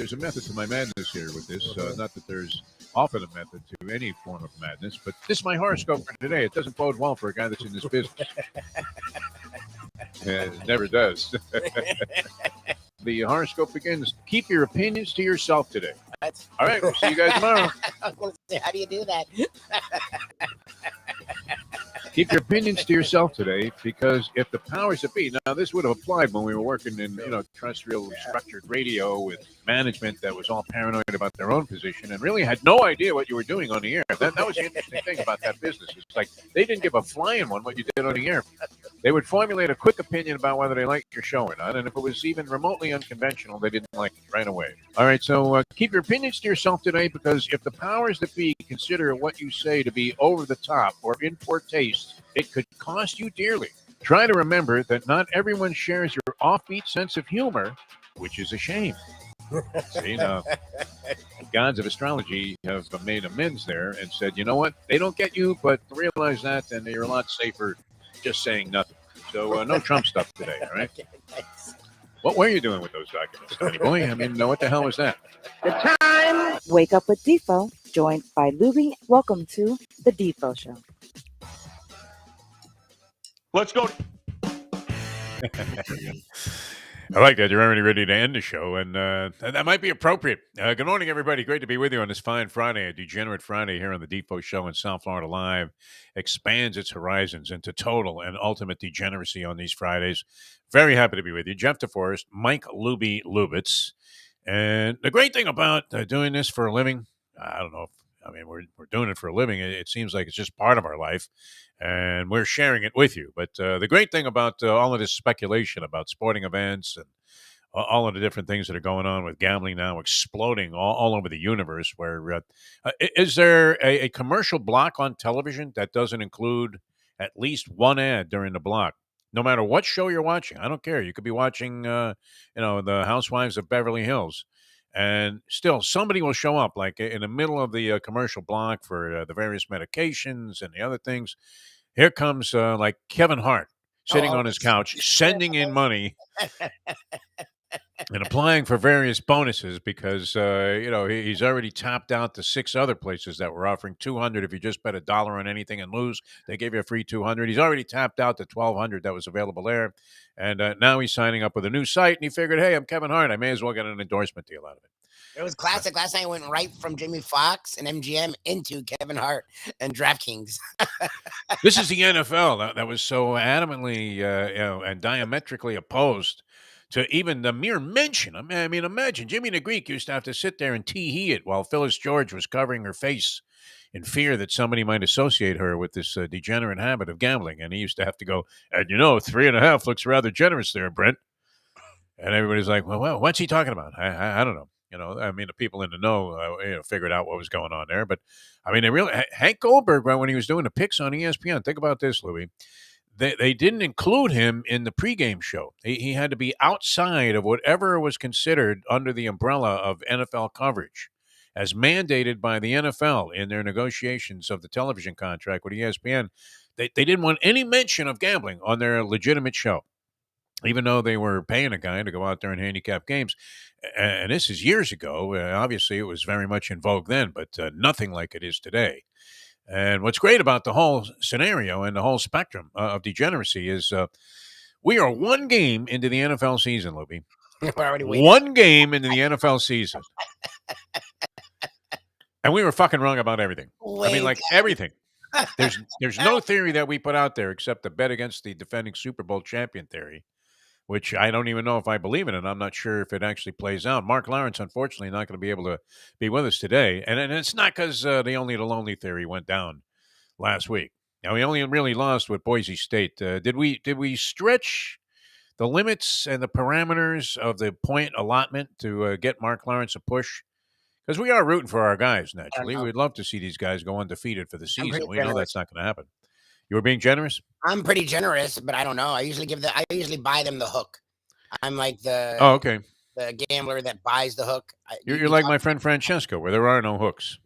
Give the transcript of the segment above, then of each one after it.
there's a method to my madness here with this. Not that there's often a method to any form of madness, but this is my horoscope for today. It doesn't bode well for a guy that's in this business. It never does. The horoscope begins. Keep your opinions to yourself today. All right, we'll see you guys tomorrow. I was going to say, how do you do that? Keep your opinions to yourself today, because if the powers that be, now this would have applied when we were working in, terrestrial structured radio with management that was all paranoid about their own position and really had no idea what you were doing on the air. That was the interesting thing about that business. It's like they didn't give a flying one what you did on the air. They would formulate a quick opinion about whether they liked your show or not, and if it was even remotely unconventional, they didn't like it right away. All right, so keep your opinions to yourself today, because if the powers that be consider what you say to be over the top or in poor taste, it could cost you dearly. Try to remember that not everyone shares your offbeat sense of humor, which is a shame. See, now, gods of astrology have made amends there and said, you know what? They don't get you, but realize that, and you're a lot safer just saying nothing. So no Trump stuff today, all right? Okay, thanks. What were you doing with those documents, honey boy? I mean, what the hell was that? The time. Wake up with Defo, joined by Lubie. Welcome to the Defo Show. Let's go. I like that. You're already ready to end the show, and that might be appropriate. Good morning, everybody. Great to be with you on this fine Friday, a Degenerate Friday here on the Defo Show. And South Florida Live expands its horizons into total and ultimate degeneracy on these Fridays. Very happy to be with you. Jeff DeForest, Mike Lubie Lubitz. And the great thing about doing this for a living, I don't know if, we're doing it for a living. It seems like it's just part of our life, and we're sharing it with you. But the great thing about all of this speculation about sporting events and all of the different things that are going on with gambling now exploding all over the universe, where is there a commercial block on television that doesn't include at least one ad during the block? No matter what show you're watching, I don't care. You could be watching, the Housewives of Beverly Hills, and still somebody will show up like in the middle of the commercial block for the various medications and the other things. Here comes like Kevin Hart sitting on his couch, sending in money and applying for various bonuses because, he's already tapped out the 6 other places that were offering $200 if you just bet $1 on anything and lose. They gave you a free $200. He's already tapped out the $1,200 that was available there. And now he's signing up with a new site, and he figured, hey, I'm Kevin Hart. I may as well get an endorsement deal out of it. It was classic. Last night I went right from Jimmy Fox and MGM into Kevin Hart and DraftKings. This is the NFL that was so adamantly and diametrically opposed to even the mere mention. I mean, imagine Jimmy the Greek used to have to sit there and tee-hee it while Phyllis George was covering her face in fear that somebody might associate her with this degenerate habit of gambling. And he used to have to go, and 3.5 looks rather generous there, Brent. And everybody's like, well, what's he talking about? I don't know. The people in the know, figured out what was going on there. But, Hank Goldberg, when he was doing the picks on ESPN, think about this, Louis. They didn't include him in the pregame show. He had to be outside of whatever was considered under the umbrella of NFL coverage, as mandated by the NFL in their negotiations of the television contract with ESPN. They didn't want any mention of gambling on their legitimate show, even though they were paying a guy to go out there and handicap games. And this is years ago. Obviously, it was very much in vogue then, but nothing like it is today. And what's great about the whole scenario and the whole spectrum of degeneracy is we are one game into the NFL season, Lubie. One game into the NFL season. And we were fucking wrong about everything. Everything. There's no theory that we put out there except the bet against the defending Super Bowl champion theory, which I don't even know if I believe in it. I'm not sure if it actually plays out. Mark Lawrence, unfortunately, not going to be able to be with us today. And it's not because the only the lonely theory went down last week. Now, we only really lost with Boise State. Did we stretch the limits and the parameters of the point allotment to get Mark Lawrence a push? Because we are rooting for our guys, naturally. We'd love to see these guys go undefeated for the season. We know that's not going to happen. You were being generous? I'm pretty generous, but I don't know. I usually buy them the hook. I'm like the gambler that buys the hook. You're like my friend Francesco, where there are no hooks.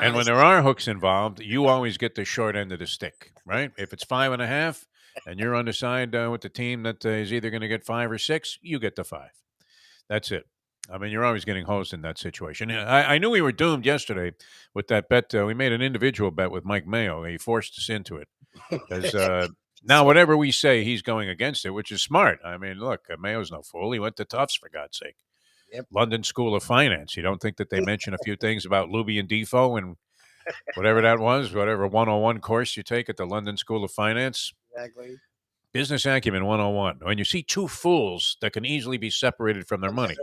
And when there are hooks involved, you always get the short end of the stick, right? If it's 5.5 and you're on the side with the team that is either going to get 5 or 6, you get the 5. That's it. I mean, you're always getting hosed in that situation. I knew we were doomed yesterday with that bet. We made an individual bet with Mike Mayo. He forced us into it because now whatever we say, he's going against it, which is smart. I mean, look, Mayo's no fool. He went to Tufts, for God's sake. Yep. London School of Finance. You don't think that they mention a few things about Lubie and Defo and whatever that was, whatever 101 course you take at the London School of Finance? Exactly. Business acumen 101. When you see two fools that can easily be separated from their money,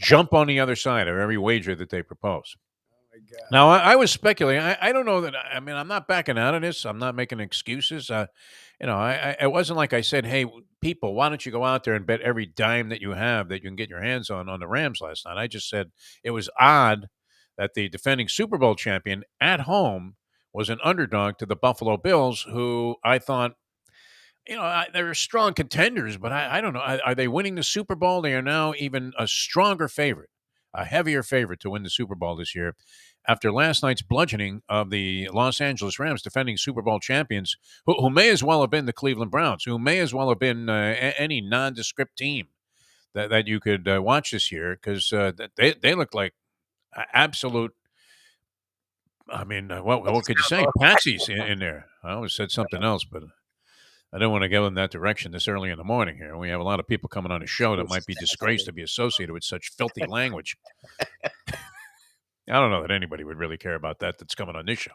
jump on the other side of every wager that they propose. Oh my God. Now, I was speculating. I don't know that. I mean, I'm not backing out of this. I'm not making excuses. It wasn't like I said, hey, people, why don't you go out there and bet every dime that you have that you can get your hands on the Rams last night? I just said it was odd that the defending Super Bowl champion at home was an underdog to the Buffalo Bills, who I thought, they're strong contenders, but I don't know. Are they winning the Super Bowl? They are now even a stronger favorite, a heavier favorite to win the Super Bowl this year after last night's bludgeoning of the Los Angeles Rams, defending Super Bowl champions, who may as well have been the Cleveland Browns, who may as well have been any nondescript team that you could watch this year, because they look like absolute. I mean, what could you say? Patsies in there. I always said something else, but I don't want to go in that direction this early in the morning here. We have a lot of people coming on the show that might be disgraced to be associated with such filthy language. I don't know that anybody would really care about that's coming on this show.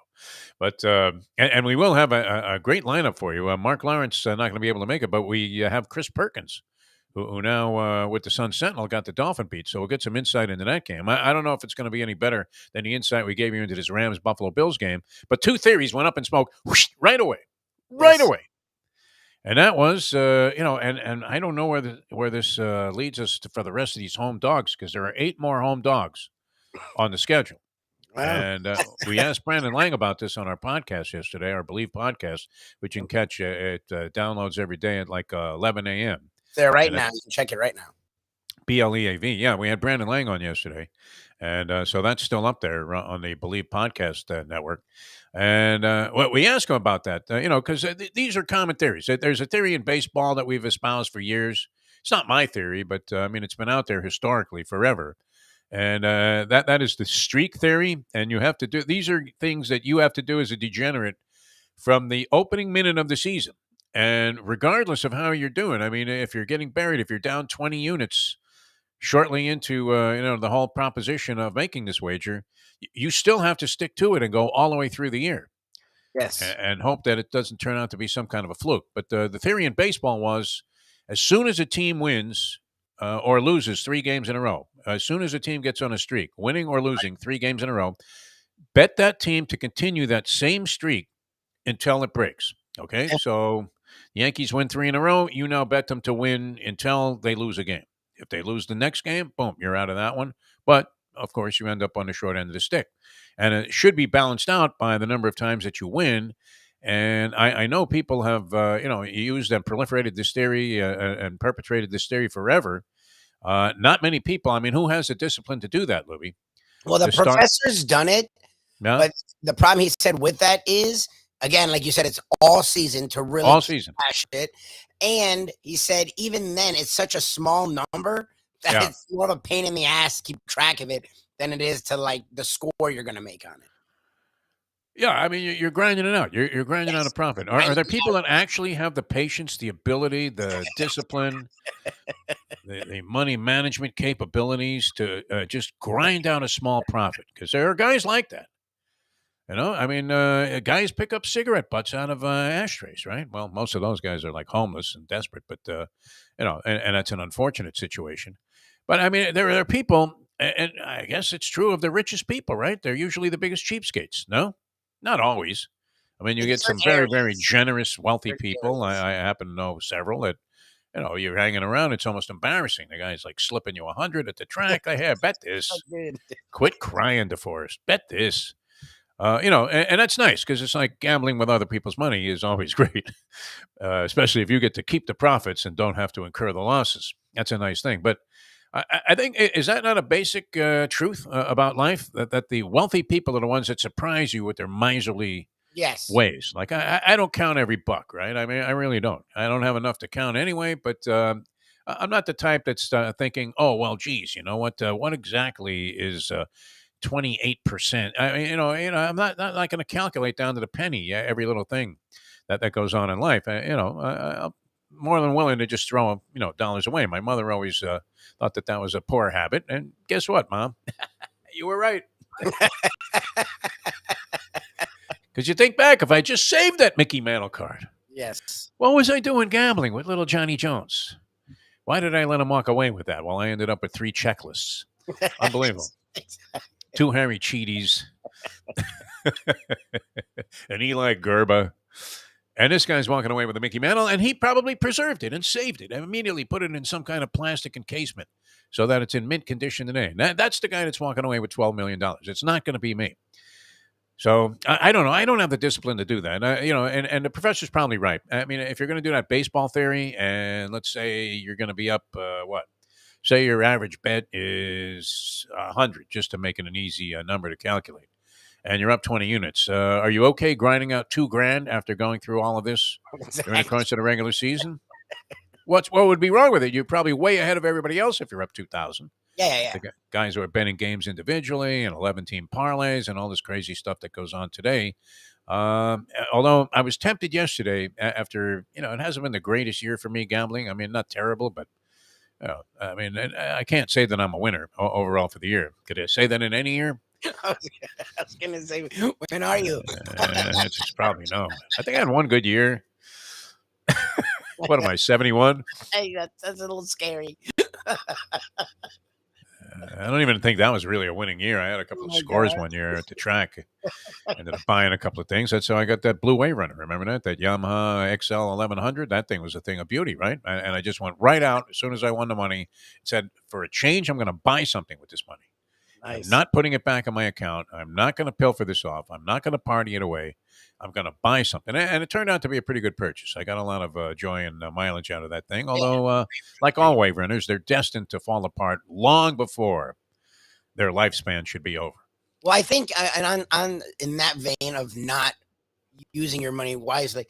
But and we will have a great lineup for you. Mark Lawrence not going to be able to make it, but we have Chris Perkins, who now with the Sun-Sentinel got the Dolphin beat. So we'll get some insight into that game. I don't know if it's going to be any better than the insight we gave you into this Rams-Buffalo Bills game. But two theories went up in smoke right away. Right away. And that was, and I don't know where this leads us for the rest of these home dogs, because there are 8 more home dogs on the schedule. Wow. And we asked Brandon Lang about this on our podcast yesterday, our Believe podcast, which you can catch it downloads every day at like 11 a.m. There right now. You can check it right now. BLEAV. Yeah, we had Brandon Lang on yesterday. And so that's still up there on the Believe podcast network. And we asked him about that, because these are common theories. There's a theory in baseball that we've espoused for years. It's not my theory, but it's been out there historically forever. And that is the streak theory. And you have to do, these are things that you have to do as a degenerate from the opening minute of the season. And regardless of how you're doing, I mean, if you're getting buried, if you're down 20 units shortly into the whole proposition of making this wager, you still have to stick to it and go all the way through the year. Yes. And hope that it doesn't turn out to be some kind of a fluke. But the theory in baseball was, as soon as a team wins or loses 3 games in a row, as soon as a team gets on a streak, winning or losing 3 games in a row, bet that team to continue that same streak until it breaks. Okay, so the Yankees win 3 in a row. You now bet them to win until they lose a game. If they lose the next game, boom, you're out of that one. But, of course, you end up on the short end of the stick. And it should be balanced out by the number of times that you win. And I know people have, used and proliferated this theory and perpetrated this theory forever. Not many people. I mean, who has the discipline to do that, Lubie? Well, the professor's done it. Yeah. But the problem he said with that is, again, like you said, it's all season to really smash it. And he said, even then, it's such a small number that it's more of a pain in the ass to keep track of it than it is to like the score you're going to make on it. Yeah, I mean, you're grinding it out. You're grinding out a profit. Are there people that actually have the patience, the ability, the discipline, the money management capabilities to just grind out a small profit? Because there are guys like that. I mean, guys pick up cigarette butts out of ashtrays, right? Well, most of those guys are like homeless and desperate, but, and that's an unfortunate situation. But, I mean, there are people, and I guess it's true of the richest people, right? They're usually the biggest cheapskates, no? Not always. I mean, you get some very, very generous, wealthy people. I happen to know several that, you're hanging around. It's almost embarrassing. The guy's like slipping you 100 at the track. Bet this. Quit crying, DeForest. Bet this. And that's nice, because it's like gambling with other people's money is always great, especially if you get to keep the profits and don't have to incur the losses. That's a nice thing. But I think, is that not a basic truth about life, that the wealthy people are the ones that surprise you with their miserly ways? Like, I don't count every buck, right? I mean, I really don't. I don't have enough to count anyway, but I'm not the type that's thinking, oh, well, geez, you know what exactly is 28%? I mean, I'm not going to calculate down to the penny every little thing that goes on in life. I'm more than willing to just throw, dollars away. My mother always thought that was a poor habit. And guess what, Mom? You were right. Because you think back, if I just saved that Mickey Mantle card. Yes. What was I doing gambling with little Johnny Jones? Why did I let him walk away with that? Well, I ended up with 3 checklists. Unbelievable. 2 Harry Cheaties. An Eli Gerba. And this guy's walking away with a Mickey Mantle, and he probably preserved it and saved it and immediately put it in some kind of plastic encasement so that it's in mint condition today. And that's the guy that's walking away with $12 million. It's not going to be me. So I don't know. I don't have the discipline to do that. And the professor's probably right. I mean, if you're going to do that baseball theory, and let's say you're going to be up, say your average bet is 100, just to make it an easy number to calculate, and you're up 20 units. Are you okay grinding out $2,000 after going through all of this during the course of the regular season? What would be wrong with it? You're probably way ahead of everybody else if you're up 2,000. Yeah. The guys who are betting games individually and 11-team parlays and all this crazy stuff that goes on today. Although I was tempted yesterday after, it hasn't been the greatest year for me gambling. I mean, not terrible, but I can't say that I'm a winner overall for the year. Could I say that in any year? I was going to say, when are you? It's probably no. I think I had one good year. What am I, 71? Hey, that's a little scary. I don't even think that was really a winning year. I had a couple of scores one year at the track. Ended up buying a couple of things. That's how I got that Blue Wave Runner. Remember that Yamaha XL 1100? That thing was a thing of beauty, right? And I just went right out as soon as I won the money. Said, for a change, I'm going to buy something with this money. Nice. I'm not putting it back in my account. I'm not going to pilfer this off. I'm not going to party it away. I'm going to buy something. And it turned out to be a pretty good purchase. I got a lot of joy and mileage out of that thing. Although, like all wave runners, they're destined to fall apart long before their lifespan should be over. Well, I think, and on in that vein of not using your money wisely,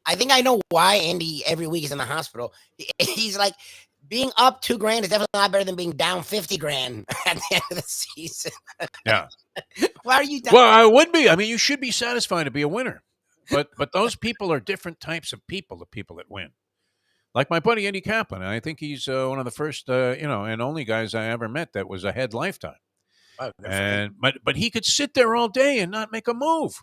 I think I know why Andy every week is in the hospital. He's like, being up $2,000 is definitely not better than being down $50,000 at the end of the season. Yeah. Why are you down? Well, I would be. I mean, you should be satisfied to be a winner. But those people are different types of people, the people that win. Like my buddy Eddie Kaplan. I think he's one of the first, and only guys I ever met that was ahead lifetime. Oh, but he could sit there all day and not make a move.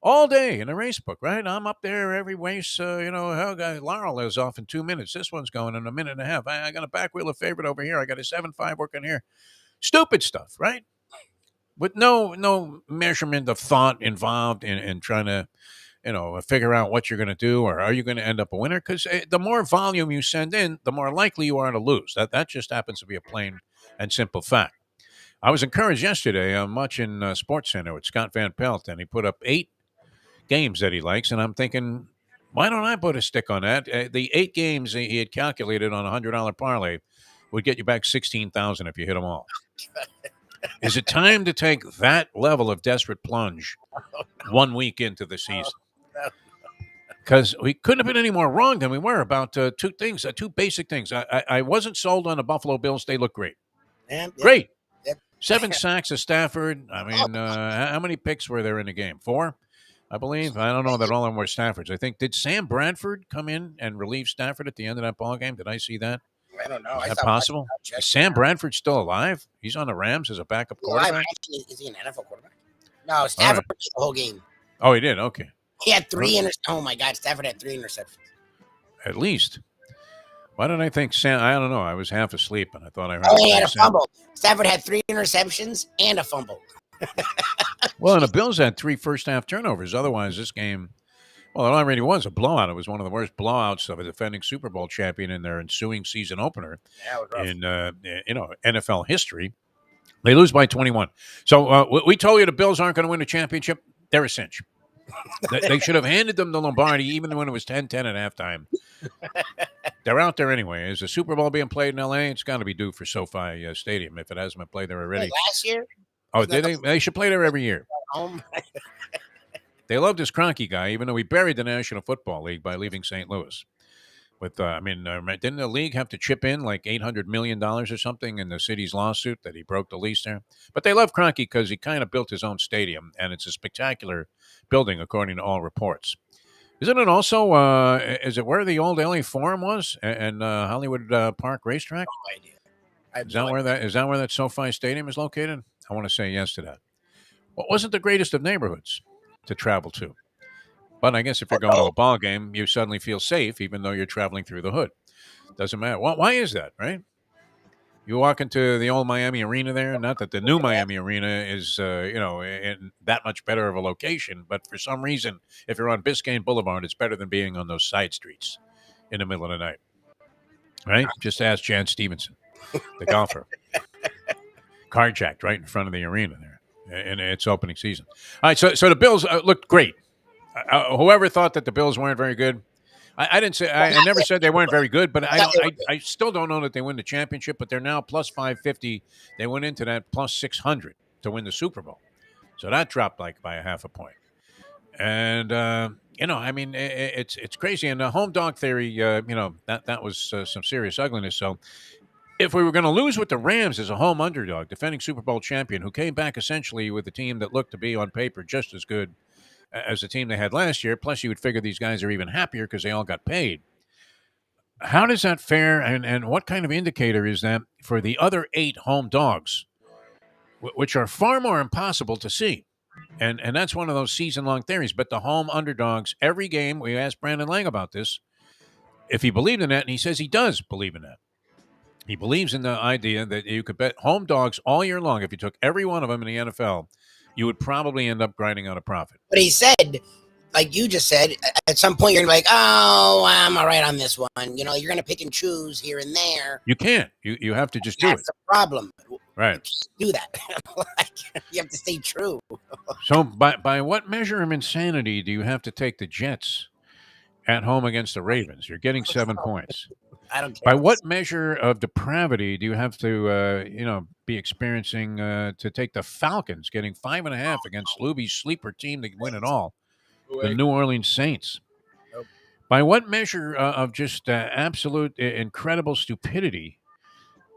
All day in a race book, right? I'm up there every race. Laurel is off in 2 minutes. This one's going in a minute and a half. I got a back wheeler favorite over here. I got a 7.5 working here. Stupid stuff, right? With no measurement of thought involved in trying to, figure out what you're going to do, or are you going to end up a winner? Because the more volume you send in, the more likely you are to lose. That just happens to be a plain and simple fact. I was encouraged yesterday. I'm watching SportsCenter with Scott Van Pelt, and he put up 8 games that he likes, and I'm thinking, why don't I put a stick on that? The 8 games he had calculated on a $100 parlay would get you back $16,000 if you hit them all. Is it time to take that level of desperate plunge 1 week into the season? Because we couldn't have been any more wrong than we were about 2 basic things. I wasn't sold on the Buffalo Bills. They look great. Great. 7 sacks of Stafford. I mean, how many picks were there in the game? 4? I believe. I don't know that all of them were Stafford's. I think, did Sam Bradford come in and relieve Stafford at the end of that ball game? Did I see that? I don't know. Is that possible? Is Sam Bradford still alive? He's on the Rams as a backup quarterback? Is he an NFL quarterback? No, Stafford played the whole game. Oh, he did? Okay. He had 3 interceptions. Oh, my God. Stafford had 3 interceptions. At least. Why did I think Sam? I don't know. I was half asleep, and I thought I heard. Oh, he had a fumble. Stafford had 3 interceptions and a fumble. Well, and the Bills had 3 first-half turnovers. Otherwise, this game, it already was a blowout. It was one of the worst blowouts of a defending Super Bowl champion in their ensuing season opener in NFL history. They lose by 21. So we told you the Bills aren't going to win the championship. They're a cinch. They should have handed them the Lombardi even when it was 10-10 at halftime. They're out there anyway. Is the Super Bowl being played in L.A.? It's got to be due for SoFi Stadium if it hasn't been played there already. Last year? Oh, they should play there every year. They love this Kroenke guy, even though he buried the National Football League by leaving St. Louis. With didn't the league have to chip in like $800 million or something in the city's lawsuit that he broke the lease there? But they love Kroenke because he kind of built his own stadium, and it's a spectacular building according to all reports. Isn't it also? Is it where the old LA Forum was and Hollywood Park Racetrack? No idea. Is that where that SoFi Stadium is located? I want to say yes to that. Well, it wasn't the greatest of neighborhoods to travel to. But I guess if you're going to a ball game, you suddenly feel safe, even though you're traveling through the hood. Doesn't matter. Well, why is that, right? You walk into the old Miami Arena there. Not that the new Miami Arena is, in that much better of a location, but for some reason, if you're on Biscayne Boulevard, it's better than being on those side streets in the middle of the night, right? Just ask Jan Stevenson, the golfer, carjacked right in front of the arena there in its opening season. All right, so the Bills looked great. Whoever thought that the Bills weren't very good, I didn't say. I never said they weren't very good, but I still don't know that they win the championship. But they're now plus 550. They went into that plus 600 to win the Super Bowl, so that dropped like by a half a point. And it's crazy. And the home dog theory, that was some serious ugliness. So if we were going to lose with the Rams as a home underdog, defending Super Bowl champion, who came back essentially with a team that looked to be on paper just as good as the team they had last year, plus you would figure these guys are even happier because they all got paid. How does that fare, and what kind of indicator is that for the other 8 home dogs, which are far more impossible to see? And that's one of those season-long theories. But the home underdogs, every game, we asked Brandon Lang about this, if he believed in that, and he says he does believe in that. He believes in the idea that you could bet home dogs all year long. If you took every one of them in the NFL, you would probably end up grinding out a profit. But he said, like you just said, at some point you're going to be like, oh, I'm all right on this one. You're going to pick and choose here and there. You can't. You have to just do it. That's the problem. Right. Just do that. You have to stay true. So by what measure of insanity do you have to take the Jets at home against the Ravens? You're getting 7 points. I don't care. By what measure of depravity do you have to, be experiencing to take the Falcons, getting 5.5 against Lubie's sleeper team to win it all, the New Orleans Saints? Nope. By what measure of just absolute incredible stupidity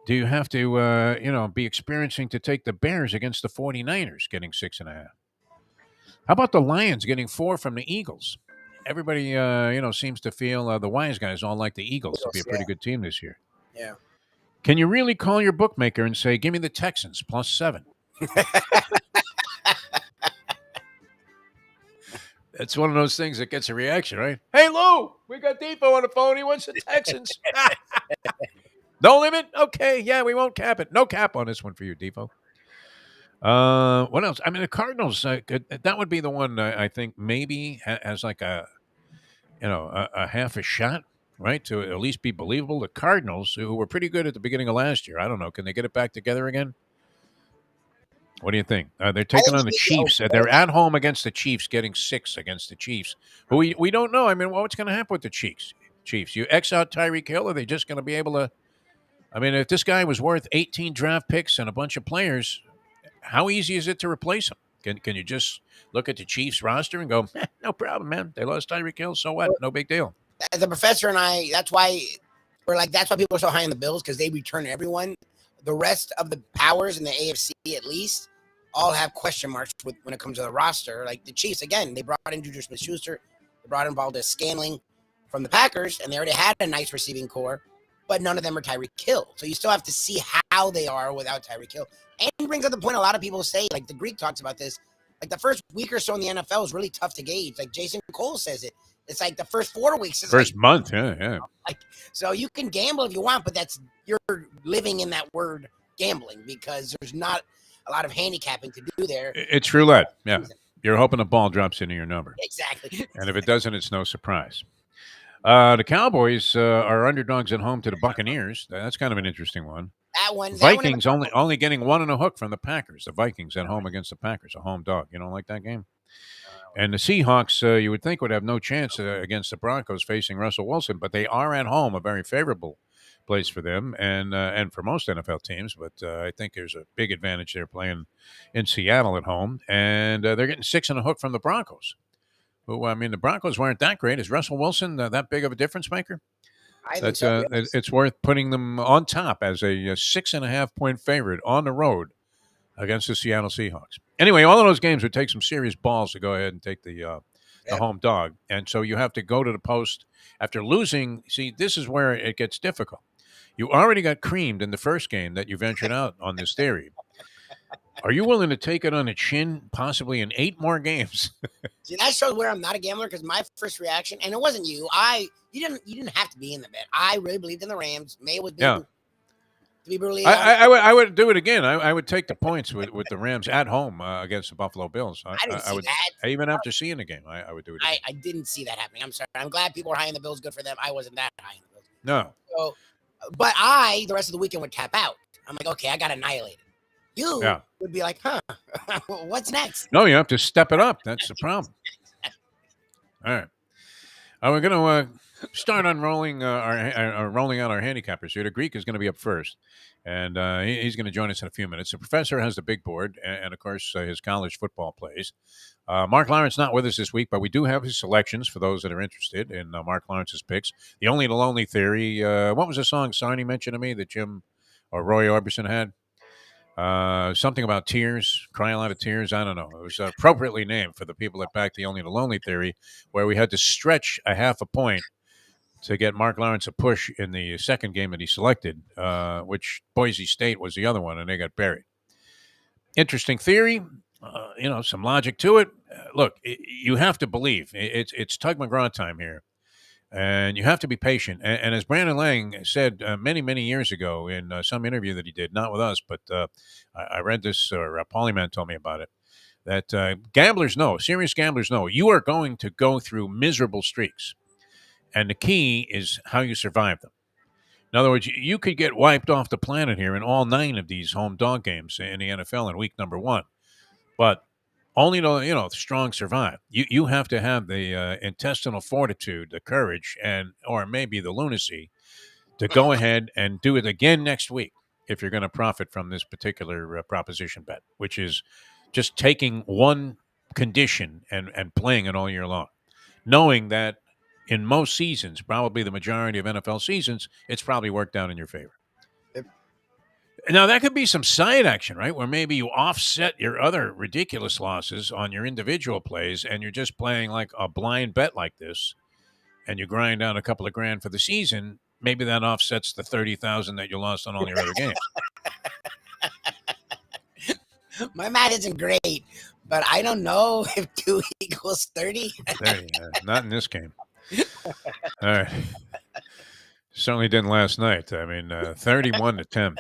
do you have to, be experiencing to take the Bears against the 49ers, getting 6.5? How about the Lions getting 4 from the Eagles? Everybody, seems to feel the wise guys all like the Eagles to be a pretty good team this year. Yeah. Can you really call your bookmaker and say, give me the Texans plus 7? That's one of those things that gets a reaction, right? Hey, Lou, we got Defo on the phone. He wants the Texans. No limit? Okay, yeah, we won't cap it. No cap on this one for you, Defo. What else? I mean, the Cardinals, that would be the one I think maybe has like a half a shot, right, to at least be believable. The Cardinals, who were pretty good at the beginning of last year, I don't know, can they get it back together again? What do you think? They're taking on the Chiefs. They're at home against the Chiefs, getting 6 against the Chiefs. But we don't know. I mean, what's going to happen with the Chiefs? You X out Tyreek Hill, are they just going to be able to? I mean, if this guy was worth 18 draft picks and a bunch of players, how easy is it to replace him? Can you just look at the Chiefs roster and go, no problem, man. They lost Tyreek Hill, so what? No big deal. The professor and I, that's why people are so high on the Bills, because they return everyone. The rest of the powers in the AFC, at least, all have question marks when it comes to the roster. Like the Chiefs, again, they brought in Juju Smith-Schuster. They brought in Valdez-Scantling from the Packers, and they already had a nice receiving core, but none of them are Tyreek Hill. So you still have to see how they are without Tyreek Hill. And he brings up the point a lot of people say, like the Greek talks about this, like the first week or so in the NFL is really tough to gauge. Like Jason Cole says it. It's like the first 4 weeks. First month, yeah. So you can gamble if you want, but you're living in that word gambling, because there's not a lot of handicapping to do there. It's roulette, yeah. You're hoping the ball drops into your number. Exactly. And if it doesn't, it's no surprise. The Cowboys are underdogs at home to the Buccaneers. That's kind of an interesting one. That one. Vikings only getting 1 and a hook from the Packers. The Vikings at home against the Packers, a home dog. You don't like that game? And the Seahawks, you would think, would have no chance against the Broncos facing Russell Wilson, but they are at home, a very favorable place for them and for most NFL teams. But I think there's a big advantage there playing in Seattle at home. And they're getting 6 and a hook from the Broncos. Who, I mean, the Broncos weren't that great. Is Russell Wilson that big of a difference maker? I think so. Yes. It's worth putting them on top as a 6.5-point favorite on the road against the Seattle Seahawks. Anyway, all of those games would take some serious balls to go ahead and take the home dog. And so you have to go to the post after losing. See, this is where it gets difficult. You already got creamed in the first game that you ventured out on this theory. Are you willing to take it on the chin, possibly in 8 more games? See, that shows where I'm not a gambler, because my first reaction, and it wasn't you. You didn't have to be in the bet. I really believed in the Rams. Mayo was being, to be brutally honest. I would do it again. I would take the points with the Rams at home against the Buffalo Bills. I didn't see that. Even after seeing the game, I would do it again. I didn't see that happening. I'm sorry. I'm glad people are high in the Bills. Good for them. I wasn't that high in the Bills. No. So, but the rest of the weekend would tap out. I'm like, okay, I got annihilated. You would be like, huh, what's next? No, you have to step it up. That's the problem. All right. We're going to start unrolling rolling out our handicappers here. The Greek is going to be up first, and he's going to join us in a few minutes. The professor has the big board, and of course, his college football plays. Mark Lawrence not with us this week, but we do have his selections for those that are interested in Mark Lawrence's picks. The Only the Lonely Theory. What was the song Sarni mentioned to me that Jim or Roy Orbison had? Something about tears, crying a lot of tears. I don't know. It was appropriately named for the people that backed the Only the Lonely Theory, where we had to stretch a half a point to get Mark Lawrence a push in the second game that he selected, which Boise State was the other one, and they got buried. Interesting theory. Some logic to it. Look, you have to believe. It's Tug McGraw time here. And you have to be patient. And as Brandon Lang said many, many years ago in some interview that he did, not with us, but I read this, or Polyman told me about it, that gamblers know, serious gamblers know, you are going to go through miserable streaks. And the key is how you survive them. In other words, you could get wiped off the planet here in all 9 of these home dog games in the NFL in week number 1. But only the strong survive. You have to have the intestinal fortitude, the courage, or maybe the lunacy to go ahead and do it again next week if you're going to profit from this particular proposition bet, which is just taking one condition and playing it all year long, knowing that in most seasons, probably the majority of NFL seasons, it's probably worked out in your favor. Now, that could be some side action, right, where maybe you offset your other ridiculous losses on your individual plays, and you're just playing like a blind bet like this, and you grind down a couple of grand for the season. Maybe that offsets the $30,000 that you lost on all your other games. My math isn't great, but I don't know if 2 equals 30. 30, not in this game. All right. Certainly didn't last night. I mean, 31-10.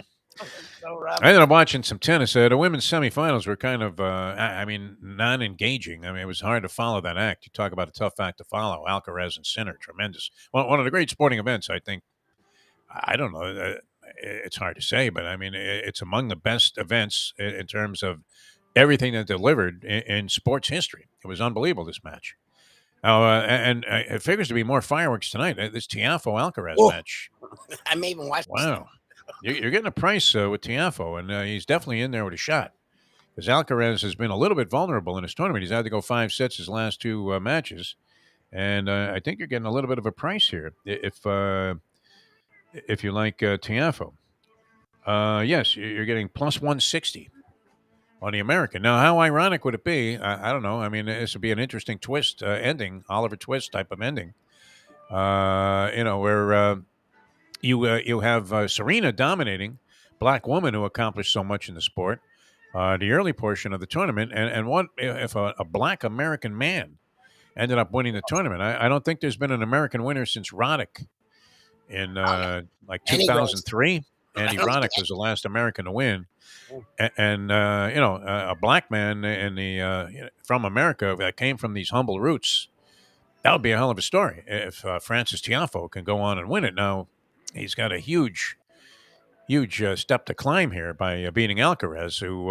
So rough. I ended up watching some tennis. The women's semifinals were kind of, non-engaging. I mean, it was hard to follow that act. You talk about a tough act to follow. Alcaraz and Sinner, tremendous. One of the great sporting events, I think. I don't know. It's hard to say, but I mean, it's among the best events in terms of everything that delivered in sports history. It was unbelievable, this match. And it figures to be more fireworks tonight. This Tiafoe-Alcaraz match. I may even watch. Wow. You're getting a price with Tiafoe, and he's definitely in there with a shot. Because Alcaraz has been a little bit vulnerable in his tournament. He's had to go 5 sets his last 2 matches. And I think you're getting a little bit of a price here if you like Tiafoe. Yes, you're getting plus 160 on the American. Now, how ironic would it be? I don't know. I mean, this would be an interesting twist ending, Oliver Twist type of ending. Where you have Serena dominating, black woman who accomplished so much in the sport, the early portion of the tournament, and what if a black American man ended up winning the tournament? I don't think there's been an American winner since Roddick in like 2003. Andy Roddick was the last American to win, and a black man in the from America that came from these humble roots. That would be a hell of a story if Francis Tiafoe can go on and win it. Now, he's got a huge step to climb here by beating Alcaraz, who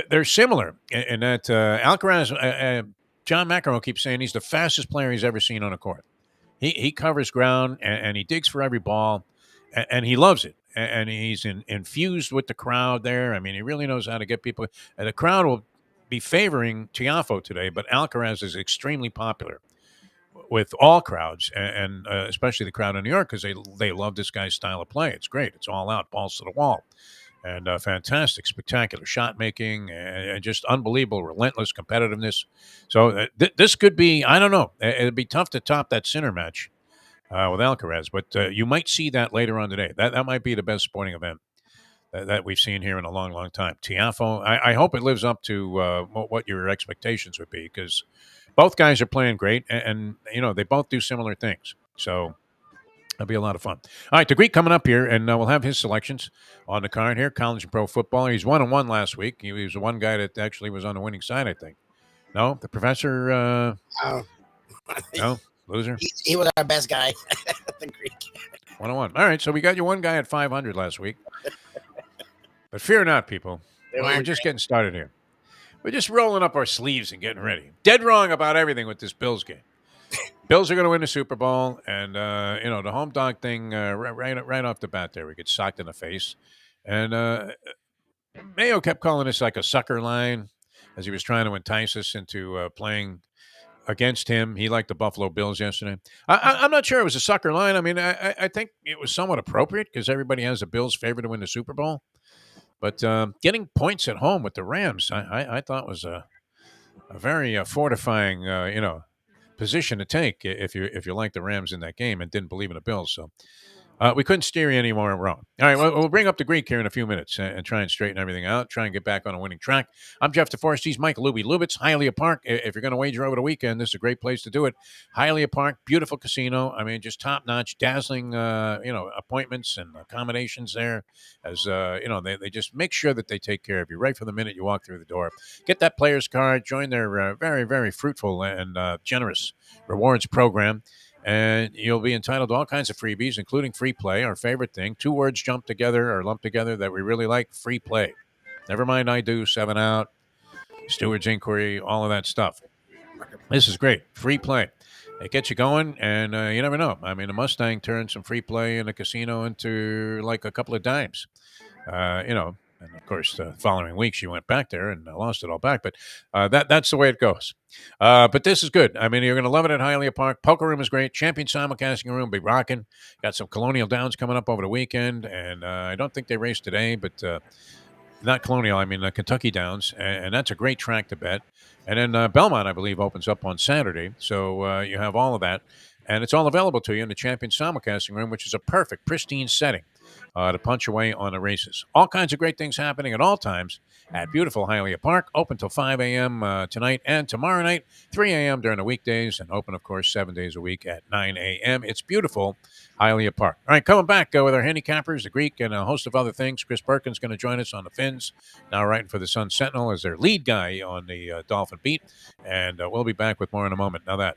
they're similar in that Alcaraz. John McEnroe keeps saying he's the fastest player he's ever seen on a court. He covers ground and he digs for every ball, and he loves it. And he's infused with the crowd there. I mean, he really knows how to get people. The crowd will be favoring Tiafoe today, but Alcaraz is extremely popular with all crowds, and especially the crowd in New York, because they love this guy's style of play. It's great. It's all out, balls to the wall, and fantastic, spectacular shot making, and just unbelievable, relentless competitiveness. So this could be, I don't know, it'd be tough to top that center match with Alcaraz, but you might see that later on today. That might be the best sporting event that we've seen here in a long, long time. Tiafoe, I hope it lives up to what your expectations would be, because both guys are playing great, and they both do similar things. So it'll be a lot of fun. All right, the Greek coming up here, and we'll have his selections on the card here. College and pro football. He's 1-1 last week. He was the one guy that actually was on the winning side, I think. No, the professor. No, loser. He was our best guy. The Greek. 1-1. All right, so we got you one guy at 500 last week. But fear not, people. We're just getting started here. We're just rolling up our sleeves and getting ready. Dead wrong about everything with this Bills game. Bills are going to win the Super Bowl, and the home dog thing right off the bat there, we get socked in the face. And Mayo kept calling this like a sucker line as he was trying to entice us into playing against him. He liked the Buffalo Bills yesterday. I'm not sure it was a sucker line. I mean, I think it was somewhat appropriate because everybody has the Bills' favorite to win the Super Bowl. But getting points at home with the Rams, I thought was a very fortifying, position to take if you like the Rams in that game and didn't believe in the Bills. So we couldn't steer you any more wrong. All right, we'll bring up the Greek here in a few minutes and try and straighten everything out, try and get back on a winning track. I'm Jeff DeForest. He's Mike Lubie. Lubitz, Hialeah Park. If you're going to wager over the weekend, this is a great place to do it. Hialeah Park, beautiful casino. I mean, just top-notch, dazzling, appointments and accommodations there. As, they just make sure that they take care of you right from the minute you walk through the door. Get that player's card. Join their very, very fruitful and generous rewards program. And you'll be entitled to all kinds of freebies, including free play, our favorite thing. 2 words lumped together that we really like, free play. Never mind I do, 7 out, Steward's Inquiry, all of that stuff. This is great. Free play. It gets you going, and you never know. I mean, a Mustang turned some free play in a casino into like a couple of dimes. And, of course, the following week she went back there and lost it all back. But that's the way it goes. But this is good. I mean, you're going to love it at Hialeah Park. Poker room is great. Champion simulcasting room, be rocking. Got some Colonial Downs coming up over the weekend. And I don't think they race today, but not Colonial. I mean, Kentucky Downs. And that's a great track to bet. And then Belmont, I believe, opens up on Saturday. So you have all of that. And it's all available to you in the Champion simulcasting room, which is a perfect, pristine setting to punch away on the races. All kinds of great things happening at all times at beautiful Hialeah Park. Open till 5 a.m. Tonight and tomorrow night, 3 a.m. during the weekdays, and open, of course, 7 days a week at 9 a.m. It's beautiful Hialeah Park. All right, coming back with our handicappers, the Greek, and a host of other things. Chris Perkins going to join us on the Phins, now writing for the Sun-Sentinel as their lead guy on the Dolphin beat. And we'll be back with more in a moment. Now that.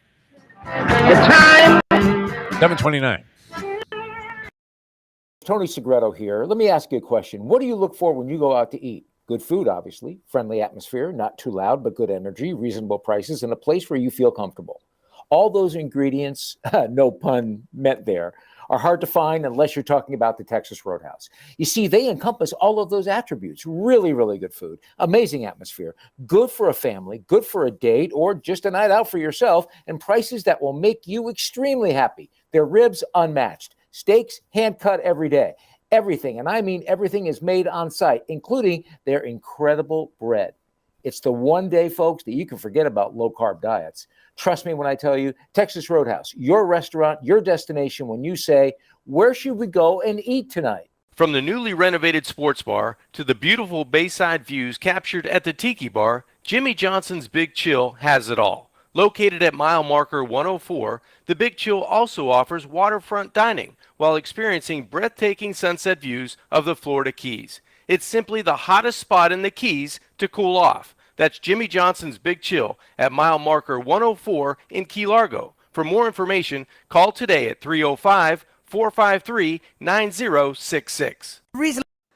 The time! 7:29. Tony Segreto here. Let me ask you a question. What do you look for when you go out to eat? Good food, obviously, friendly atmosphere, not too loud, but good energy, reasonable prices, and a place where you feel comfortable. All those ingredients, no pun meant there, are hard to find unless you're talking about the Texas Roadhouse. You see, they encompass all of those attributes. Really, really good food, amazing atmosphere, good for a family, good for a date, or just a night out for yourself, and prices that will make you extremely happy. Their ribs unmatched. Steaks hand-cut every day. Everything, and I mean everything, is made on site, including their incredible bread. It's the one day, folks, that you can forget about low-carb diets. Trust me when I tell you, Texas Roadhouse, your restaurant, your destination when you say, where should we go and eat tonight? From the newly renovated sports bar to the beautiful bayside views captured at the Tiki Bar, Jimmy Johnson's Big Chill has it all. Located at mile marker 104, the Big Chill also offers waterfront dining while experiencing breathtaking sunset views of the Florida Keys. It's simply the hottest spot in the Keys to cool off. That's Jimmy Johnson's Big Chill at mile marker 104 in Key Largo. For more information, call today at 305-453-9066.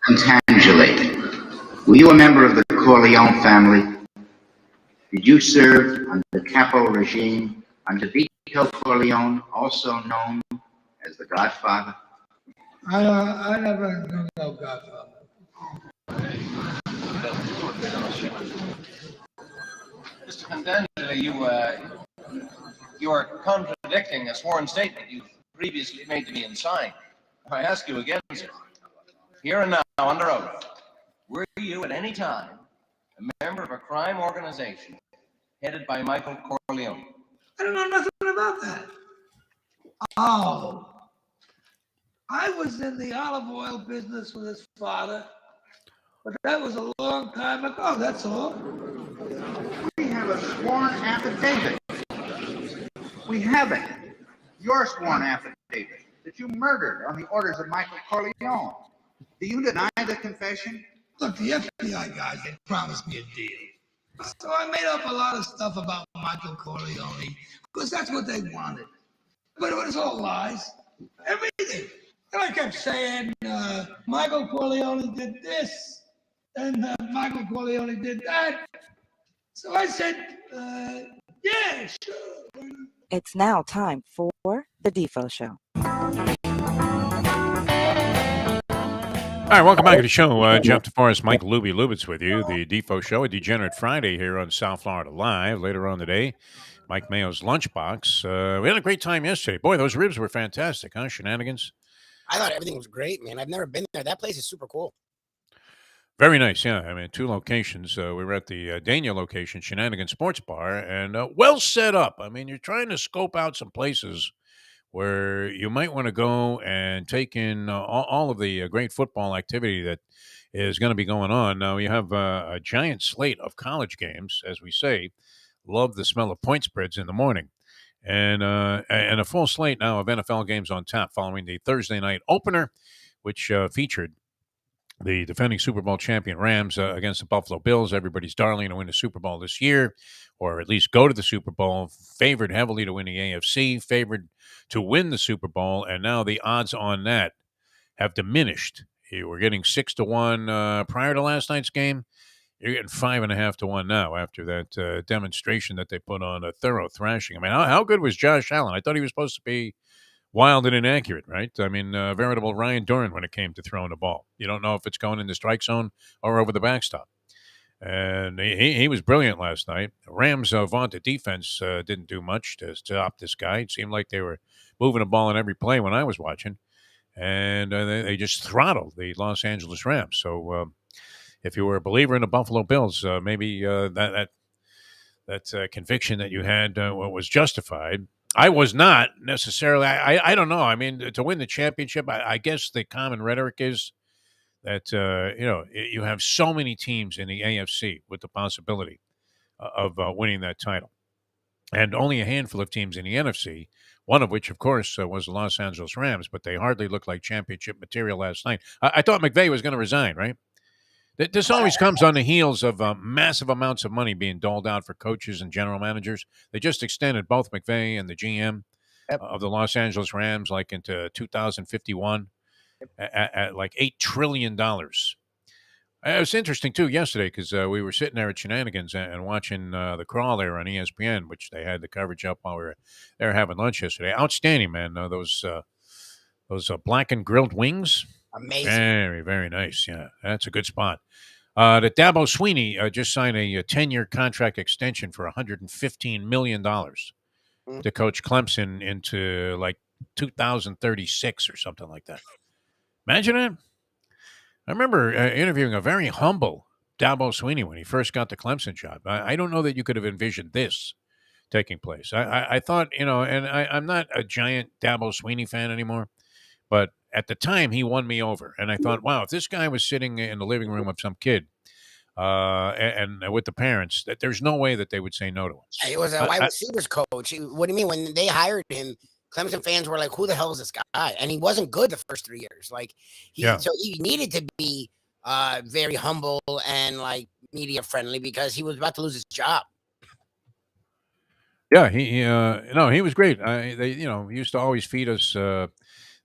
Tangeli, were you a member of the Corleone family? Did you serve under the Capo regime under Vito Corleone, also known as the Godfather? I never knew no Godfather. Mr. Tangeli, you You are contradicting a sworn statement you previously made to me and signed. I ask you again, sir, here and now, under oath, were you at any time a member of a crime organization headed by Michael Corleone? I don't know nothing about that. Oh, I was in the olive oil business with his father, but that was a long time ago, that's all. We have a sworn affidavit. We have it. Your sworn affidavit that you murdered on the orders of Michael Corleone. Do you deny the confession? Look, the FBI guys, they promised me a deal. So I made up a lot of stuff about Michael Corleone, because that's what they wanted. But it was all lies. Everything. And I kept saying, Michael Corleone did this, and Michael Corleone did that. So I said, yeah, sure. It's now time for the Defo Show. All right, welcome back to the show. Jeff DeForest, Mike Lubie Lubitz with you. The Defo Show, a Degenerate Friday here on South Florida Live. Later on today, Mike Mayo's Lunchbox. We had a great time yesterday. Boy, those ribs were fantastic, huh? Shenanigans. I thought everything was great, man. I've never been there. That place is super cool. Very nice, yeah. I mean, 2 locations. We were at the Dania location, Shenanigans Sports Bar, and well set up. I mean, you're trying to scope out some places where you might want to go and take in all of the great football activity that is going to be going on. Now, you have a giant slate of college games, as we say. Love the smell of point spreads in the morning. And a full slate now of NFL games on tap following the Thursday night opener, which featured the defending Super Bowl champion Rams against the Buffalo Bills, everybody's darling to win the Super Bowl this year, or at least go to the Super Bowl, favored heavily to win the AFC, favored to win the Super Bowl, and now the odds on that have diminished. You were getting 6-1 prior to last night's game. You're getting 5.5 to 1 now after that demonstration that they put on, a thorough thrashing. I mean, how good was Josh Allen? I thought he was supposed to be wild and inaccurate, right? I mean, veritable Ryan Doran when it came to throwing the ball. You don't know if it's going in the strike zone or over the backstop. And he was brilliant last night. Rams' vaunted defense didn't do much to stop this guy. It seemed like they were moving the ball in every play when I was watching. And they just throttled the Los Angeles Rams. So if you were a believer in the Buffalo Bills, maybe that conviction that you had was justified. I was not necessarily. I don't know. I mean, to win the championship, I guess the common rhetoric is that, you have so many teams in the AFC with the possibility of winning that title. And only a handful of teams in the NFC, one of which, of course, was the Los Angeles Rams, but they hardly looked like championship material last night. I thought McVay was going to resign, right? This always comes on the heels of massive amounts of money being doled out for coaches and general managers. They just extended both McVay and the GM of the Los Angeles Rams like into 2051 at like $8 trillion. It was interesting, too, yesterday because we were sitting there at Shenanigans and watching the Crawl there on ESPN, which they had the coverage up while we were there having lunch yesterday. Outstanding, man. Those blackened grilled wings. Amazing. Very, very nice. Yeah, that's a good spot. The Dabo Swinney just signed a 10-year contract extension for $115 million to coach Clemson into like 2036 or something like that. Imagine that. I remember interviewing a very humble Dabo Swinney when he first got the Clemson job. I don't know that you could have envisioned this taking place. I thought, and I'm not a giant Dabo Swinney fan anymore, but at the time, he won me over. And I thought, wow, if this guy was sitting in the living room of some kid and with the parents, that there's no way that they would say no to him. He was a wide receivers coach. What do you mean? When they hired him, Clemson fans were like, who the hell is this guy? And he wasn't good the first 3 years. So he needed to be very humble and like media friendly because he was about to lose his job. Yeah, he was great. They used to always feed us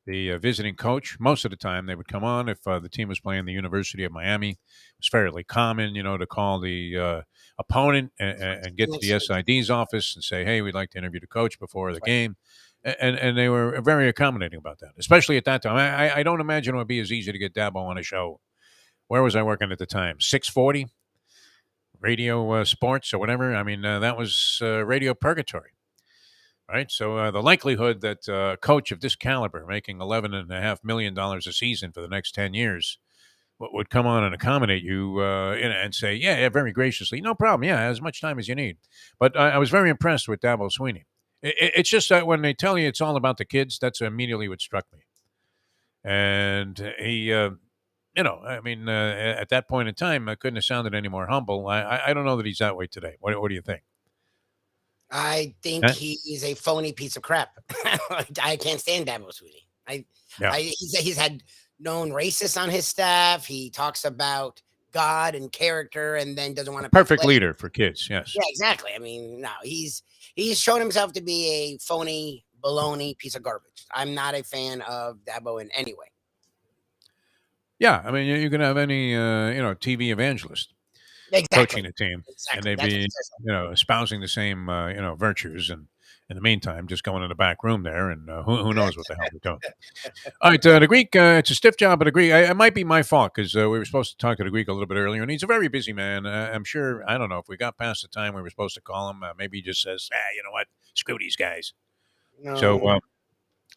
the visiting coach. Most of the time, they would come on if the team was playing the University of Miami. It was fairly common, to call the opponent and get to the SID's office and say, hey, we'd like to interview the coach before the game. And they were very accommodating about that, especially at that time. I don't imagine it would be as easy to get Dabo on a show. Where was I working at the time? 640? Radio Sports or whatever. I mean, that was radio purgatory. right? So the likelihood that a coach of this caliber, making $11.5 million a season for the next 10 years, would come on and accommodate you and say, yeah, very graciously, no problem. Yeah, as much time as you need. But I was very impressed with Dabo Swinney. It's just that when they tell you it's all about the kids, that's immediately what struck me. And he, at that point in time, I couldn't have sounded any more humble. I don't know that he's that way today. What do you think? I think he's a phony piece of crap. I can't stand Dabo Swinney. He's had known racists on his staff. He talks about God and character, and then doesn't want to. Perfect leader for kids. Yes. Yeah, exactly. I mean, no, he's shown himself to be a phony, baloney piece of garbage. I'm not a fan of Dabo in any way. Yeah, I mean, you can have any TV evangelist coaching a team, and they'd be espousing the same virtues, and in the meantime, just going in the back room there, and who knows what the hell they're doing. All right, the Greek, it's a stiff job, but the Greek, it might be my fault because we were supposed to talk to the Greek a little bit earlier, and he's a very busy man. I'm sure, I don't know, if we got past the time we were supposed to call him, maybe he just says, you know what, screw these guys. No. So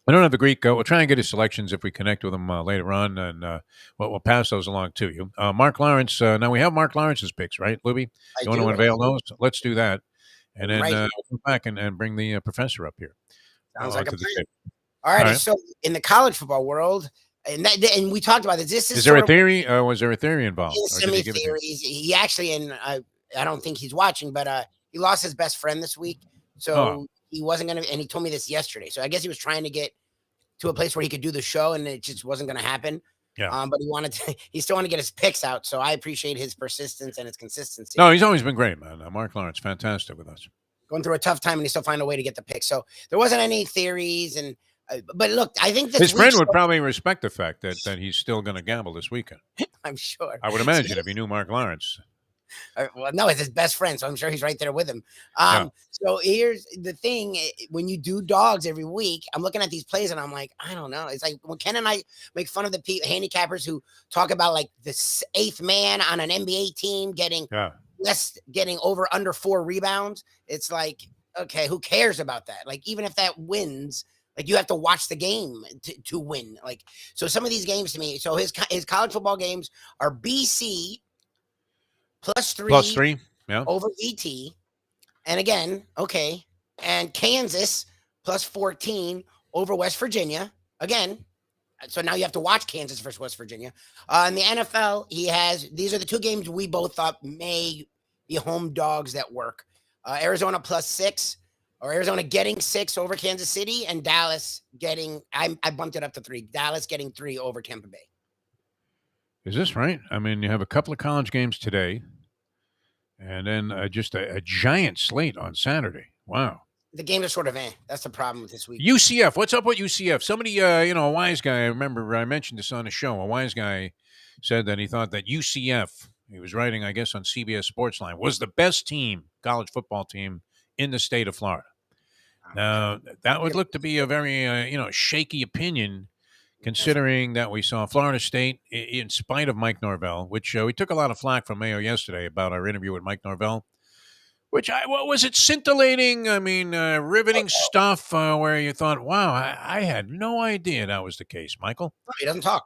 I don't have the Greek. We'll try and get his selections if we connect with him later on, and we'll pass those along to you. Mark Lawrence, now we have Mark Lawrence's picks, right, Lubie? You want to unveil those? Let's do that. And then we'll come back and bring the professor up here. Sounds like a plan. All right. So in the college football world, and we talked about this. Is there a theory? Was there a theory involved? Semi-theories. He actually, and I don't think he's watching, but he lost his best friend this week. So he wasn't going to, and he told me this yesterday. So I guess he was trying to get to a place where he could do the show, and it just wasn't going to happen. Yeah. But he still wanted to get his picks out. So I appreciate his persistence and his consistency. No, he's always been great, man. Mark Lawrence, fantastic with us. Going through a tough time, and he still find a way to get the picks. So there wasn't any theories, but look, I think his friend would probably respect the fact that he's still going to gamble this weekend. I'm sure. I would imagine if he knew Mark Lawrence. Well, no, it's his best friend, so I'm sure he's right there with him. So here's the thing: when you do dogs every week, I'm looking at these plays and I'm like, I don't know. It's like when Ken and I make fun of the handicappers who talk about like the 8th man on an NBA team getting over under 4 rebounds. It's like, okay, who cares about that? Like, even if that wins, like, you have to watch the game to win. Like, so some of these games to me, so his college football games are BC +3 over ET. And again, okay. And Kansas +14 over West Virginia. Again, so now you have to watch Kansas versus West Virginia. In the NFL, these are the 2 games we both thought may be home dogs that work. Arizona +6, or Arizona getting 6 over Kansas City, and Dallas getting, I bumped it up to 3. Dallas getting 3 over Tampa Bay. Is this right? I mean, you have a couple of college games today, and then just a giant slate on Saturday. Wow. The games are sort of that's the problem with this week. UCF. What's up with UCF? Somebody, a wise guy, I remember I mentioned this on the show. A wise guy said that he thought that UCF, he was writing, I guess, on CBS Sportsline, was the best college football team in the state of Florida. Now, that would look to be a very, shaky opinion, considering that we saw Florida State, in spite of Mike Norvell, which we took a lot of flack from Mayo yesterday about our interview with Mike Norvell, which what was it, scintillating? I mean, riveting stuff where you thought, wow, I had no idea that was the case, Michael. No, he doesn't talk.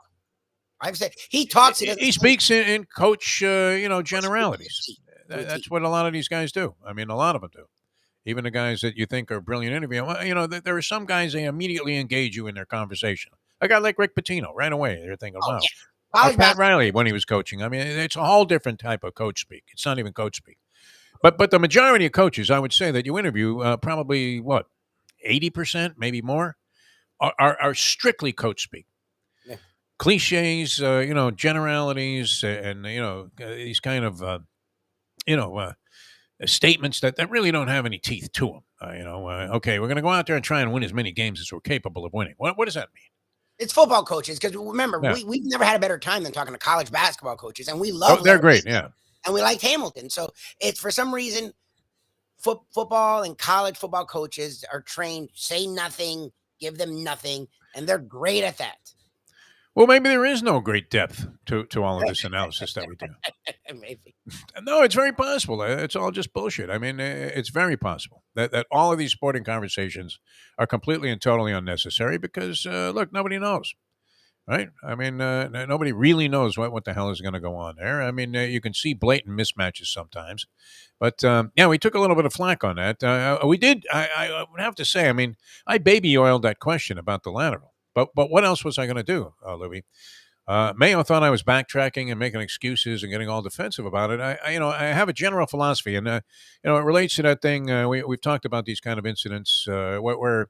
I've said he talks. He speaks in coach, generalities. That's what a lot of these guys do. I mean, a lot of them do. Even the guys that you think are brilliant interviewing. Well, there are some guys, they immediately engage you in their conversation. A guy like Rick Pitino, right away, they're thinking, wow. Yeah. Pat Riley, when he was coaching. I mean, it's a whole different type of coach speak. It's not even coach speak. But the majority of coaches, I would say, that you interview, probably, 80%, maybe more, are strictly coach speak. Yeah. Cliches, generalities, and, these kind of, statements that really don't have any teeth to them. Okay, we're going to go out there and try and win as many games as we're capable of winning. What does that mean? It's football coaches, because remember, we've never had a better time than talking to college basketball coaches, and we love they're great, yeah. And we liked Hamilton. So it's, for some reason, football and college football coaches are trained, say nothing, give them nothing, and they're great at that. Well, maybe there is no great depth to all of this analysis that we do. Maybe. No, it's very possible. It's all just bullshit. I mean, it's very possible that all of these sporting conversations are completely and totally unnecessary because, look, nobody knows, right? I mean, nobody really knows what the hell is going to go on there. I mean, you can see blatant mismatches sometimes. But, yeah, we took a little bit of flack on that. We did. I would have to say, I mean, I baby oiled that question about the lateral. But what else was I going to do, Louis? Mayo thought I was backtracking and making excuses and getting all defensive about it. I have a general philosophy, and it relates to that thing. We've talked about these kind of incidents where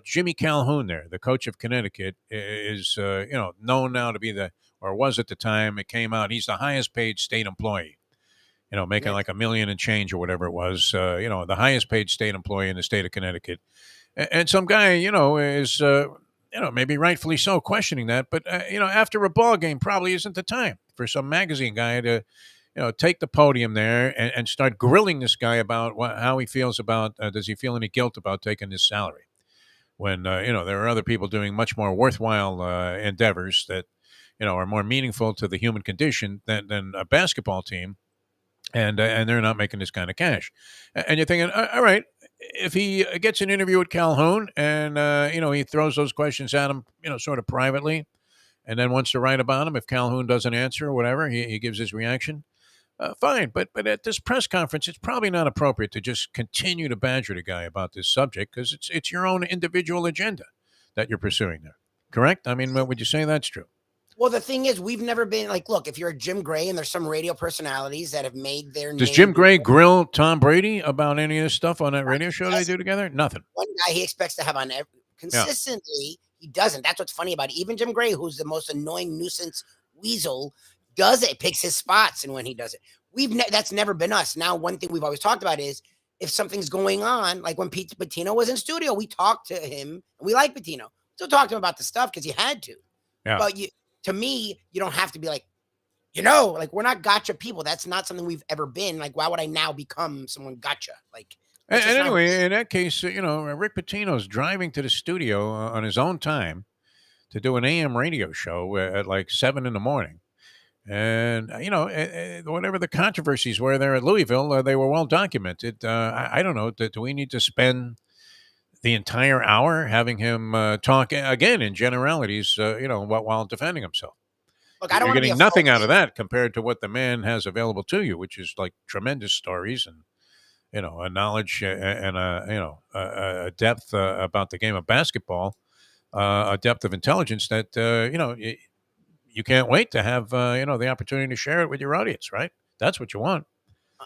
Jimmy Calhoun, there, the coach of Connecticut, is known now to be or was at the time it came out, he's the highest paid state employee. Making like $1 million and change or whatever it was. The highest paid state employee in the state of Connecticut, and some guy is. Maybe rightfully so, questioning that. But, after a ball game probably isn't the time for some magazine guy to, take the podium there and start grilling this guy about how he feels about, does he feel any guilt about taking his salary? When, there are other people doing much more worthwhile endeavors that, are more meaningful to the human condition than a basketball team. And they're not making this kind of cash. And you're thinking, all right, if he gets an interview with Calhoun and, he throws those questions at him, sort of privately, and then wants to write about him, if Calhoun doesn't answer or whatever, he gives his reaction, fine. But at this press conference, it's probably not appropriate to just continue to badger the guy about this subject because it's your own individual agenda that you're pursuing there. Correct? I mean, would you say that's true? Well, the thing is, we've never been like, look, if you're a Jim Gray and there's some radio personalities that have made their Does Jim Gray grill Tom Brady about any of this stuff on that radio show they do together? Nothing. One guy he expects to have on consistently, he doesn't. That's what's funny about it. Even Jim Gray, who's the most annoying nuisance weasel, does it, picks his spots, and when he does it, that's never been us. Now, one thing we've always talked about is if something's going on, like when Pete Pitino was in studio, we talked to him, and we like Pitino. Still talked to him about the stuff because he had to. Yeah. But to me, you don't have to be like, like we're not gotcha people. That's not something we've ever been. Like, why would I now become someone gotcha? Like, and anyway, in that case, Rick Pitino's driving to the studio on his own time to do an AM radio show at like 7 a.m. And, whatever the controversies were there at Louisville, they were well documented. I don't know. Do we need to spend the entire hour having him talk again in generalities, while defending himself? Look, I don't You're want getting nothing out of that compared to what the man has available to you, which is like tremendous stories and, a knowledge and a depth about the game of basketball, a depth of intelligence that, you can't wait to have, the opportunity to share it with your audience, right? That's what you want.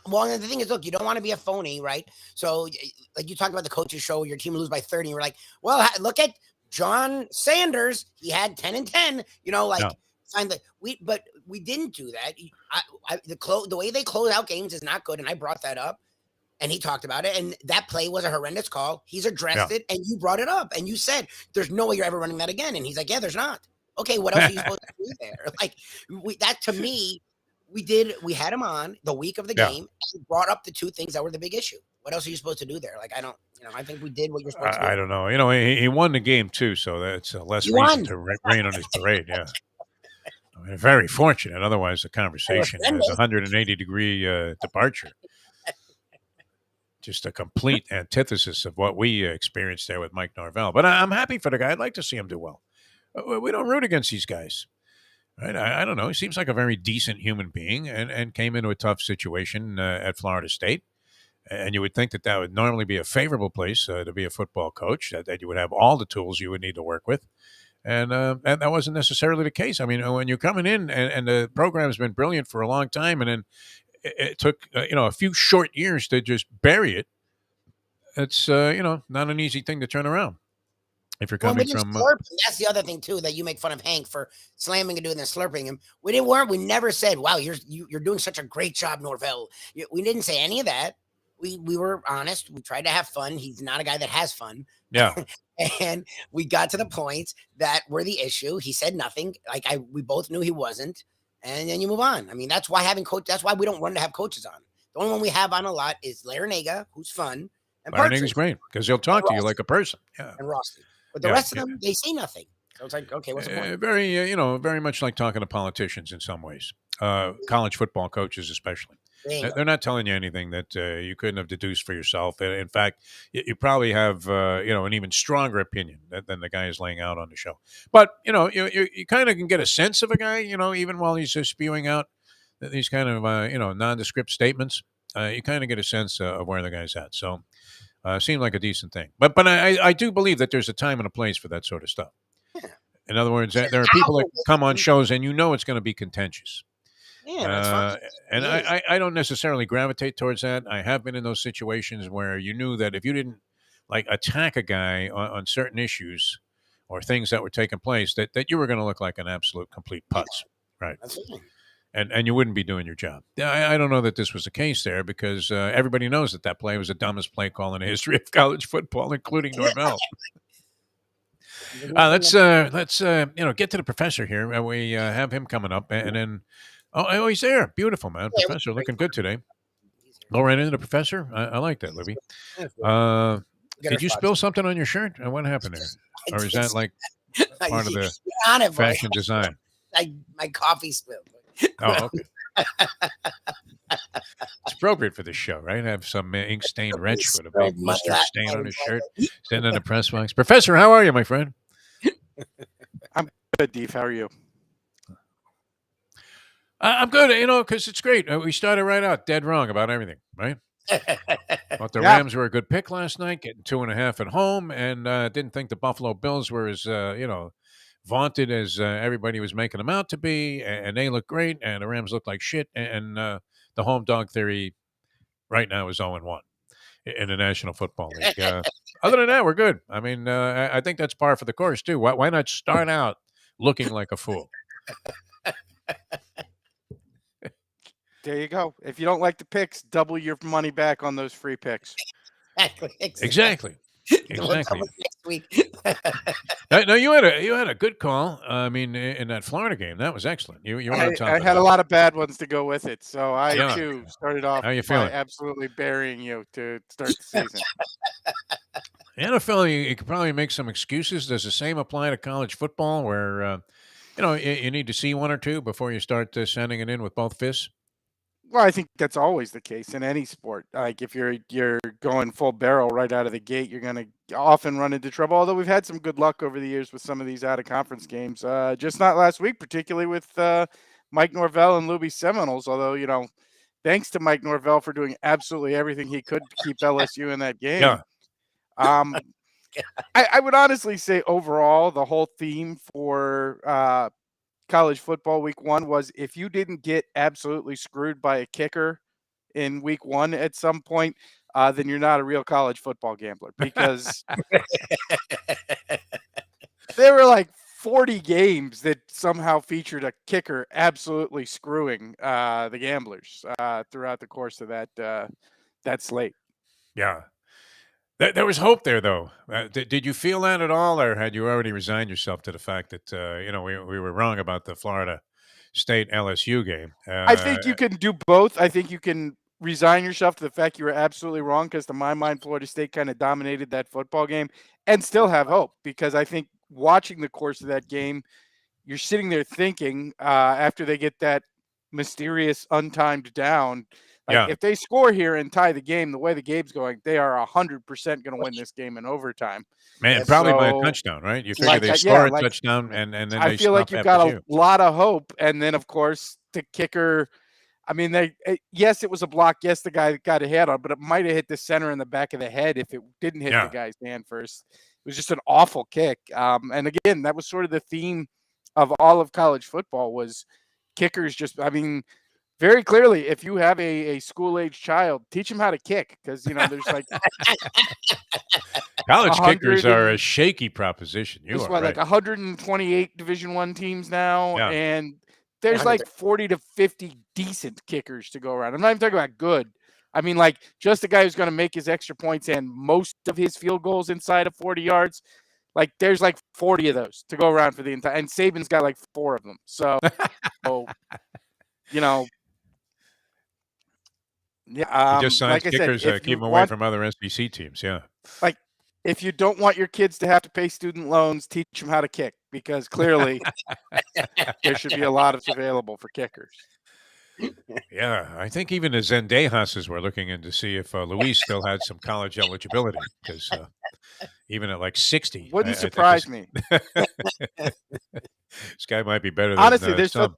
Well, and the thing is, look, you don't want to be a phony, right? So, like you talked about the coaches show, your team lose by 30, and you're like, well, look at John Sanders. He had 10 and 10, but we didn't do that. The way they close out games is not good, and I brought that up, and he talked about it, and that play was a horrendous call. He's addressed it, and you brought it up, and you said, there's no way you're ever running that again, and he's like, yeah, there's not. Okay, what else are you supposed to do there? Like, that to me, we had him on the week of the game and brought up the two things that were the big issue. What else are you supposed to do there? Like, I don't, I think we did what you're supposed to do. I don't know. He won the game too, so that's less reason to rain on his parade. Yeah. Very fortunate. Otherwise, the conversation is 180-degree departure. Just a complete antithesis of what we experienced there with Mike Norvell. But I'm happy for the guy. I'd like to see him do well. We don't root against these guys. Right? I don't know. He seems like a very decent human being and came into a tough situation at Florida State. And you would think that would normally be a favorable place to be a football coach, that you would have all the tools you would need to work with. And that wasn't necessarily the case. I mean, when you're coming in and the program's been brilliant for a long time, and then it took, a few short years to just bury it, it's, not an easy thing to turn around. If you're coming from, that's the other thing too, that you make fun of Hank for slamming and doing and slurping him. We never said, "Wow, you're doing such a great job, Norvell." We didn't say any of that. We were honest. We tried to have fun. He's not a guy that has fun. Yeah. And we got to the points that were the issue. He said nothing. We both knew he wasn't, and then you move on. I mean, that's why that's why we don't run to have coaches on. The only one we have on a lot is Larinaga, who's fun, and Larinaga is great because he'll talk to you like a person. Yeah. And Rossi. But the rest of them, they say nothing. So it's like, okay, what's the point? Very much like talking to politicians in some ways. College football coaches, especially. They're not telling you anything that you couldn't have deduced for yourself. In fact, you probably have an even stronger opinion than the guy is laying out on the show. But you kind of can get a sense of a guy, even while he's spewing out these kind of nondescript statements. You kind of get a sense of where the guy's at. So seemed like a decent thing. But I do believe that there's a time and a place for that sort of stuff. In other words, there are people that come on shows and it's going to be contentious. Yeah, that's fine. And I don't necessarily gravitate towards that. I have been in those situations where you knew that if you didn't attack a guy on certain issues or things that were taking place, that you were going to look like an absolute complete putz. Yeah, right. That's fine. And you wouldn't be doing your job. I don't know that this was the case there because everybody knows that play was the dumbest play call in the history of college football, including Norvell. Let's get to the professor here. We have him coming up, and then he's there. Beautiful, man. Yeah, professor looking good today. Go right into the professor. I like that, Libby. Did you spill something on your shirt? What happened there? Or is that like part of the fashion design? My coffee spilled. Oh, okay. It's appropriate for this show, right? Have some ink stained wretch with a big mustard stain on his shirt sitting in the press box. Professor, how are you, my friend? I'm good, Dave. How are you? I'm good, because it's great. We started right out dead wrong about everything, right? But the Rams were a good pick last night, getting 2.5 at home, and didn't think the Buffalo Bills were as, vaunted as everybody was making them out to be, and they look great, and the Rams look like shit, and the home dog theory right now is 0-1 in the National Football League. Other than that, we're good. I mean, I think that's par for the course, too. Why not start out looking like a fool? There you go. If you don't like the picks, double your money back on those free picks. Exactly. Next week. No, you had a good call. I mean, in that Florida game, that was excellent. You were on top. I had a lot of bad ones to go with it, so I too started off How you feeling? by absolutely burying you to start the season. The NFL, you could probably make some excuses. Does the same apply to college football, where you need to see one or two before you start sending it in with both fists? Well, I think that's always the case in any sport. Like if you're going full barrel right out of the gate, you're going to often run into trouble. Although we've had some good luck over the years with some of these out of conference games, just not last week, particularly with Mike Norvell and Lubie Seminoles. Although thanks to Mike Norvell for doing absolutely everything he could to keep LSU in that game. Yeah. I would honestly say overall the whole theme for college football week 1 was if you didn't get absolutely screwed by a kicker in week 1 at some point, then you're not a real college football gambler, because there were like 40 games that somehow featured a kicker absolutely screwing the gamblers throughout the course of that slate. Yeah. There was hope there, though. Did you feel that at all, or had you already resigned yourself to the fact that we were wrong about the Florida State LSU game? I think you can do both. I think you can resign yourself to the fact you were absolutely wrong, because to my mind, Florida State kind of dominated that football game, and still have hope, because I think watching the course of that game, you're sitting there thinking after they get that mysterious untimed down. If they score here and tie the game, the way the game's going, they are 100% going to win this game in overtime. Man, probably by a touchdown, right? You figure they score a touchdown, and then they I feel like you've got a lot of hope. And then, of course, the kicker, I mean, yes, it was a block. Yes, the guy got a head on, but it might have hit the center in the back of the head if it didn't hit the guy's hand first. It was just an awful kick. And again, that was sort of the theme of all of college football was kickers just, I mean, very clearly, if you have a school-age child, teach them how to kick, because there's like college kickers are a shaky proposition. There's like 128 Division I teams now, and there's like 40 to 50 decent kickers to go around. I'm not even talking about good. I mean, like just the guy who's going to make his extra points and most of his field goals inside of 40 yards. Like there's like 40 of those to go around for the entire. And Saban's got like 4 of them. So, Yeah, he just signs kickers, keep them away from other SBC teams. Yeah, like if you don't want your kids to have to pay student loans, teach them how to kick, because clearly there should be a lot of available for kickers. Yeah, I think even the Zendejas were looking in to see if Luis still had some college eligibility, because even at like 60, wouldn't surprise me. This guy might be better than honestly. There's some.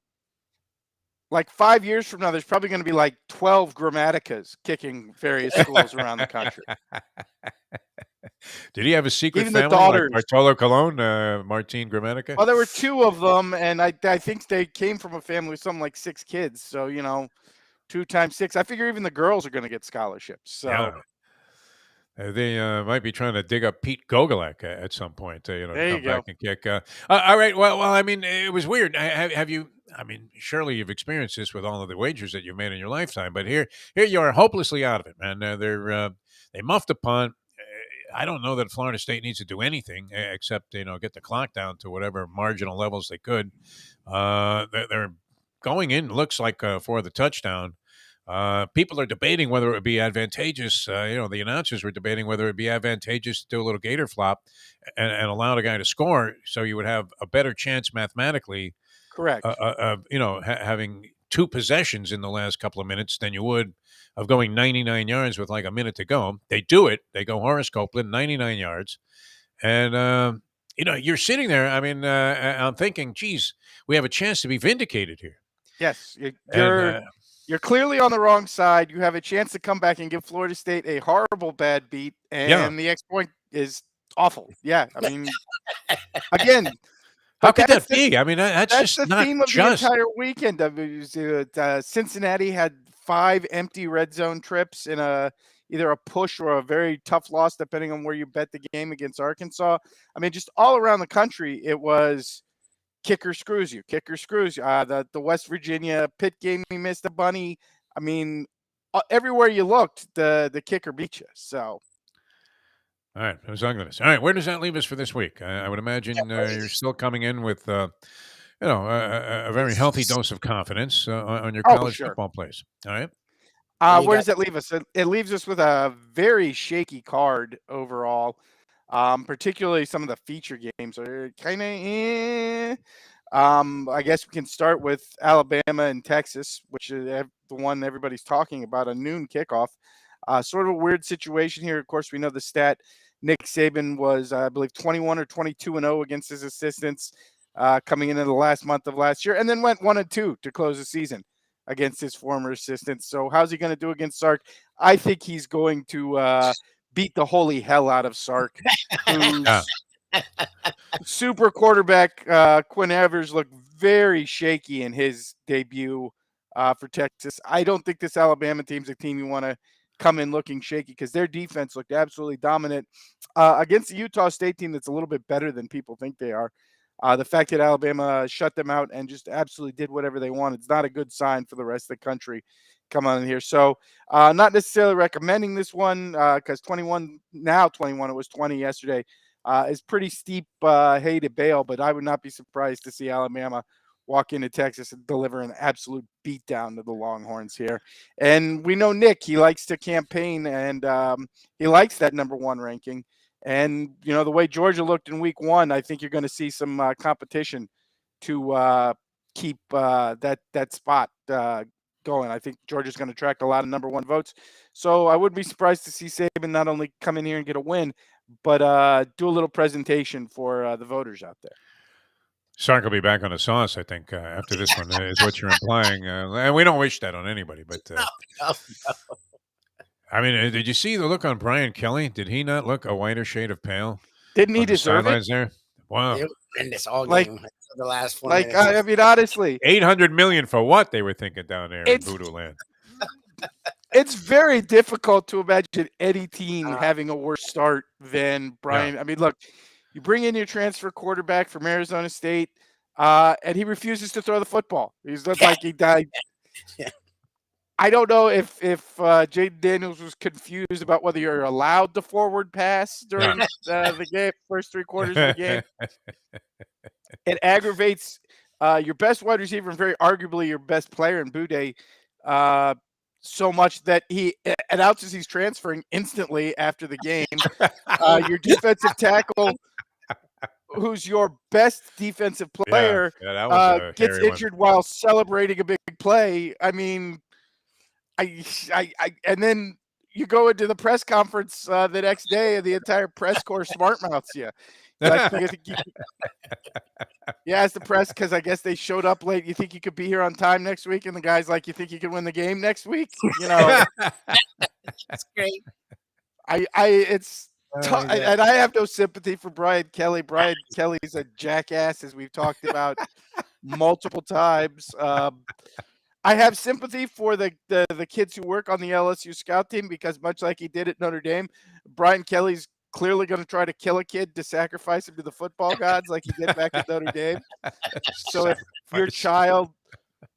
Like 5 years from now, there's probably going to be like 12 Grammaticas kicking various schools around the country. Did he have a secret Even family the daughters, like Bartolo Colon, Martine Grammatica? Well, there were 2 of them, and I think they came from a family with something like 6 kids. So 2 times 6. I figure even the girls are going to get scholarships. So. Yeah. They might be trying to dig up Pete Gogolak at some point, to come back and kick. All right. Well, I mean, it was weird. Have you? I mean, surely you've experienced this with all of the wagers that you've made in your lifetime, but here you are, hopelessly out of it, man. They muffed a punt. I don't know that Florida State needs to do anything except get the clock down to whatever marginal levels they could. They're going in. Looks like for the touchdown. People are debating whether it would be advantageous. The announcers were debating whether it would be advantageous to do a little gator flop and allow the guy to score, so you would have a better chance mathematically. Correct. Having 2 possessions in the last couple of minutes than you would of going 99 yards with like a minute to go. They do it. They go Horace Copeland, 99 yards. And, you're sitting there. I mean, I'm thinking, geez, we have a chance to be vindicated here. Yes. You're clearly on the wrong side. You have a chance to come back and give Florida State a horrible bad beat, and the X point is awful. Yeah, I mean, again, how could that be? I mean, that's just the not theme of just. the entire weekend. Cincinnati had 5 empty red zone trips in either a push or a very tough loss, depending on where you bet the game against Arkansas. I mean, just all around the country, it was. Kicker screws you. The West Virginia Pitt game, we missed a bunny. I mean, everywhere you looked, the kicker beat you. So, all right, it was ugliness. All right, where does that leave us for this week? I would imagine you're still coming in with, a very healthy dose of confidence on your college football plays. All right. Where does that leave us? It leaves us with a very shaky card overall. Particularly some of the feature games are kind of I guess we can start with Alabama and Texas, which is the one everybody's talking about, a noon kickoff. Sort of a weird situation here. Of course, we know the stat. Nick Saban was, I believe, 21 or 22-0 against his assistants coming into the last month of last year, and then went 1-2 to close the season against his former assistants. So how's he going to do against Sark? I think he's going to beat the holy hell out of Sark, who's super quarterback. Quinn Evers looked very shaky in his debut for Texas. I don't think this Alabama team's a team you want to come in looking shaky, because their defense looked absolutely dominant against the Utah State team that's a little bit better than people think they are. The fact that Alabama shut them out and just absolutely did whatever they wanted, it's not a good sign for the rest of the country. Come on in here. So not necessarily recommending this one because 21, it was 20 yesterday, is pretty steep hay to bail, but I would not be surprised to see Alabama walk into Texas and deliver an absolute beatdown to the Longhorns here. And we know Nick, he likes to campaign, and he likes that number 1 ranking. And, the way Georgia looked in week 1, I think you're going to see some competition to keep that spot going. I think Georgia's going to attract a lot of number 1 votes. So I wouldn't be surprised to see Saban not only come in here and get a win, but do a little presentation for the voters out there. Sark will be back on the sauce, I think, after this one, is what you're implying. And we don't wish that on anybody, but no. I mean, did you see the look on Brian Kelly? Did he not look a whiter shade of pale? Didn't he deserve it? There? Wow. It was horrendous all game. The last 4 minutes. I mean, honestly, $800 million for what they were thinking down there in Voodoo Land. It's very difficult to imagine any team having a worse start than Brian. Yeah. I mean, look, you bring in your transfer quarterback from Arizona State, and he refuses to throw the football. He's looked like he died. Yeah. I don't know if Jaden Daniels was confused about whether you're allowed to forward pass during the game, first 3 quarters of the game. It aggravates your best wide receiver and very arguably your best player in Boudet. so much that he announces he's transferring instantly after the game. Your defensive tackle, who's your best defensive player, that was a gets injured while celebrating a big play. I mean, and then you go into the press conference the next day, and the entire press corps smart mouths you. Like, it's the press because I guess they showed up late. You think you could be here on time next week? And the guy's like, you think you can win the game next week? You know, that's great. It's tough, and I have no sympathy for Brian Kelly. Brian Kelly's a jackass, as we've talked about multiple times. I have sympathy for the kids who work on the LSU scout team because much like he did at Notre Dame, Brian Kelly's clearly going to try to kill a kid to sacrifice him to the football gods like he did back at Notre Dame. So if your child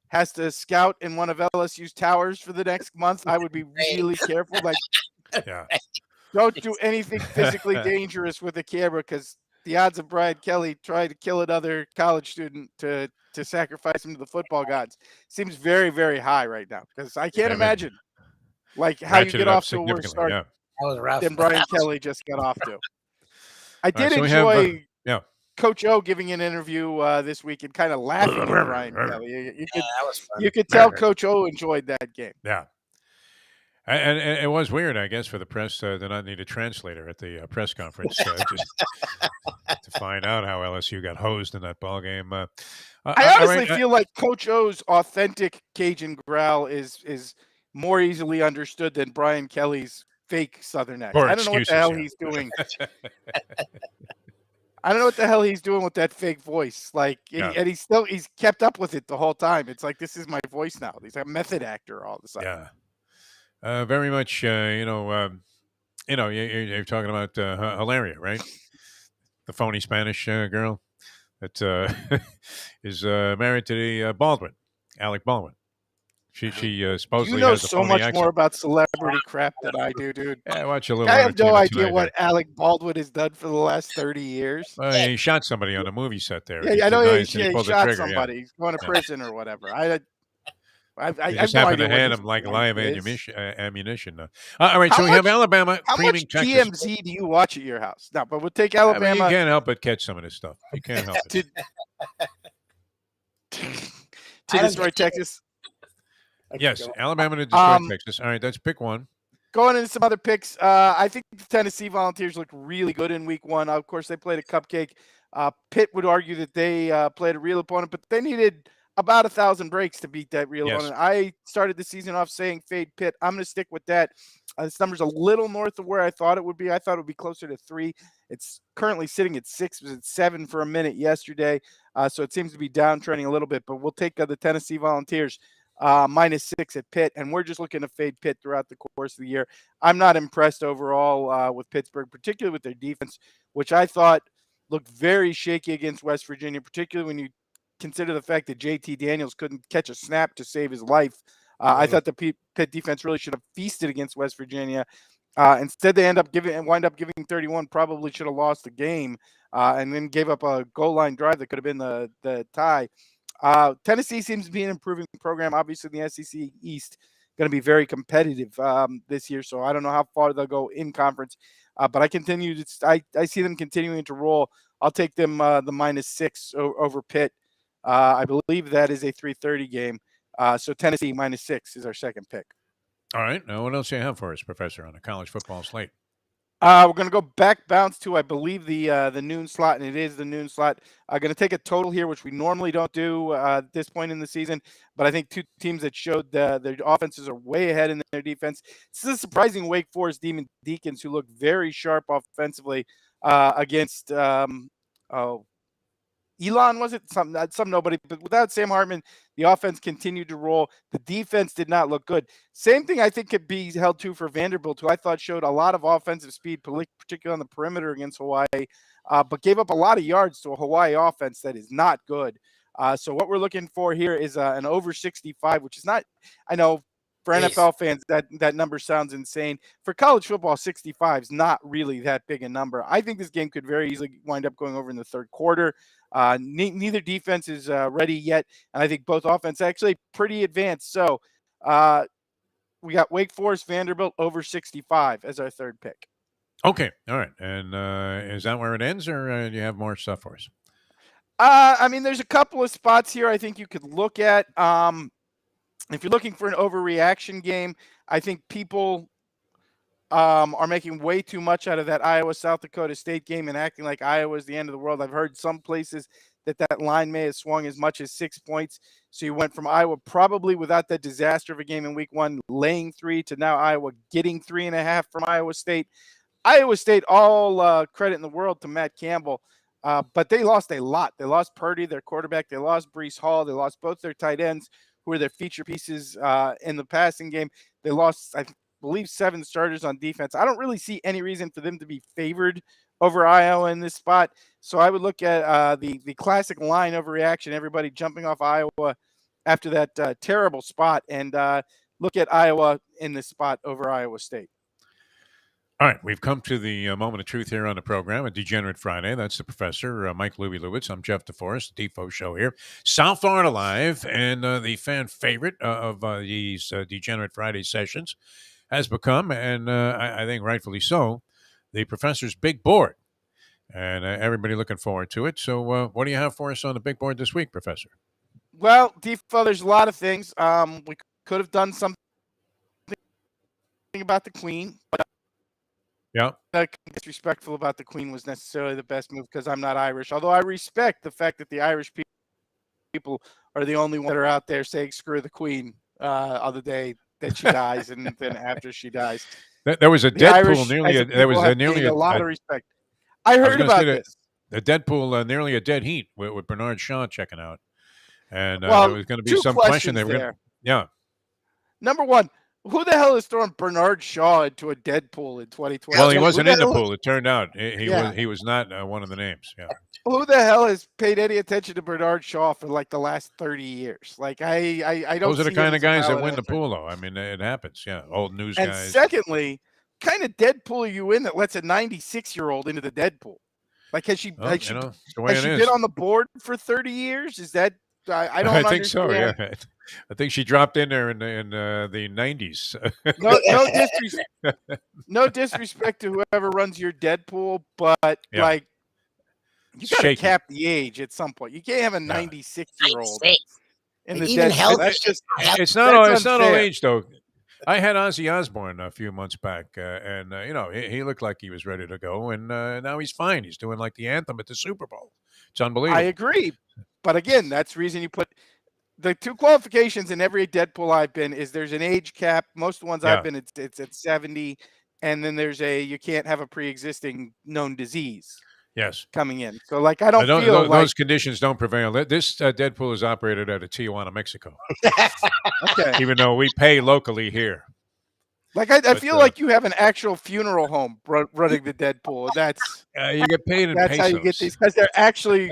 has to scout in one of LSU's towers for the next month, I would be really careful. Like, don't do anything physically dangerous with a camera because the odds of Brian Kelly trying to kill another college student to sacrifice him to the football gods seems very, very high right now because I can't imagine like how you get off to a worse start. That was rough. Than Brian Kelly just got off to. I did enjoy Coach O giving an interview this week and kind of laughing at Brian Kelly. You could tell Coach O enjoyed that game. Yeah. And it was weird, I guess, for the press to not need a translator at the press conference just to find out how LSU got hosed in that ball game. I honestly feel like Coach O's authentic Cajun growl is more easily understood than Brian Kelly's fake Southern accent. I don't know what the hell he's doing. I don't know what the hell he's doing with that fake voice. Like, and he's kept up with it the whole time. It's like, this is my voice now. He's a method actor all of a sudden. Yeah. Very much, you're talking about Hilaria, right? The phony Spanish girl that is married to the Baldwin, Alec Baldwin. She supposedly you know has a so phony much accent. more about celebrity crap than I do, dude. Yeah, watch a little. I have no idea what Alec Baldwin has done for the last 30 years. He shot somebody on a movie set there. Yeah, I know he shot somebody. He's going to prison or whatever. I just happened to hand him like live ammunition. All right, so we have Alabama creaming Texas. How much TMZ do you watch at your house? No, but we'll take Alabama. I mean, you can't help but catch some of this stuff. You can't help it. To destroy Texas. Yes, Alabama to destroy Texas. All right, that's pick one. Going into some other picks, I think the Tennessee Volunteers looked really good in week one. Of course, they played a cupcake. Pitt would argue that they played a real opponent, but they needed about 1,000 breaks to beat that real opponent. I started the season off saying fade Pitt. I'm going to stick with that. This number's a little north of where I thought it would be. I thought it would be closer to 3. It's currently sitting at 6. It was at 7 for a minute yesterday. So it seems to be downtrending a little bit, but we'll take the Tennessee Volunteers -6 at Pitt, and we're just looking to fade Pitt throughout the course of the year. I'm not impressed overall with Pittsburgh, particularly with their defense, which I thought looked very shaky against West Virginia, particularly when you consider the fact that JT Daniels couldn't catch a snap to save his life. I thought the Pitt defense really should have feasted against West Virginia. Instead, they wind up giving 31, probably should have lost the game, and then gave up a goal line drive that could have been the tie. Tennessee seems to be an improving program. Obviously, the SEC East going to be very competitive this year, so I don't know how far they'll go in conference. But I see them continuing to roll. I'll take them the -6 over Pitt. I believe that is a 3:30 game. So Tennessee -6 is our second pick. All right. Now, what else do you have for us, Professor, on the college football slate? We're going to go back bounce to, I believe, the noon slot, and it is the noon slot. I'm going to take a total here, which we normally don't do at this point in the season, but I think two teams that showed their offenses are way ahead in their defense. This is a surprising Wake Forest Demon Deacons who look very sharp offensively against Elon, was it? Some nobody, but without Sam Hartman, the offense continued to roll. The defense did not look good. Same thing I think could be held true for Vanderbilt, who I thought showed a lot of offensive speed, particularly on the perimeter against Hawaii, but gave up a lot of yards to a Hawaii offense that is not good. So what we're looking for here is an over 65, which is not, I know, for NFL fans, that number sounds insane. For college football, 65 is not really that big a number. I think this game could very easily wind up going over in the third quarter. Neither defense is ready yet, and I think both offense actually pretty advanced. So we got Wake Forest, Vanderbilt over 65 as our third pick. Okay. All right. And is that where it ends, or do you have more stuff for us? I mean, there's a couple of spots here I think you could look at. If you're looking for an overreaction game, I think people are making way too much out of that Iowa-South Dakota State game and acting like Iowa is the end of the world. I've heard some places that line may have swung as much as 6 points. So you went from Iowa probably without that disaster of a game in week 1, laying 3, to now Iowa getting 3.5 from Iowa State. Iowa State, all credit in the world to Matt Campbell, but they lost a lot. They lost Purdy, their quarterback. They lost Breece Hall. They lost both their tight ends, who were their feature pieces in the passing game. They lost, I believe, 7 starters on defense. I don't really see any reason for them to be favored over Iowa in this spot. So I would look at the classic line overreaction, everybody jumping off Iowa after that terrible spot, and look at Iowa in this spot over Iowa State. All right, we've come to the moment of truth here on the program, a Degenerate Friday. That's the professor, Mike Lubie Lewitz. I'm Jeff DeForest, the Defo Show here. South Florida Live, and the fan favorite of these Degenerate Friday sessions has become, and I think rightfully so, the professor's big board. And everybody looking forward to it. So what do you have for us on the big board this week, Professor? Well, Defo, there's a lot of things. We could have done something about the Queen, but disrespectful about the Queen was necessarily the best move because I'm not Irish. Although I respect the fact that the Irish people are the only ones that are out there saying "screw the Queen" on the day that she dies and then after she dies. There was a Deadpool nearly a lot of respect. I heard about this. The Deadpool nearly a dead heat with Bernard Shaw checking out, and there was going to be some question there. Yeah. Number one, who the hell is throwing Bernard Shaw into a Deadpool in 2020? Well, he wasn't in the pool. It turned out he was not one of the names. Yeah. Who the hell has paid any attention to Bernard Shaw for like the last 30 years? Like I don't. Those are the kind of guys that win the pool, though. I mean, it happens. Yeah, old news guys. And secondly, kind of Deadpool are you in that lets a 96-year-old into the Deadpool? Like has she been on the board for 30 years? Is that I don't think understand. So. Yeah, I think she dropped in there in the 90s. No disrespect to whoever runs your Deadpool, but like you got to cap the age at some point. You can't have a 96-year-old in the Deadpool. That's just it's not all age though. I had Ozzy Osbourne a few months back, and he looked like he was ready to go, and now he's fine. He's doing like the anthem at the Super Bowl. It's unbelievable. I agree, but again, that's the reason you put the 2 qualifications in every Deadpool I've been is there's an age cap. Most of the ones I've been, it's at 70, and then there's you can't have a pre-existing known disease. Yes, coming in. So like I don't feel those conditions don't prevail. This Deadpool is operated out of Tijuana, Mexico. Okay, even though we pay locally here. Like I feel like you have an actual funeral home running the Deadpool. That's you get paid in that's pesos. How you get these because they're actually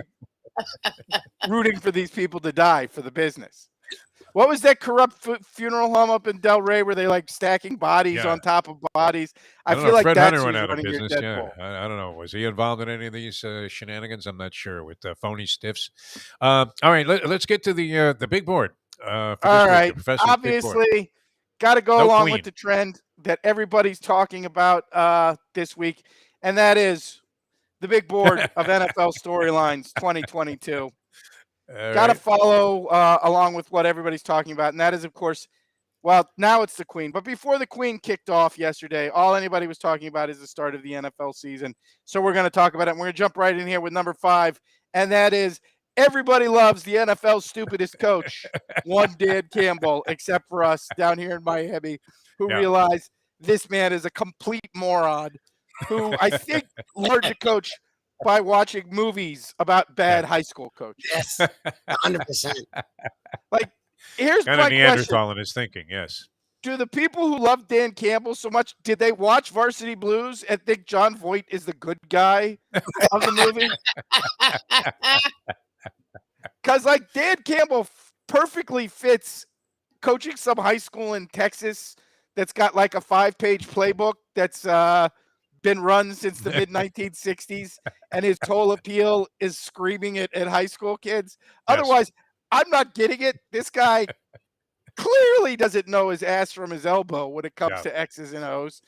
rooting for these people to die for the business. What was that corrupt funeral home up in Del Rey where they like stacking bodies on top of bodies? I feel like Fred that's Hunter went who's out of running your business. Deadpool. Yeah, I don't know. Was he involved in any of these shenanigans? I'm not sure with phony stiffs. All right, let's get to the big board. All right, obviously, got to go along with the trend that everybody's talking about this week, and that is the big board of NFL storylines 2022. Got to follow along with what everybody's talking about, and that is, of course, well, now it's the Queen. But before the Queen kicked off yesterday, all anybody was talking about is the start of the NFL season. So we're going to talk about it, and we're going to jump right in here with number 5, and that is everybody loves the NFL's stupidest coach, one Dan Campbell, except for us down here in Miami, who realize this man is a complete moron who I think learned to coach by watching movies about bad high school coaches. Yes, 100%. Like, here's kind my of Neanderthal question. in his thinking, yes. Do the people who love Dan Campbell so much, did they watch Varsity Blues and think John Voight is the good guy of the movie? Because, like, Dan Campbell perfectly fits coaching some high school in Texas that's got, like, a 5-page playbook that's been run since the mid-1960s, and his whole appeal is screaming at high school kids. Otherwise, I'm not getting it. This guy clearly doesn't know his ass from his elbow when it comes to X's and O's.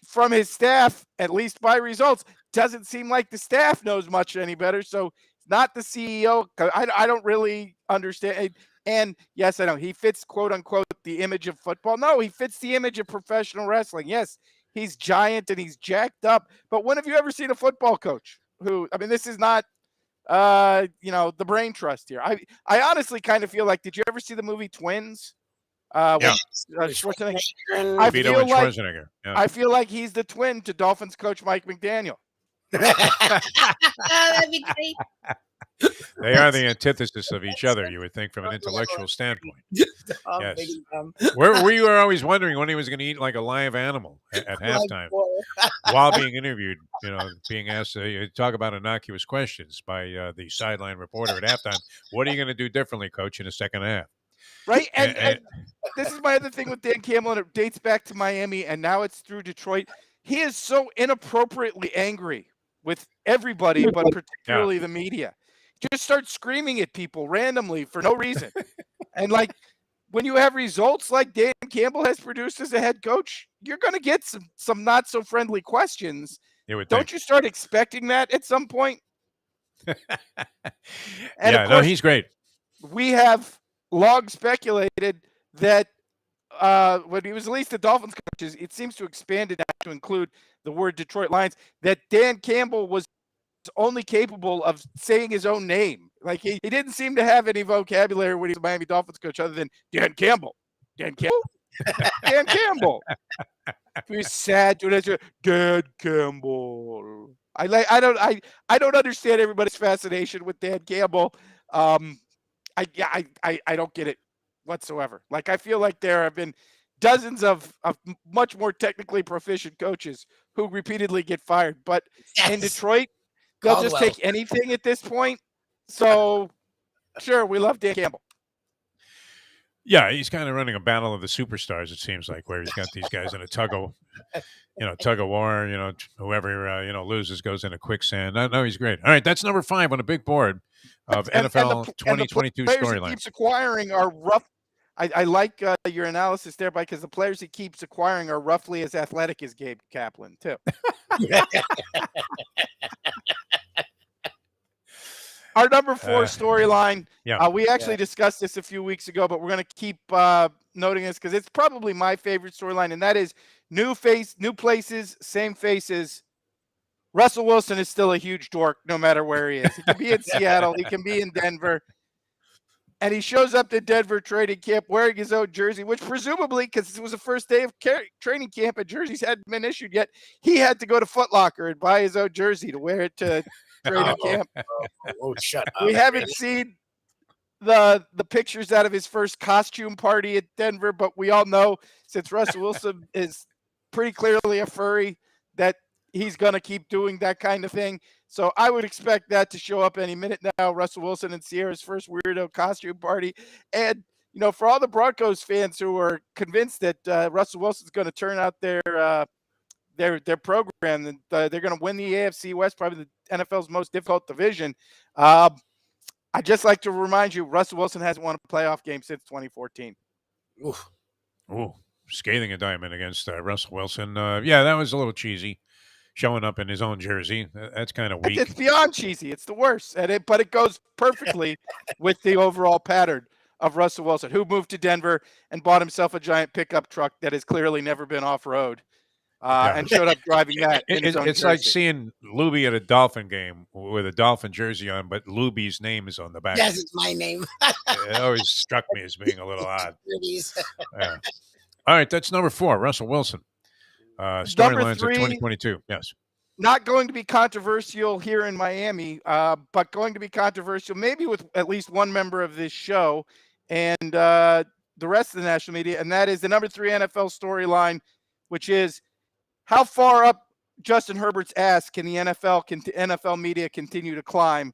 From his staff, at least by results, doesn't seem like the staff knows much any better. So not the CEO. I don't really understand. And yes, I know he fits, quote unquote, the image of football. No, he fits the image of professional wrestling. Yes, he's giant and he's jacked up. But when have you ever seen a football coach who, I mean, this is not, the brain trust here. I honestly kind of feel like, did you ever see the movie Twins? Schwarzenegger. I feel like he's the twin to Dolphins coach Mike McDaniel. That'd be great. They are the antithesis of each other, you would think, from an intellectual standpoint. Yes. We were always wondering when he was going to eat like a live animal at halftime while being interviewed, being asked to talk about innocuous questions by the sideline reporter at halftime. What are you going to do differently, Coach, in the second half? Right. And this is my other thing with Dan Campbell, and it dates back to Miami, and now it's through Detroit. He is so inappropriately angry with everybody, but particularly the media. Just start screaming at people randomly for no reason. And like when you have results like Dan Campbell has produced as a head coach, you're going to get some not so friendly questions. Don't you start expecting that at some point? And he's great. We have long speculated that when he was at least the Dolphins coaches, it seems to expand it to include the word Detroit Lions, that Dan Campbell was only capable of saying his own name. Like he didn't seem to have any vocabulary when he was a Miami Dolphins coach other than Dan Campbell. Dan Campbell? Dan Campbell. He's sad to Dan Campbell. I don't understand everybody's fascination with Dan Campbell. I don't get it whatsoever. Like I feel like there have been dozens of much more technically proficient coaches who repeatedly get fired, but in Detroit, they'll just take anything at this point. So, sure, we love Dan Campbell. Yeah, he's kind of running a battle of the superstars, it seems like, where he's got these guys in a tug of war. Whoever loses goes into quicksand. No, he's great. All right, that's number 5 on a big board of NFL 2022 storylines. He keeps acquiring are rough. I like your analysis there, because the players he keeps acquiring are roughly as athletic as Gabe Kaplan, too. Our number 4 storyline, we actually discussed this a few weeks ago, but we're going to keep noting this because it's probably my favorite storyline, and that is new places, same faces. Russell Wilson is still a huge dork no matter where he is. He can be in Seattle. He can be in Denver. And he shows up to Denver training camp wearing his own jersey, which presumably, because it was the first day of training camp and jerseys hadn't been issued yet, he had to go to Foot Locker and buy his own jersey to wear it to training camp. Shut up. We haven't seen the pictures out of his first costume party at Denver, but we all know, since Russell Wilson is pretty clearly a furry, that he's going to keep doing that kind of thing. So I would expect that to show up any minute now. Russell Wilson and Sierra's first weirdo costume party. And, for all the Broncos fans who are convinced that Russell Wilson's going to turn out their program, and they're going to win the AFC West, probably the NFL's most difficult division. I'd just like to remind you, Russell Wilson hasn't won a playoff game since 2014. Ooh, scathing indictment against Russell Wilson. That was a little cheesy. Showing up in his own jersey. That's kind of weak. It's beyond cheesy. It's the worst. But it goes perfectly with the overall pattern of Russell Wilson, who moved to Denver and bought himself a giant pickup truck that has clearly never been off-road and showed up driving that. It's like seeing Lubie at a Dolphin game with a Dolphin jersey on, but Lubie's name is on the back. Yes, it's my name. It always struck me as being a little odd. Yeah. All right, that's number 4, Russell Wilson. Storylines of 2022. Yes. Not going to be controversial here in Miami, but going to be controversial maybe with at least one member of this show and the rest of the national media, and that is the number 3 NFL storyline, which is how far up Justin Herbert's ass can the NFL media continue to climb,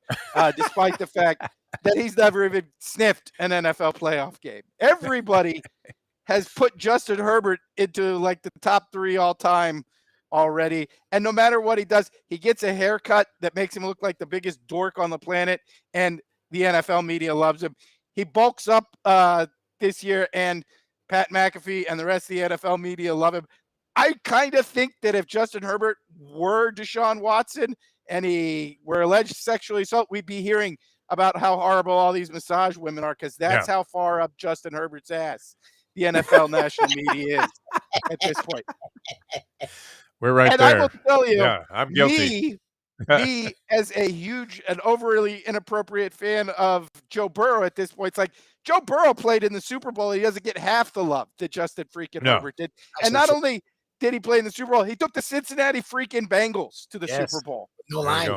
despite the fact that he's never even sniffed an NFL playoff game. Everybody has put Justin Herbert into like the top 3 all time already. And no matter what he does, he gets a haircut that makes him look like the biggest dork on the planet. And the NFL media loves him. He bulks up this year, and Pat McAfee and the rest of the NFL media love him. I kind of think that if Justin Herbert were Deshaun Watson and he were alleged sexually assault, we'd be hearing about how horrible all these massage women are, because that's how far up Justin Herbert's ass the NFL national media is at this point. We're right and there. I will tell you, I'm guilty. me as a huge and overly inappropriate fan of Joe Burrow at this point, it's like Joe Burrow played in the Super Bowl. He doesn't get half the love that Justin freaking Herbert did. And not only did he play in the Super Bowl, he took the Cincinnati freaking Bengals to the Super Bowl. No line.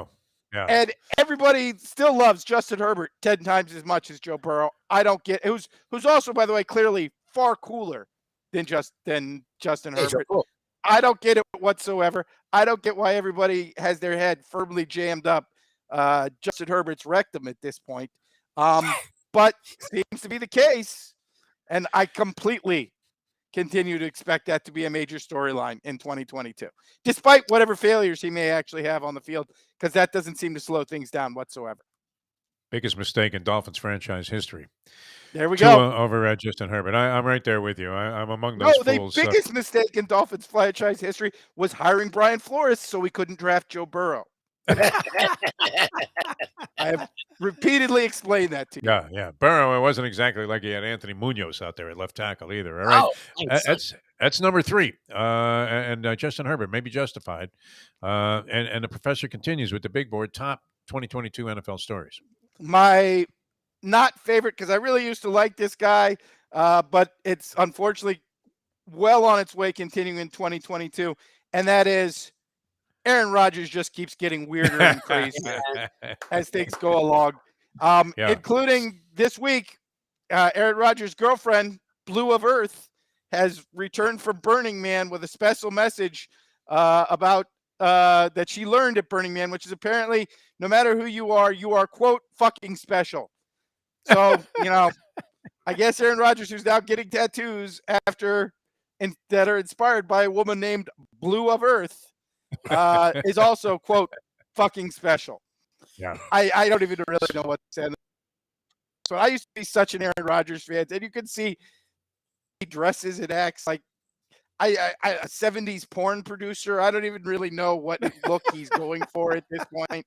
Yeah. And everybody still loves Justin Herbert 10 times as much as Joe Burrow. I don't get who's also, by the way, clearly far cooler than Justin Herbert. Cool. I don't get it whatsoever. I don't get why everybody has their head firmly jammed up Justin Herbert's rectum at this point. But seems to be the case. And I completely continue to expect that to be a major storyline in 2022, despite whatever failures he may actually have on the field, because that doesn't seem to slow things down whatsoever. Biggest mistake in Dolphins franchise history. There we go. Over Justin Herbert. I'm right there with you. I'm among those fools. The biggest mistake in Dolphins franchise history was hiring Brian Flores so we couldn't draft Joe Burrow. I have repeatedly explained that to you. Yeah. Burrow, it wasn't exactly like he had Anthony Munoz out there at left tackle either. All right. That's number 3. And Justin Herbert may be justified. And the professor continues with the big board top 2022 NFL stories. My not favorite, because I really used to like this guy, but it's unfortunately well on its way continuing in 2022. And that is Aaron Rodgers just keeps getting weirder and crazier as things go along, including this week. Aaron Rodgers' girlfriend, Blue of Earth, has returned from Burning Man with a special message about that she learned at Burning Man, which is apparently no matter who you are, quote, fucking special. So, I guess Aaron Rodgers, who's now getting tattoos that are inspired by a woman named Blue of Earth, is also, quote, fucking special. Yeah. I don't even really know what to say. So I used to be such an Aaron Rodgers fan, and you can see he dresses and acts like a 70s porn producer. I don't even really know what look he's going for at this point.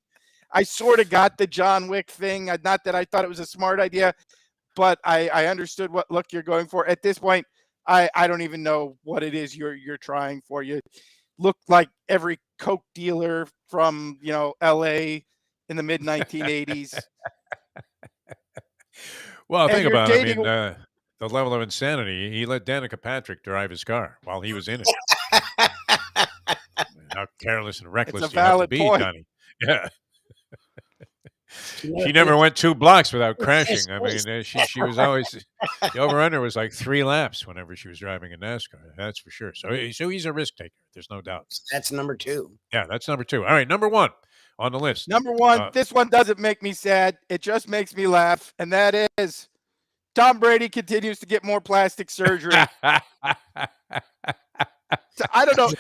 I sort of got the John Wick thing. Not that I thought it was a smart idea, but I understood what look you're going for. At this point, I don't even know what it is you're trying for. You look like every coke dealer from L.A. in the mid 1980s. Well, think about it. I mean, the level of insanity. He let Danica Patrick drive his car while he was in it. How careless and reckless it's a you have to valid be, point. Donnie. Yeah. She never went 2 blocks without crashing. I mean, she was always the over/under was like 3 laps whenever she was driving a NASCAR. That's for sure. So he's a risk taker. There's no doubt. That's number 2. Yeah, that's number 2. All right, number 1 on the list. Number 1. This one doesn't make me sad. It just makes me laugh, and that is Tom Brady continues to get more plastic surgery. So, I don't know.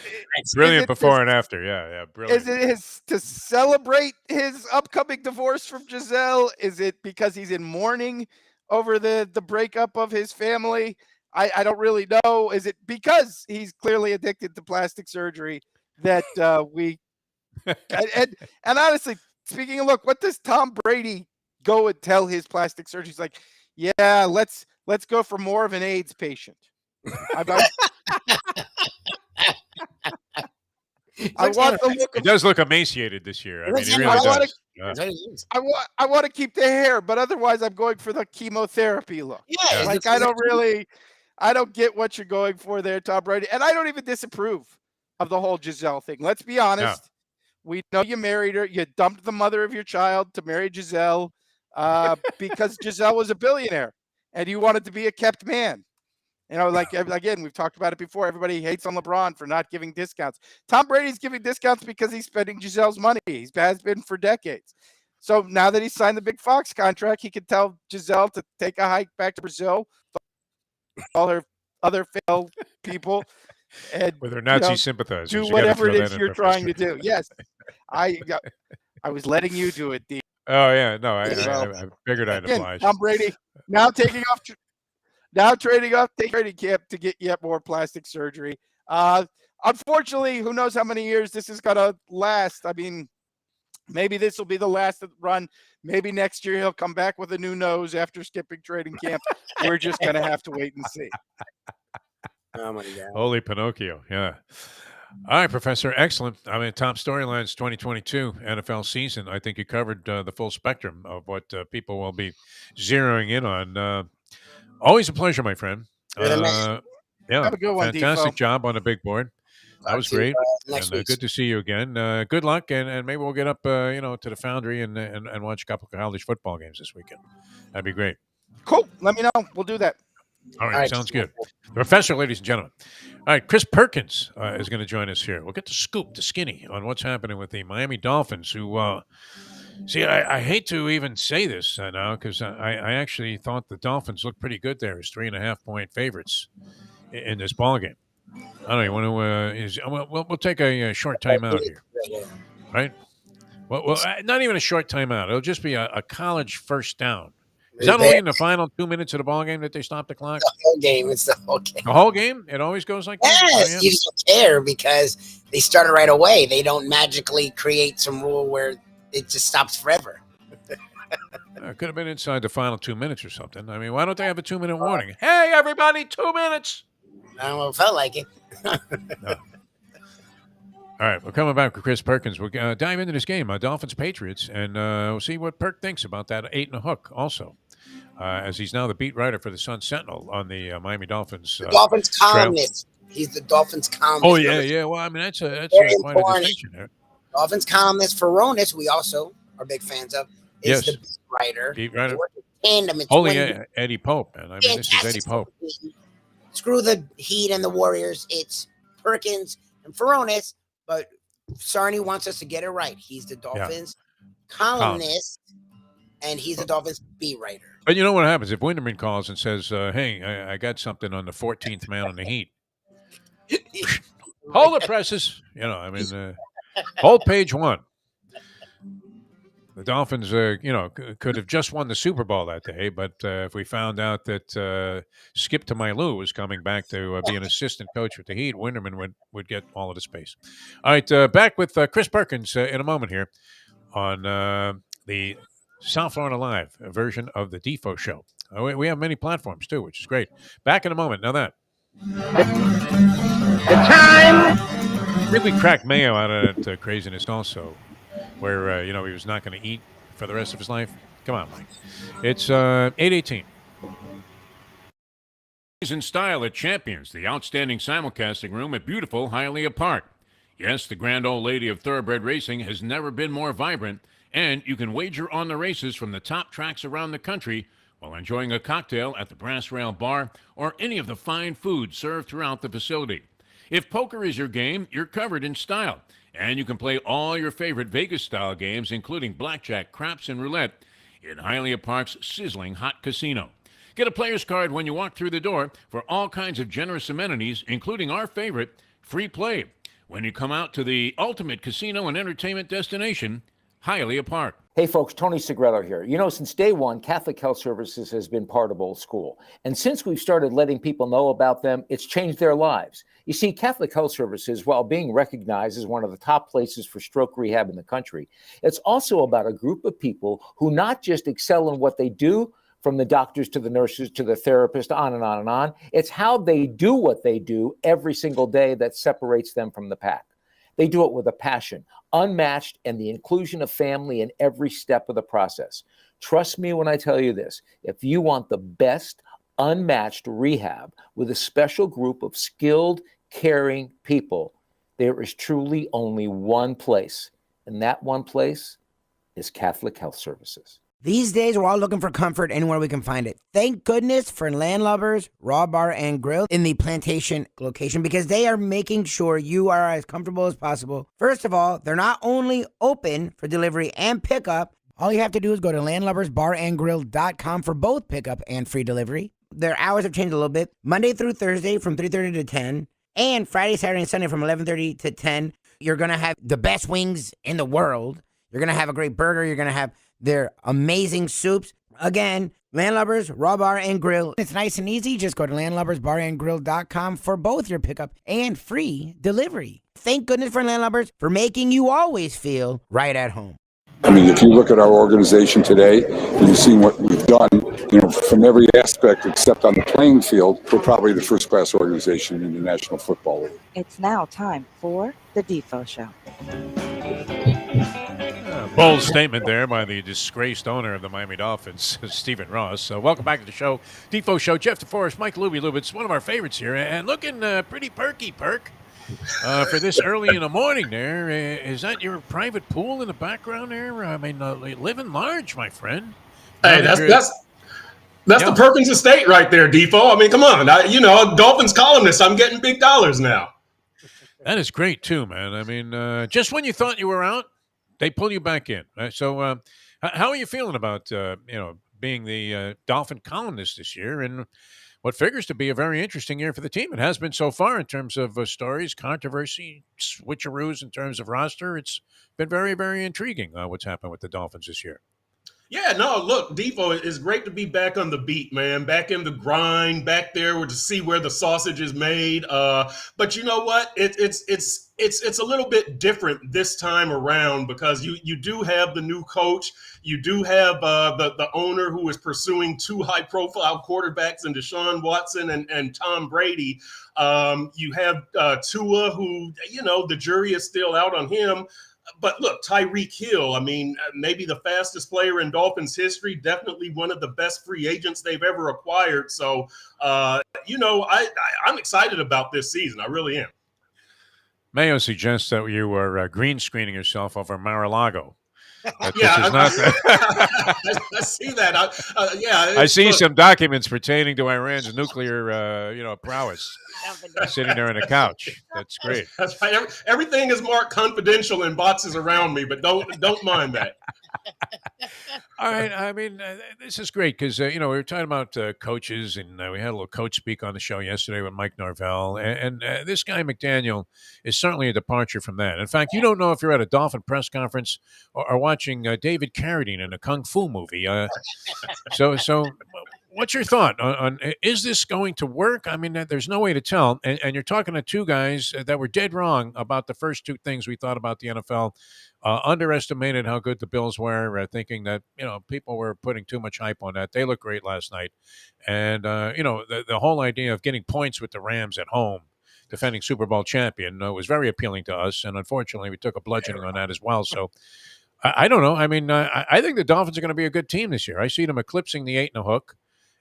Brilliant before and after. Yeah, brilliant. Is it to celebrate his upcoming divorce from Giselle? Is it because he's in mourning over the breakup of his family? I don't really know. Is it because he's clearly addicted to plastic surgery that we and honestly, speaking of look, what does Tom Brady go and tell his plastic surgeon? He's like, yeah, let's go for more of an AIDS patient. I want the look. He does look emaciated this year. I mean, he really does. I want to keep the hair, but otherwise, I'm going for the chemotherapy look. Yeah, like I don't get what you're going for there, Tom Brady, and I don't even disapprove of the whole Giselle thing. Let's be honest. No. We know you married her. You dumped the mother of your child to marry Giselle because Giselle was a billionaire, and you wanted to be a kept man. Like, again, we've talked about it before. Everybody hates on LeBron for not giving discounts. Tom Brady's giving discounts because he's spending Giselle's money. He has been for decades. So now that he's signed the big Fox contract, he can tell Giselle to take a hike back to Brazil, all her other failed people, and with her Nazi sympathizers. Do whatever it is you're trying to do. Yes, I was letting you do it, Dean. Oh yeah, no, I figured I'd oblige. Tom Brady now taking Now trading up, take training camp to get yet more plastic surgery. Unfortunately, who knows how many years this is going to last. I mean, maybe this will be the last run. Maybe next year he'll come back with a new nose after skipping training camp. We're just going to have to wait and see. Oh, my God. Holy Pinocchio. Yeah. All right, Professor. Excellent. I mean, top storylines 2022 NFL season. I think you covered the full spectrum of what people will be zeroing in on. Always a pleasure, my friend. Yeah, have a good one, fantastic Defo. job on the big board. That was great. Next And week. good to see you again. Good luck, and maybe we'll get up, to the Foundry and watch a couple of college football games this weekend. That'd be great. Cool. Let me know. We'll do that. All right, sounds good. The Professor, ladies and gentlemen. All right, Chris Perkins is going to join us here. We'll get the scoop, the skinny, on what's happening with the Miami Dolphins, who, see, I hate to even say this now because I actually thought the Dolphins looked pretty good there as 3.5-point favorites in this ballgame. I don't know. We'll take a short timeout here, right? Well, not even a short timeout. It'll just be a college first down. Is that only in the final 2 minutes of the ball game that they stop the clock? The whole game. It's the whole game. The whole game? It always goes like that? Yes, you don't care because they started right away. They don't magically create some rule where it just stops forever. It could have been inside the final 2 minutes or something. I mean, why don't they have a 2-minute warning? Hey, everybody, 2 minutes! I don't know if it felt like it. No. All right, we're coming back with Chris Perkins. We'll dive into this game, Dolphins-Patriots, and we'll see what Perk thinks about that 8 and a hook also, as he's now the beat writer for the Sun-Sentinel on the Miami Dolphins. Dolphins columnist. He's the Dolphins columnist. Oh, yeah. Well, I mean, that's quite a distinction there. Dolphins columnist Feronis, we also are big fans of, is the beat writer. Beat writer. Tandem. Holy Eddie Pope, man. I mean, this is Eddie Pope. Screw the Heat and the Warriors. It's Perkins and Feronis. But Sarni wants us to get it right. He's the Dolphins columnist, and he's the Dolphins beat writer. But you know what happens if Winderman calls and says, "Hey, I got something on the 14th man on the Heat." Hold the presses. You know, I mean, hold page one. The Dolphins, could have just won the Super Bowl that day, but if we found out that Skip to Mailou was coming back to be an assistant coach with the Heat, Winderman would get all of the space. All right, back with Chris Perkins in a moment here on the South Florida Live version of the Defo Show. We have many platforms, too, which is great. Back in a moment. Now that. The time! I think we cracked Mayo out of that craziness also, where, he was not going to eat for the rest of his life. Come on, Mike. It's 8:18. In style at Champions, the outstanding simulcasting room at beautiful Hialeah Park. Yes, the grand old lady of thoroughbred racing has never been more vibrant, and you can wager on the races from the top tracks around the country while enjoying a cocktail at the Brass Rail Bar or any of the fine foods served throughout the facility. If poker is your game, you're covered in style. And you can play all your favorite Vegas-style games, including blackjack, craps, and roulette, in Hialeah Park's sizzling hot casino. Get a player's card when you walk through the door for all kinds of generous amenities, including our favorite, free play, when you come out to the ultimate casino and entertainment destination, Hialeah Park. Hey folks, Tony Segreto here. You know, since day one, Catholic Health Services has been part of Old School. And since we've started letting people know about them, it's changed their lives. You see, Catholic Health Services, while being recognized as one of the top places for stroke rehab in the country, it's also about a group of people who not just excel in what they do, from the doctors to the nurses to the therapists, on and on and on. It's how they do what they do every single day that separates them from the pack. They do it with a passion, unmatched, and the inclusion of family in every step of the process. Trust me when I tell you this. If you want the best, unmatched rehab with a special group of skilled, caring people, there is truly only one place, and that one place is Catholic Health Services. These days, we're all looking for comfort anywhere we can find it. Thank goodness for Landlubbers Raw Bar and Grill in the Plantation location, because they are making sure you are as comfortable as possible. First of all, they're not only open for delivery and pickup. All you have to do is go to landlubbersbarandgrill.com for both pickup and free delivery. Their hours have changed a little bit. Monday through Thursday from 3:30 to 10, and Friday, Saturday, and Sunday from 11:30 to 10. You're going to have the best wings in the world. You're going to have a great burger. You're going to have their amazing soups. Again, Landlubbers Raw Bar and Grill. It's nice and easy. Just go to landlubbersbarandgrill.com for both your pickup and free delivery. Thank goodness for Landlubbers for making you always feel right at home. I mean, if you look at our organization today, and you've seen what we've done, from every aspect except on the playing field, we're probably the first-class organization in the National Football League. It's now time for the Defo Show. Bold statement there by the disgraced owner of the Miami Dolphins, Stephen Ross. Welcome back to the show, Defo Show. Jeff DeForest, Mike Lubie. It's one of our favorites here, and looking pretty perky, Perk. For this early in the morning there. Is that your private pool in the background there? I mean, living large, my friend. Hey, that's the Perkins estate right there, Defo. I mean, come on. Dolphins columnist. I'm getting big dollars now. That is great, too, man. I mean, just when you thought you were out, they pull you back in. So how are you feeling about, being the Dolphin columnist this year and what figures to be a very interesting year for the team? It has been so far in terms of stories, controversy, switcheroos in terms of roster. It's been very, very intriguing what's happened with the Dolphins this year. Yeah, no, look, Defo, it's great to be back on the beat, man, back in the grind, back there to see where the sausage is made. But you know what? It's a little bit different this time around because you do have the new coach. You do have the owner who is pursuing two high-profile quarterbacks in Deshaun Watson and Tom Brady. You have Tua, who, the jury is still out on him. But look, Tyreek Hill, I mean, maybe the fastest player in Dolphins history, definitely one of the best free agents they've ever acquired. So, I'm excited about this season. I really am. Mayo suggests that you were green screening yourself over Mar-a-Lago. Yeah, I see that. I see some documents pertaining to Iran's nuclear, prowess sitting there on a couch. That's great. That's right. Everything is marked confidential in boxes around me, but don't mind that. All right. I mean, this is great because, we were talking about coaches, and we had a little coach speak on the show yesterday with Mike Norvell. And this guy, McDaniel, is certainly a departure from that. In fact, you don't know if you're at a Dolphin press conference or watching David Carradine in a Kung Fu movie. So what's your thought on is this going to work? I mean, there's no way to tell. And you're talking to two guys that were dead wrong about the first two things we thought about the NFL. Underestimated how good the Bills were, thinking that, people were putting too much hype on that. They looked great last night. And, the whole idea of getting points with the Rams at home, defending Super Bowl champion, was very appealing to us. And unfortunately, we took a bludgeoning on that as well. So I don't know. I mean, I think the Dolphins are going to be a good team this year. I see them eclipsing the 8 and a hook.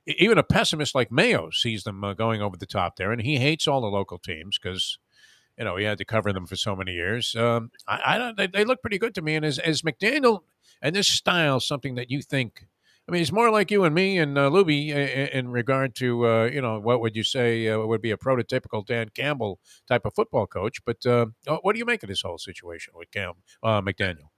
Even a pessimist like Mayo sees them going over the top there. And he hates all the local teams because he had to cover them for so many years. They look pretty good to me. And is McDaniel and this style something that you think? I mean, he's more like you and me and Lubie in regard to what would you say would be a prototypical Dan Campbell type of football coach. But what do you make of this whole situation with McDaniel?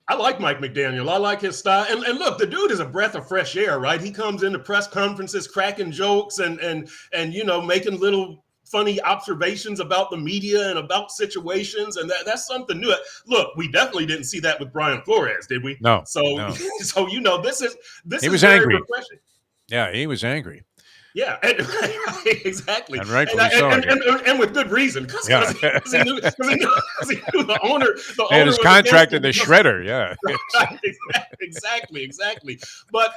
I like Mike McDaniel. I like his style. And look, the dude is a breath of fresh air, right? He comes into press conferences cracking jokes and making little funny observations about the media and about situations, and that's something new. Look, we definitely didn't see that with Brian Flores, did we? No. So this is he was very angry. refreshing. Yeah, he was angry. Yeah, exactly. And rightfully so. And with good reason, because he knew the owner. And his contract in the shredder, yeah. Exactly. But,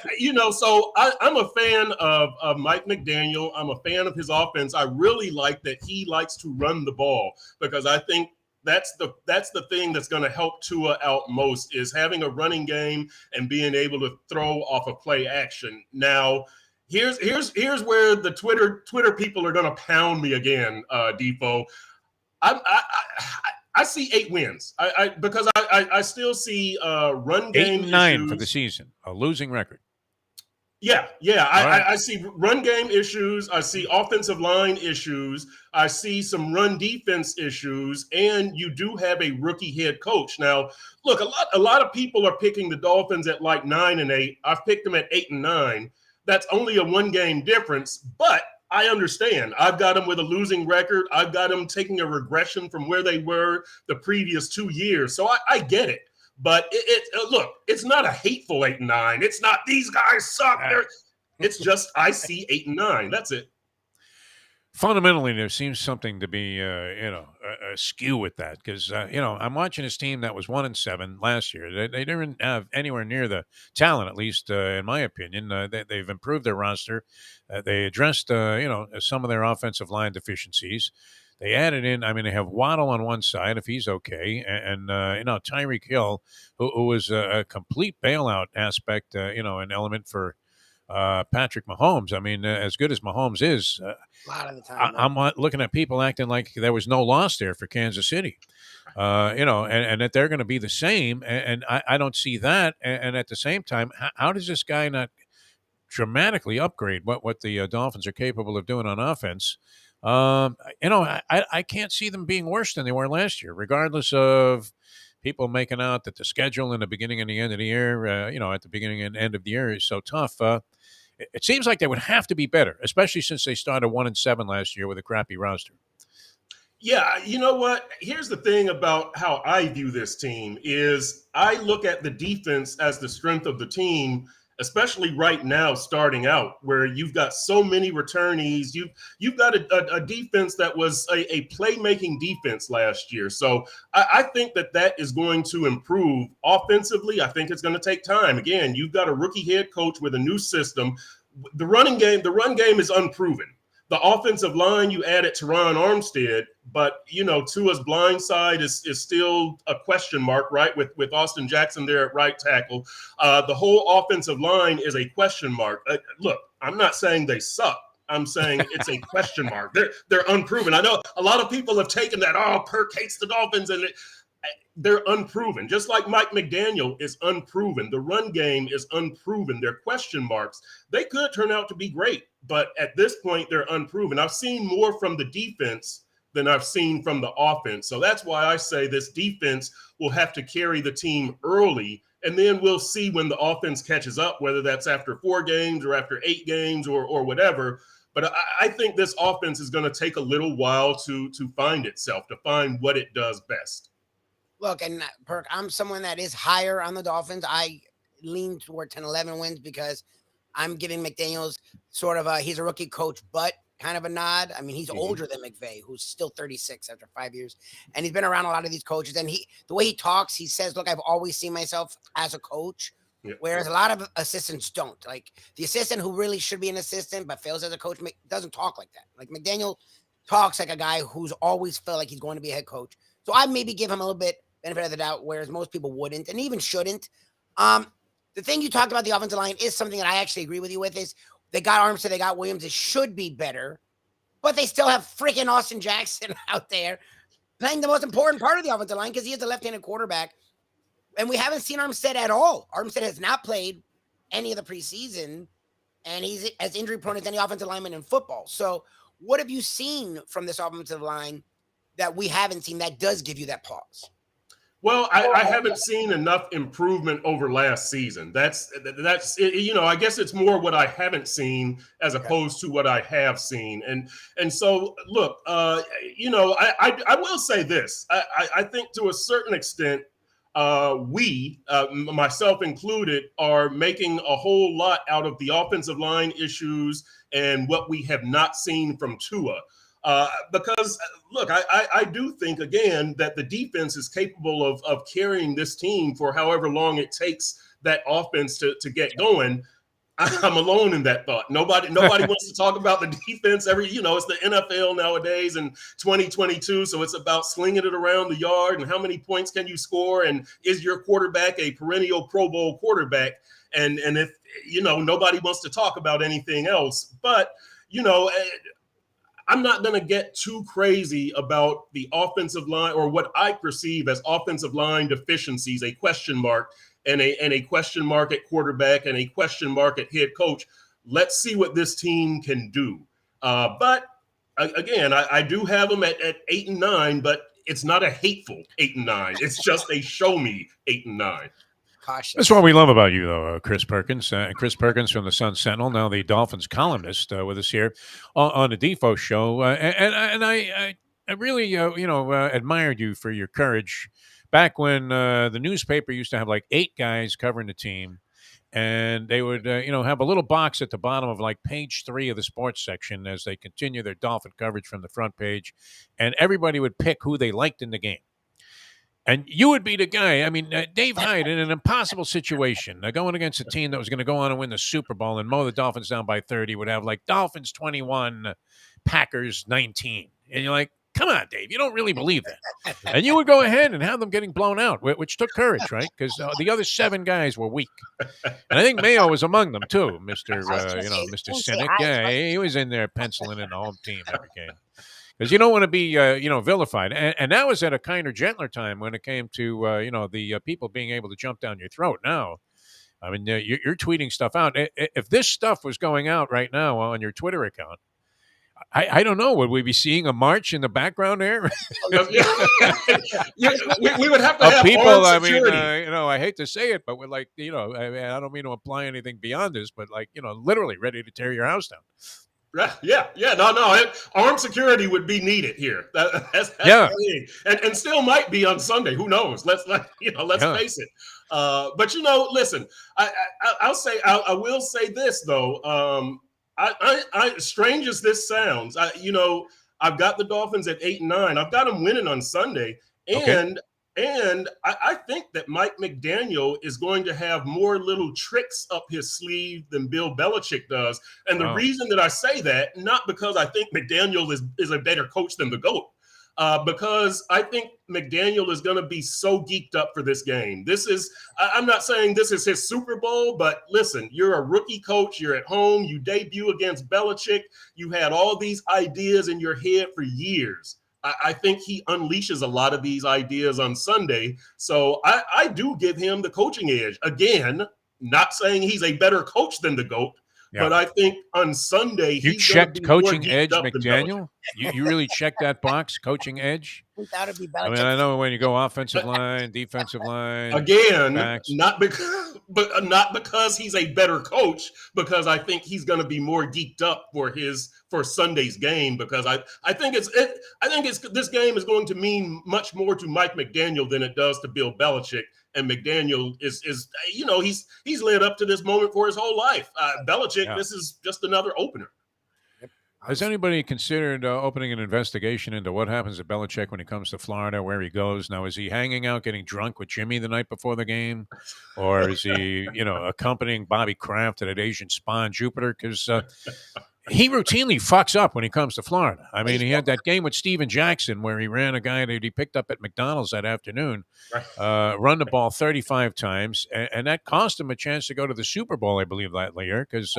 so I'm a fan of Mike McDaniel. I'm a fan of his offense. I really like that he likes to run the ball because I think that's the thing that's going to help Tua out most is having a running game and being able to throw off of play action. Now, Here's where the Twitter people are going to pound me again, Defo. I see 8 wins. Because I still see run game 8-9 issues. For the season, a losing record. Yeah. I see run game issues. I see offensive line issues. I see some run defense issues, and you do have a rookie head coach. Now, look, a lot of people are picking the Dolphins at like 9-8. I've picked them at 8-9. That's only a 1-game difference, but I understand. I've got them with a losing record. I've got them taking a regression from where they were the previous 2 years. So I get it. But look, it's not a hateful 8-9. It's not these guys suck. It's just I see 8 and 9. That's it. Fundamentally, there seems something to be, a skew with that because, I'm watching this team that was 1-7 last year. They didn't have anywhere near the talent, at least in my opinion. They've improved their roster. They addressed, some of their offensive line deficiencies. They added in. I mean, they have Waddle on one side if he's okay, and Tyreek Hill, who was a complete bailout aspect, an element for Patrick Mahomes. I mean, as good as Mahomes is, a lot of the time, I'm looking at people acting like there was no loss there for Kansas City, and that they're going to be the same. And I don't see that. And at the same time, how does this guy not dramatically upgrade what the Dolphins are capable of doing on offense? I can't see them being worse than they were last year, regardless of people making out that the schedule in the beginning and the end of the year, at the beginning and end of the year is so tough. It seems like they would have to be better, especially since they started 1-7 last year with a crappy roster. Yeah, you know what? Here's the thing about how I view this team is I look at the defense as the strength of the team, especially right now starting out where you've got so many returnees. You've got a defense that was a playmaking defense last year. So I think that is going to improve offensively. I think it's going to take time. Again, you've got a rookie head coach with a new system. The run game is unproven. The offensive line, you added Teron Armstead, but Tua's blind side is still a question mark, right? With Austin Jackson there at right tackle, the whole offensive line is a question mark. Look, I'm not saying they suck. I'm saying it's a question mark. They're unproven. I know a lot of people have taken that. Oh, Perk hates the Dolphins, and they're unproven. Just like Mike McDaniel is unproven. The run game is unproven. They're question marks. They could turn out to be great, but at this point, they're unproven. I've seen more from the defense than I've seen from the offense. So that's why I say this defense will have to carry the team early, and then we'll see when the offense catches up, whether that's after 4 games or after 8 games or whatever. But I think this offense is going to take a little while to find itself, to find what it does best. Look, and Perk, I'm someone that is higher on the Dolphins. I lean toward 10-11 wins because I'm giving McDaniels sort of he's a rookie coach, but kind of a nod. I mean, he's older than McVay, who's still 36 after 5 years. And he's been around a lot of these coaches. And the way he talks, he says, look, I've always seen myself as a coach, whereas a lot of assistants don't. Like the assistant who really should be an assistant but fails as a coach doesn't talk like that. Like McDaniel talks like a guy who's always felt like he's going to be a head coach. So I maybe give him a little bit benefit of the doubt, whereas most people wouldn't and even shouldn't. The thing you talked about the offensive line is something that I actually agree with you with is they got Armstead, they got Williams. It should be better, but they still have freaking Austin Jackson out there playing the most important part of the offensive line because he is a left-handed quarterback. And we haven't seen Armstead at all. Armstead has not played any of the preseason, and he's as injury prone as any offensive lineman in football. So what have you seen from this offensive line that we haven't seen that does give you that pause? Well, I haven't seen enough improvement over last season. That's I guess it's more what I haven't seen as opposed to what I have seen. And so, look, I will say this. I think to a certain extent, we, myself included, are making a whole lot out of the offensive line issues and what we have not seen from Tua. Because, look, I do think, again, that the defense is capable of carrying this team for however long it takes that offense to get going. I'm alone in that thought. Nobody wants to talk about the defense. It's the NFL nowadays in 2022. So it's about slinging it around the yard and how many points can you score? And is your quarterback a perennial Pro Bowl quarterback? And if, nobody wants to talk about anything else, but, I'm not going to get too crazy about the offensive line or what I perceive as offensive line deficiencies, a question mark and a question mark at quarterback and a question mark at head coach. Let's see what this team can do. But again, I do have them at 8 and 9, but it's not a hateful 8 and 9. It's just a show me 8 and 9. Cautious. That's what we love about you, though, Chris Perkins. Chris Perkins from the Sun-Sentinel, now the Dolphins columnist, with us here on the Defo show. And I really, admired you for your courage back when the newspaper used to have like 8 guys covering the team. and they would, have a little box at the bottom of like page 3 of the sports section as they continue their Dolphin coverage from the front page, and everybody would pick who they liked in the game. And you would be the guy. I mean, Dave Hyde in an impossible situation, going against a team that was going to go on and win the Super Bowl and mow the Dolphins down by 30, would have like Dolphins 21, Packers 19. And you're like, come on, Dave, you don't really believe that. And you would go ahead and have them getting blown out, which took courage, right? Because the other 7 guys were weak. And I think Mayo was among them too, Mr. Mr. Cynic. Yeah, he was in there penciling in the home team every game. Because you don't want to be, vilified. And that was at a kinder, gentler time when it came to, the people being able to jump down your throat. Now, I mean, you're tweeting stuff out. If this stuff was going out right now on your Twitter account, I don't know. Would we be seeing a march in the background there? we would have to have people. I mean, I hate to say it, but we're like, I don't mean to imply anything beyond this, but like, literally ready to tear your house down. Yeah. No. Armed security would be needed here. That's yeah, and still might be on Sunday. Who knows? Let's face it. But listen, I will say this though. I strange as this sounds, I've got the Dolphins at 8-9. I've got them winning on Sunday, and I think that Mike McDaniel is going to have more little tricks up his sleeve than Bill Belichick does. And the reason that I say that, not because I think McDaniel is a better coach than the GOAT, because I think McDaniel is going to be so geeked up for this game. I'm not saying this is his Super Bowl, but listen, you're a rookie coach. You're at home. You debut against Belichick. You had all these ideas in your head for years. I think he unleashes a lot of these ideas on Sunday. So I do give him the coaching edge. Again, not saying he's a better coach than the GOAT, but I think on Sunday you checked coaching edge, McDaniel. You really checked that box, coaching edge. That be I mean, I know when you go offensive line, defensive line, again, backs. not because he's a better coach, because I think he's going to be more geeked up for Sunday's game, because I think this game is going to mean much more to Mike McDaniel than it does to Bill Belichick. And McDaniel is he's led up to this moment for his whole life. Belichick, this is just another opener. Has anybody considered opening an investigation into what happens to Belichick when he comes to Florida, where he goes? Now, is he hanging out getting drunk with Jimmy the night before the game? Or is he, accompanying Bobby Kraft at an Asian spa in Jupiter? Because he routinely fucks up when he comes to Florida. I mean, he had that game with Steven Jackson where he ran a guy that he picked up at McDonald's that afternoon, run the ball 35 times, and that cost him a chance to go to the Super Bowl, I believe, that year, because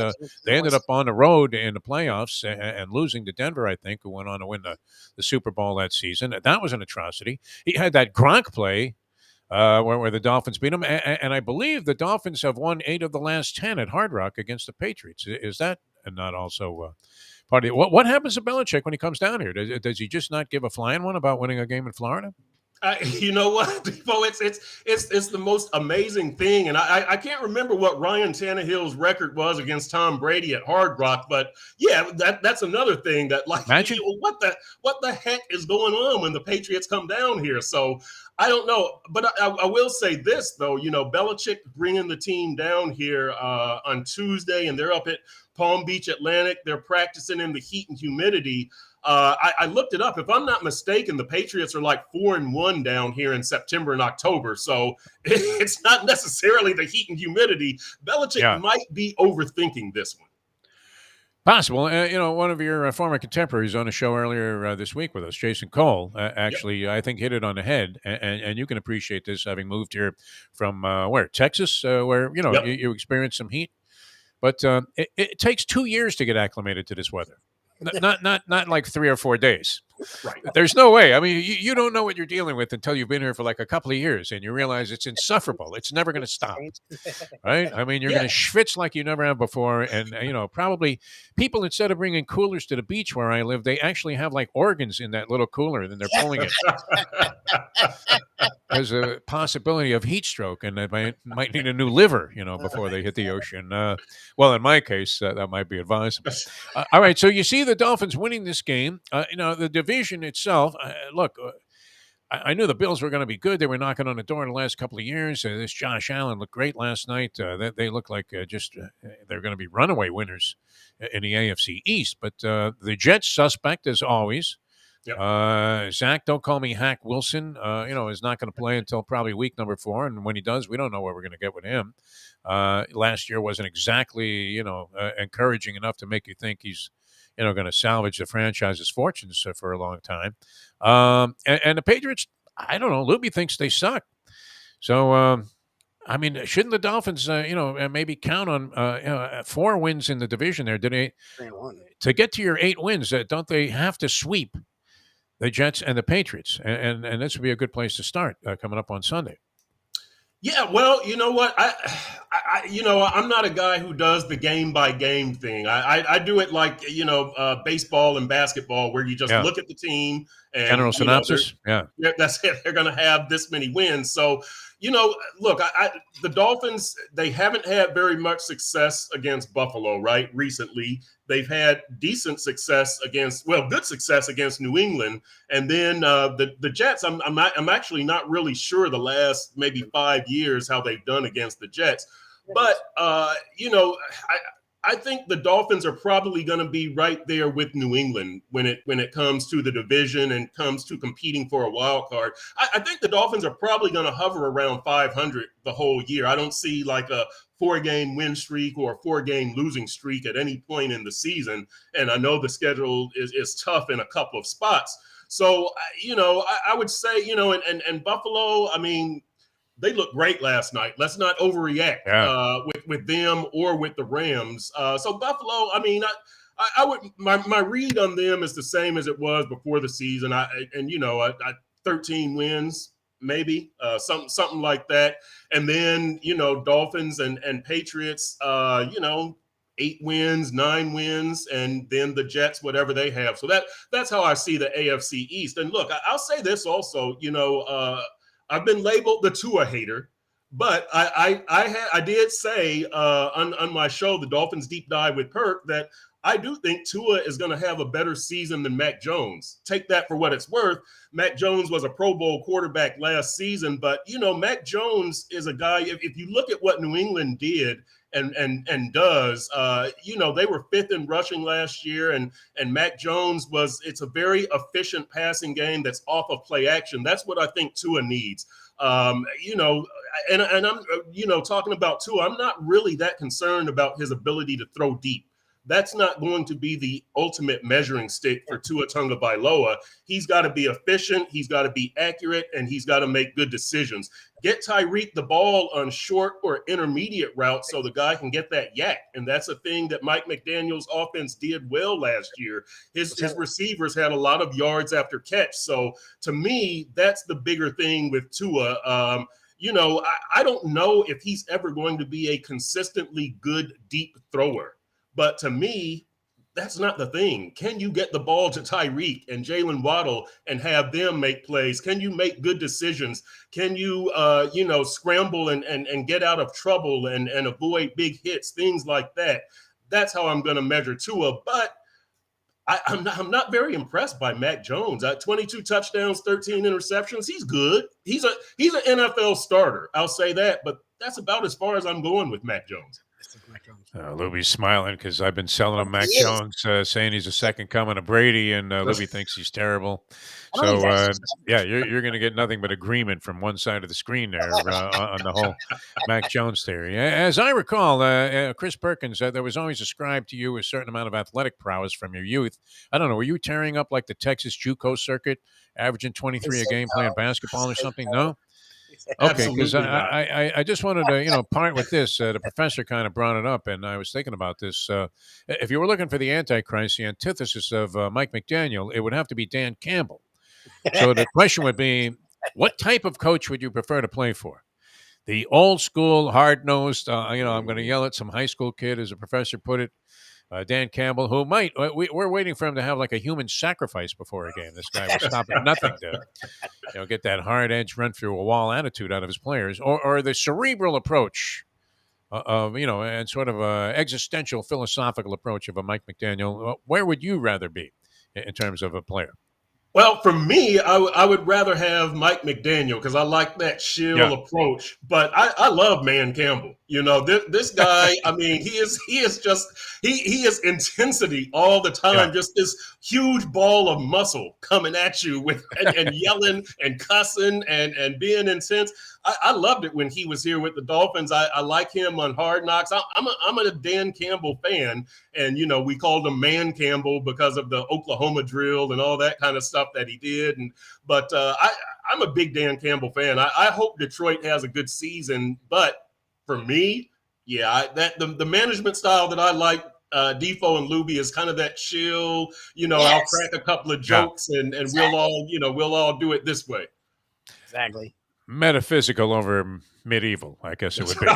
they ended up on the road in the playoffs and losing to Denver, I think, who went on to win the Super Bowl that season. That was an atrocity. He had that Gronk play where the Dolphins beat him, and I believe the Dolphins have won 8 of the last 10 at Hard Rock against the Patriots. Is that and not also part of it? What happens to Belichick when he comes down here? Does he just not give a flying one about winning a game in Florida? You know what, Defo? It's the most amazing thing, and I can't remember what Ryan Tannehill's record was against Tom Brady at Hard Rock, but yeah, that's another thing that what the heck is going on when the Patriots come down here? So I don't know, but I will say this though, Belichick bringing the team down here on Tuesday, and they're up at Palm Beach Atlantic. They're practicing in the heat and humidity. I looked it up. If I'm not mistaken, the Patriots are like 4-1 down here in September and October. So it's not necessarily the heat and humidity. Belichick might be overthinking this one. Possible. One of your former contemporaries on a show earlier this week with us, Jason Cole, actually, I think hit it on the head. And you can appreciate this having moved here from where? Texas, where, you experience some heat. But it takes 2 years to get acclimated to this weather. Not like 3 or 4 days. Right. There's no way. I mean, you don't know what you're dealing with until you've been here for like a couple of years, and you realize it's insufferable. It's never going to stop, right? I mean, you're going to schwitz like you never have before, and probably people, instead of bringing coolers to the beach where I live, they actually have like organs in that little cooler, and then they're pulling it. There's a possibility of heat stroke, and they might need a new liver, before they hit the ocean. Well, in my case, that might be advisable. All right, so you see the Dolphins winning this game. The division itself, look, I knew the Bills were going to be good. They were knocking on the door in the last couple of years. This Josh Allen looked great last night. They look like they're going to be runaway winners in the AFC East. But the Jets suspect as always. Yep. Zach, don't call me Hack Wilson. Is not going to play until probably week number 4, and when he does, we don't know what we're going to get with him. Last year wasn't exactly encouraging enough to make you think he's going to salvage the franchise's fortunes for a long time. And the Patriots, I don't know. Lubie thinks they suck. So shouldn't the Dolphins maybe count on 4 wins in the division there? Did they to get to your 8 wins? Don't they have to sweep the Jets and the Patriots, and this would be a good place to start coming up on Sunday? Yeah, well, you know what? I'm not a guy who does the game by game thing. I do it like baseball and basketball, where you just look at the team and general synopsis. That's it. They're going to have this many wins. So, look, the Dolphins, they haven't had very much success against Buffalo, right? Recently, they've had decent success good success against New England, and then the Jets. I'm actually not really sure the last maybe 5 years how they've done against the Jets, but I think the Dolphins are probably going to be right there with New England when it comes to the division and comes to competing for a wild card. I think the Dolphins are probably going to hover around 500 the whole year. I don't see like a 4-game win streak or a 4-game losing streak at any point in the season. And I know the schedule is tough in a couple of spots. So, I would say, and Buffalo, I mean, they looked great last night. Let's not overreact with them or with the Rams. So Buffalo, I mean, I would my read on them is the same as it was before the season. 13 wins, maybe something like that. And then Dolphins and Patriots, 8 wins, 9 wins, and then the Jets, whatever they have. So that's how I see the AFC East. And look, I'll say this also. I've been labeled the Tua hater, but I did say on my show, the Dolphins Deep Dive with Perk, that I do think Tua is going to have a better season than Mac Jones. Take that for what it's worth. Mac Jones was a Pro Bowl quarterback last season, but Mac Jones is a guy. If you look at what New England did and does, they were 5th in rushing last year, and Mac Jones it's a very efficient passing game that's off of play action. That's what I think Tua needs. And I'm talking about Tua, I'm not really that concerned about his ability to throw deep. That's not going to be the ultimate measuring stick for Tua Tagovailoa. He's got to be efficient, he's got to be accurate, and he's got to make good decisions. Get Tyreek the ball on short or intermediate routes so the guy can get that yak. And that's a thing that Mike McDaniel's offense did well last year. His receivers had a lot of yards after catch. So to me, that's the bigger thing with Tua. I don't know if he's ever going to be a consistently good deep thrower. But to me, that's not the thing. Can you get the ball to Tyreek and Jalen Waddle and have them make plays? Can you make good decisions? Can you, scramble and get out of trouble and avoid big hits, things like that? That's how I'm going to measure Tua. But I'm not very impressed by Mac Jones. 22 touchdowns, 13 interceptions. He's good. He's an NFL starter. I'll say that. But that's about as far as I'm going with Mac Jones. Lubie's smiling because I've been selling him Mac Jones, saying he's a second coming of Brady, and Lubie thinks he's terrible. So, you're going to get nothing but agreement from one side of the screen there on the whole Mac Jones theory. As I recall, Chris Perkins, there was always ascribed to you a certain amount of athletic prowess from your youth. I don't know, were you tearing up like the Texas JUCO circuit, averaging 23 a game playing basketball or something? No? Okay, because I just wanted to, part with this. The professor kind of brought it up, and I was thinking about this. If you were looking for the Antichrist, the antithesis of Mike McDaniel, it would have to be Dan Campbell. So the question would be, what type of coach would you prefer to play for? The old school, hard-nosed, I'm going to yell at some high school kid, as a professor put it, Dan Campbell, who might, we're waiting for him to have like a human sacrifice before a game. This guy will stop at nothing to get that hard edge, run through a wall attitude out of his players, or the cerebral approach of, and sort of existential philosophical approach of a Mike McDaniel. Where would you rather be in terms of a player? Well, for me, I would rather have Mike McDaniel because I like that chill approach. But I love Man Campbell. You know, this guy. I mean, he is intensity all the time. Yeah. Just this huge ball of muscle coming at you with and yelling and cussing and being intense. I loved it when he was here with the Dolphins. I like him on Hard Knocks. I'm a Dan Campbell fan, and you know we called him Man Campbell because of the Oklahoma drill and all that kind of stuff that he did. But I'm a big Dan Campbell fan. I hope Detroit has a good season. But for me, the management style that I like. Defo and Lubie is kind of that chill. You know, I'll crack a couple of jokes and we'll all do it this way. Exactly. Metaphysical over medieval, I guess it would be.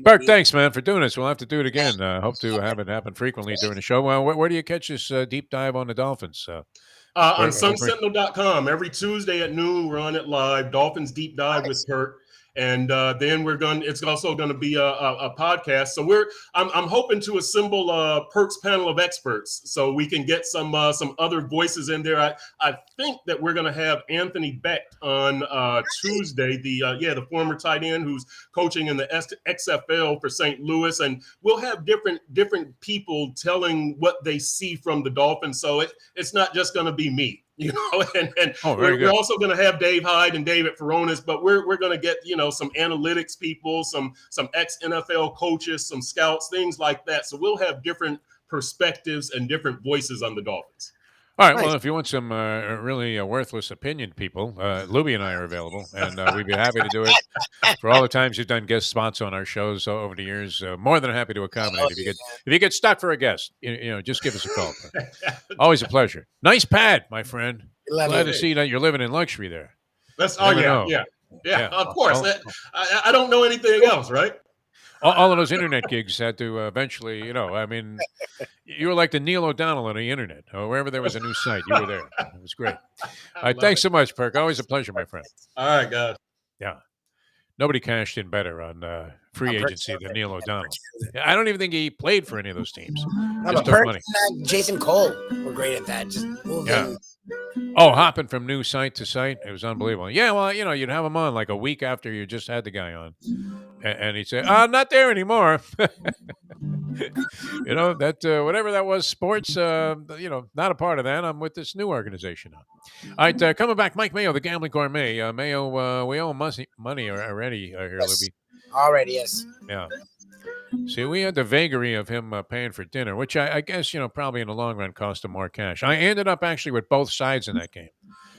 Perk, thanks, man, for doing this. We'll have to do it again. Hope to have it happen frequently during the show. Where do you catch this deep dive on the Dolphins? On sunsentinel.com. Every Tuesday at noon, we're on it live. Dolphins Deep Dive with Perk. And then it's also going to be a podcast. So I'm hoping to assemble a Perks panel of experts so we can get some other voices in there. I think that we're going to have Anthony Beck on Tuesday, the former tight end who's coaching in the XFL for St. Louis, and we'll have different people telling what they see from the Dolphins. So it's not just going to be me. You know, and we're also going to have Dave Hyde and David Furones, but we're going to get, some analytics people, some ex-NFL coaches, some scouts, things like that. So we'll have different perspectives and different voices on the Dolphins. All right. Nice. Well, if you want some really worthless opinion people, Lubie and I are available, and we'd be happy to do it. For all the times you've done guest spots on our shows over the years, more than happy to accommodate. If you get stuck for a guest, just give us a call. Always a pleasure. Nice pad, my friend. Glad to see that you're living in luxury there. Yeah. Of course. I don't know anything else, right? All of those internet gigs had to eventually, you were like the Neil O'Donnell on the internet. Or wherever there was a new site, you were there. It was great. All right, thanks so much, Perk. Always a pleasure, my friend. All right, guys. Yeah. Nobody cashed in better on free agency than Neil O'Donnell. I don't even think he played for any of those teams. Just took money. Jason Cole were great at that. Just moving. Oh, hopping from new site to site. It was unbelievable. Yeah, well, you'd have him on like a week after you just had the guy on. And he'd say, I'm not there anymore. That whatever that was, sports, not a part of that. I'm with this new organization now. All right, coming back, Mike Mayo, the Gambling Gourmet. Mayo, we owe money already here, Lubie. Already, yes. Yeah. See, we had the vagary of him paying for dinner, which I guess, probably in the long run cost him more cash. I ended up actually with both sides in that game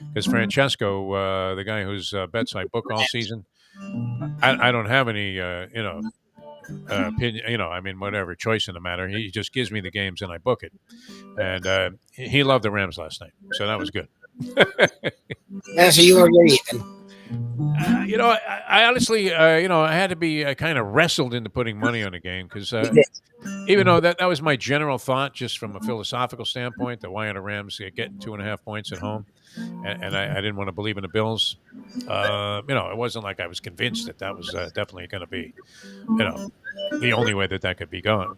because Francesco, the guy whose bets I book all season, I don't have any, opinion, whatever choice in the matter. He just gives me the games and I book it. And he loved the Rams last night, so that was good. So you were good, Ethan. I honestly, I had to be kind of wrestled into putting money on the game because even though that was my general thought, just from a philosophical standpoint, that why are the Rams getting 2.5 points at home, and I didn't want to believe in the Bills. It wasn't like I was convinced that was definitely going to be, the only way that could be going,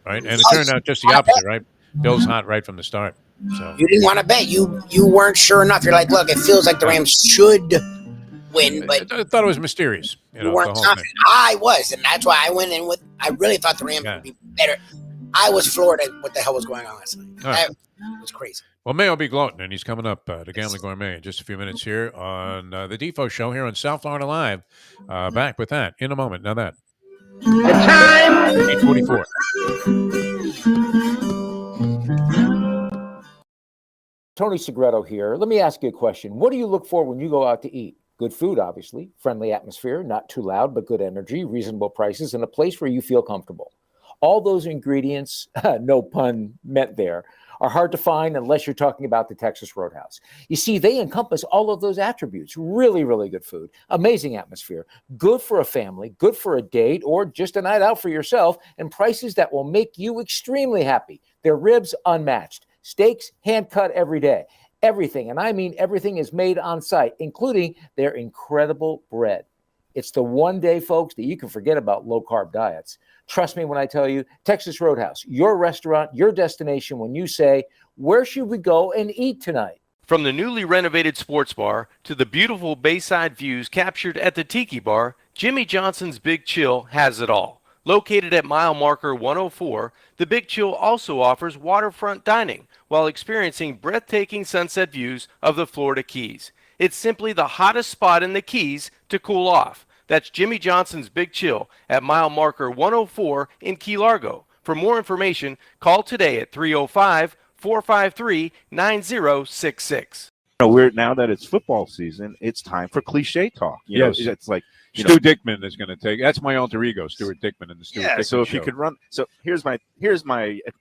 right? And it turned out just the opposite, right? Bills hot right from the start. So you didn't want to bet. You weren't sure enough. You're like, look, it feels like the Rams should win, but I thought it was mysterious. You weren't confident. I was, and that's why I went in with. I really thought the Rams would be better. I was floored at what the hell was going on last night. That was crazy. Well, Mayo will be gloating, and he's coming up to Gambling Gourmet in just a few minutes here on the Defo Show here on South Florida Live. Back with that in a moment. Now that the time 8:44. Tony Segreto here. Let me ask you a question. What do you look for when you go out to eat? Good food, obviously, friendly atmosphere, not too loud, but good energy, reasonable prices, and a place where you feel comfortable. All those ingredients, no pun meant there, are hard to find unless you're talking about the Texas Roadhouse. You see, they encompass all of those attributes. Really, really good food, amazing atmosphere, good for a family, good for a date, or just a night out for yourself, and prices that will make you extremely happy. Their ribs unmatched, steaks hand-cut every day. Everything, and I mean everything, is made on site, including their incredible bread. It's the one day, folks, that you can forget about low-carb diets. Trust me when I tell you, Texas Roadhouse, your restaurant, your destination when you say, where should we go and eat tonight? From the newly renovated sports bar to the beautiful bayside views captured at the Tiki Bar, Jimmy Johnson's Big Chill has it all. Located at mile marker 104, the Big Chill also offers waterfront dining while experiencing breathtaking sunset views of the Florida Keys. It's simply the hottest spot in the Keys to cool off. That's Jimmy Johnson's Big Chill at mile marker 104 in Key Largo. For more information, call today at 305-453-9066. Now that it's football season, it's time for cliche talk. You know, it's like Stu Dickman is going to take. That's my alter ego, Stuart Dickman, and the Stuart Dickman So if show. you could run, here's my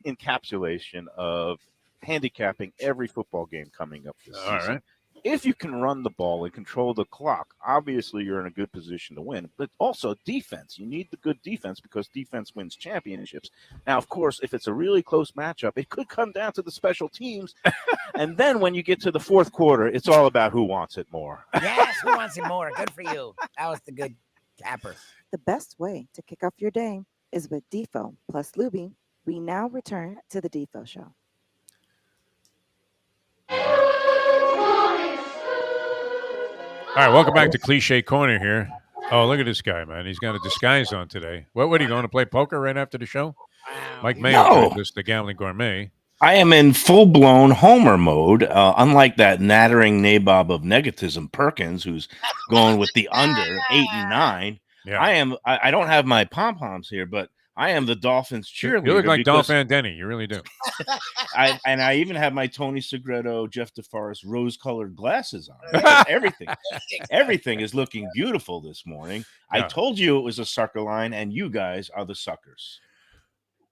encapsulation of handicapping every football game coming up this season. All right. If you can run the ball and control the clock, obviously you're in a good position to win. But also defense. You need the good defense because defense wins championships. Now, of course, if it's a really close matchup, it could come down to the special teams. And then when you get to the fourth quarter, it's all about who wants it more. Yes, who wants it more? Good for you. That was the good capper. The best way to kick off your day is with Defo plus Lubie. We now return to the Defo Show. All right, welcome back to Cliche Corner here. Oh, look at this guy, man. He's got a disguise on today. What are you going to play poker right after the show? Mike Mayo, the Gambling Gourmet. I am in full-blown Homer mode, unlike that nattering nabob of negativism, Perkins, who's going with the under 8 and 9. Yeah. I don't have my pom-poms here, but I am the Dolphins cheerleader. You look like Dolph Van Denny. You really do. I even have my Tony Segreto, Jeff DeForest rose-colored glasses on. Everything is looking beautiful this morning. Yeah. I told you it was a sucker line, and you guys are the suckers.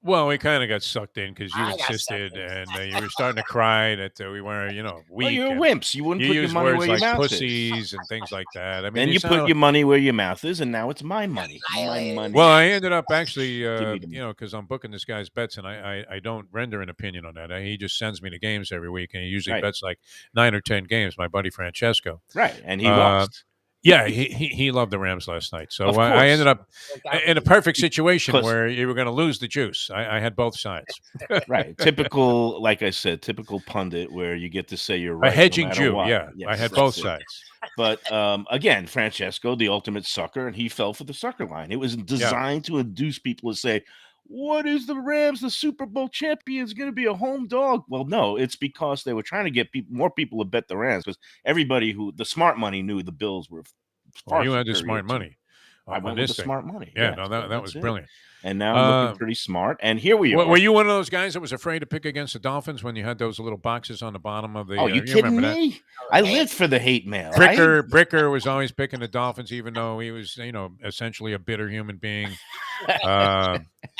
Well, we kind of got sucked in because you insisted, and you were starting to cry that we weren't, weak. Well, you're wimps. You wouldn't put your money where your mouth is. Pussies and things like that. I mean, then you put your money where your mouth is, and now it's my money. My money. Well, I ended up actually, because I'm booking this guy's bets, and I don't render an opinion on that. He just sends me the games every week, and he usually bets like 9 or 10 games. My buddy Francesco. Right, and he lost. Yeah, he loved the Rams last night. So I ended up in a perfect situation where you were going to lose the juice. I had both sides. Right. Typical, like I said, typical pundit where you get to say you're right. A hedging no Jew, what. yeah. Yes, I had both sides. But again, Francesco, the ultimate sucker, and he fell for the sucker line. It was designed to induce people to say, what is the Rams, the Super Bowl champions, going to be a home dog? Well, no, it's because they were trying to get more people to bet the Rams because everybody the smart money knew the Bills were far you had the smart money. I went with the smart money. Yeah, no, that was brilliant. And now I'm looking pretty smart. And here we are. Were you one of those guys that was afraid to pick against the Dolphins when you had those little boxes on the bottom of the? Oh, you kidding me? That? I lived for the hate mail. Bricker was always picking the Dolphins, even though he was, essentially a bitter human being.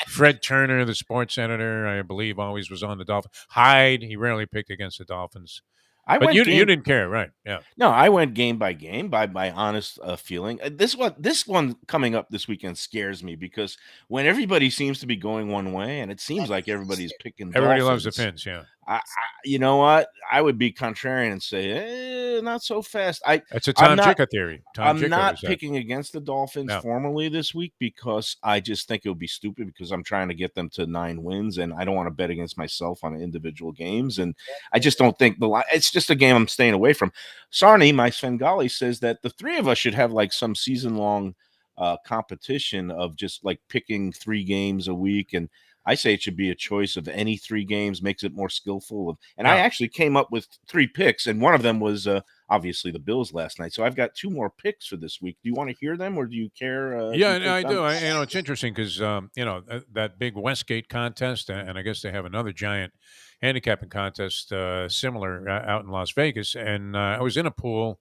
Fred Turner, the sports editor, I believe, always was on the Dolphins. Hyde, he rarely picked against the Dolphins. But you didn't care, right? Yeah. No, I went game by game by my honest feeling. This one coming up this weekend scares me because when everybody seems to be going one way, and it seems like everybody's picking. Everybody Dolphins, loves the Phins, yeah. You know what? I would be contrarian and say, not so fast. That's a Tom Jicha theory. I'm not picking against the Dolphins formally this week because I just think it would be stupid because I'm trying to get them to 9 wins, and I don't want to bet against myself on individual games. And I just don't think it's just a game I'm staying away from. Sarni, my Svengali, says that the three of us should have like some season-long competition of just like picking 3 games a week, and I say it should be a choice of any 3 games, makes it more skillful. And I actually came up with 3 picks, and one of them was obviously the Bills last night. So I've got 2 more picks for this week. Do you want to hear them, or do you care? I do. It's interesting because that big Westgate contest, and I guess they have another giant handicapping contest similar out in Las Vegas. And I was in a pool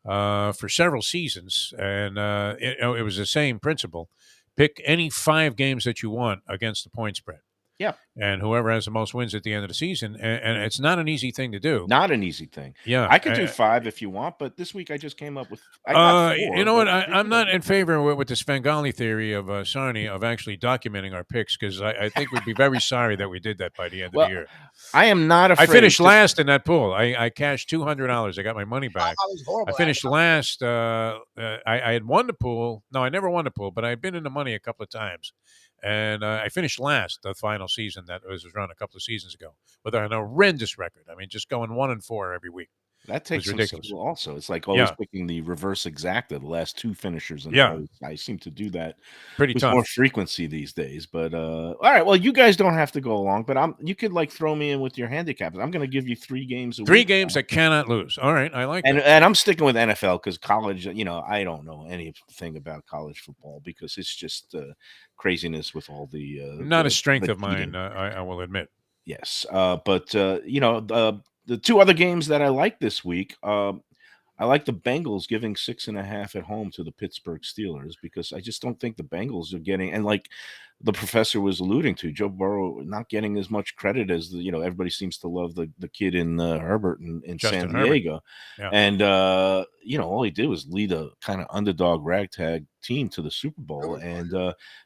for several seasons, and it was the same principle. Pick any 5 games that you want against the point spread. Yeah. And whoever has the most wins at the end of the season, and it's not an easy thing to do. Not an easy thing. Yeah, I could do 5 if you want, but this week I just came up with. I got 4. You know what? I'm not in favor with the Svengali theory of Sarni of actually documenting our picks, because I think we'd be very sorry that we did that by the end of the year. I am not afraid. I finished last in that pool. I cashed $200. I got my money back. I was horrible. I finished last. I had won the pool. No, I never won the pool, but I had been in the money a couple of times. And I finished last the final season that was run a couple of seasons ago with an horrendous record. I mean, just going 1-4 every week. That takes some ridiculous. skill also. It's like always picking the reverse exacta, the last 2 finishers. I seem to do that pretty with tough. more frequency these days. But all right, well, you guys don't have to go along, but you could like throw me in with your handicaps. I'm going to give you 3 games. 3 games that cannot lose. All right, I like that. And I'm sticking with NFL because college. I don't know anything about college football because it's just craziness with all the. Not a strength of mine, I will admit. Yes, but the 2 other games that I like this week, I like the Bengals giving 6.5 at home to the Pittsburgh Steelers because I just don't think the Bengals are getting, and like the professor was alluding to, Joe Burrow not getting as much credit as everybody seems to love the kid in Herbert in San Diego, and all he did was lead a kind of underdog ragtag team to the Super Bowl, and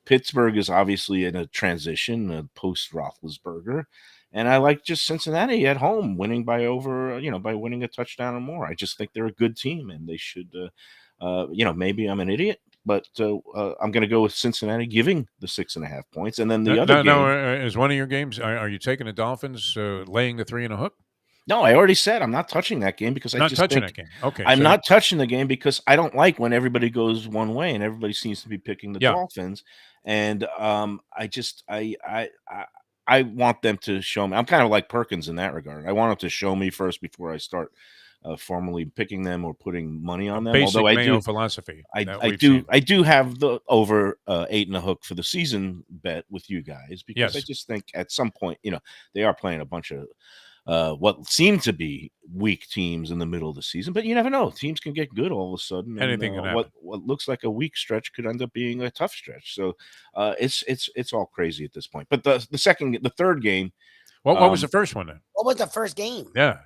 Pittsburgh is obviously in a transition post Roethlisberger. And I like just Cincinnati at home winning by winning a touchdown or more. I just think they're a good team, and they should, maybe I'm an idiot, but I'm going to go with Cincinnati giving the 6.5 points. And then the other game. Is one of your games, are you taking the Dolphins laying the 3 and a hook? No, I already said I'm not touching that game because not touching that game. Okay, I'm not touching the game because I don't like when everybody goes one way and everybody seems to be picking the Dolphins. And I want them to show me. I'm kind of like Perkins in that regard. I want them to show me first before I start formally picking them or putting money on them. Basic Although Mayo philosophy. I do have the over 8 and a hook for the season bet with you guys because I just think at some point, they are playing a bunch of what seem to be weak teams in the middle of the season, but you never know. Teams can get good all of a sudden. Anything can happen. What looks like a weak stretch could end up being a tough stretch. So it's all crazy at this point. But the third game. What was the first one then? What was the first game? Yeah.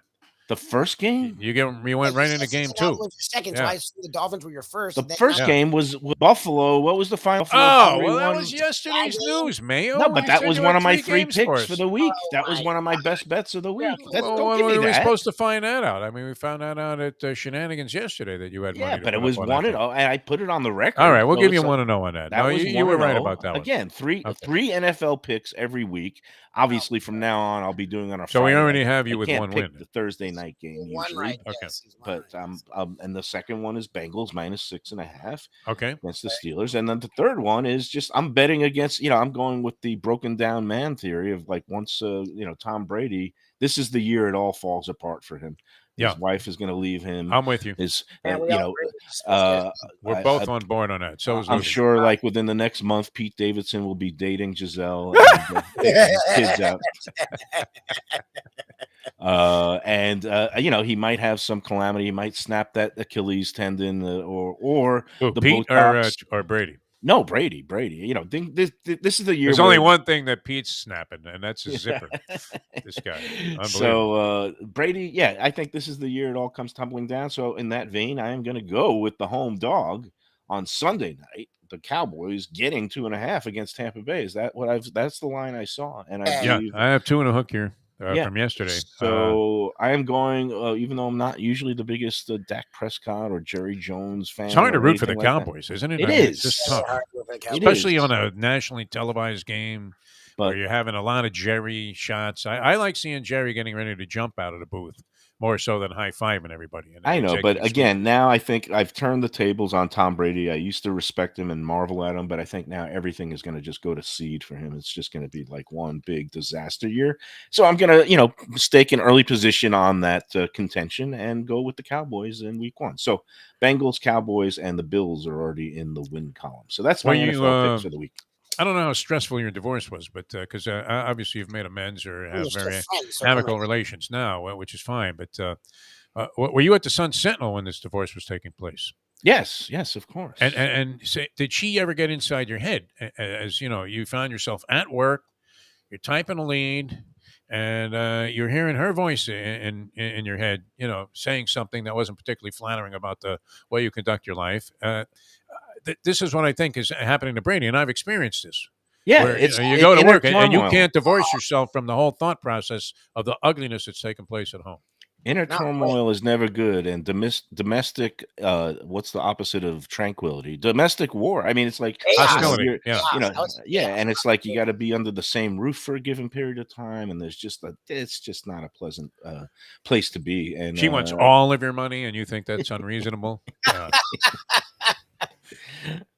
The first game? You went right into game 2. Was second, so I assume the Dolphins were your first. The first game was Buffalo. What was the final? Oh, well, that was yesterday's news, Mayo. No, but that was one of my 3 picks for the week. That was one of my best bets of the week. Don't give me that. We were supposed to find that out. I mean, we found that out at Shenanigans yesterday that you had money. Yeah, but it was 1-0, and I put it on the record. All right, we'll give you 1-0 on that. No, you were right about that one. Again, three NFL picks every week. Obviously, from now on, I'll be doing on our. So we already have you with 1 win. The Thursday night game usually. Okay. But and the second one is Bengals -6.5. Okay. Against the Steelers, and then the third one is just I'm betting against. I'm going with the broken down man theory of like once Tom Brady. This is the year it all falls apart for him. His wife is going to leave him. I'm with you. We're both on board on that. So I'm sure, like within the next month, Pete Davidson will be dating Giselle and taking his kids out. He might have some calamity. He might snap that Achilles tendon, or the Pete or Brady. No, Brady. This is the year. There's only one thing that Pete's snapping, and that's his zipper. This guy. So Brady, I think this is the year it all comes tumbling down. So in that vein, I am going to go with the home dog on Sunday night. The Cowboys getting 2.5 against Tampa Bay. Is that that's the line I saw? And I have 2 and a hook here. From yesterday. So I am going, even though I'm not usually the biggest Dak Prescott or Jerry Jones fan. It's hard to root for the Cowboys, isn't it? It is. It's just tough. Especially on a nationally televised game where you're having a lot of Jerry shots. I like seeing Jerry getting ready to jump out of the booth more so than high-fiving everybody. I know, but again, now I think I've turned the tables on Tom Brady. I used to respect him and marvel at him, but I think now everything is going to just go to seed for him. It's just going to be like one big disaster year. So I'm going to, stake an early position on that contention and go with the Cowboys in week 1. So Bengals, Cowboys, and the Bills are already in the win column. So that's my NFL picks for the week. I don't know how stressful your divorce was, but because obviously you've made amends or have very amicable relations now, which is fine. But were you at the Sun-Sentinel when this divorce was taking place? Yes, of course. And did she ever get inside your head? As you found yourself at work, you're typing a lead, and you're hearing her voice in your head, saying something that wasn't particularly flattering about the way you conduct your life. This is what I think is happening to Brady, and I've experienced this. Yeah, where, you go to work and you can't divorce yourself from the whole thought process of the ugliness that's taking place at home. Inner turmoil is never good, and domestic. What's the opposite of tranquility? Domestic war. I mean, it's like hostility. And it's like you got to be under the same roof for a given period of time, and it's just not a pleasant place to be. And she wants all of your money, and you think that's unreasonable.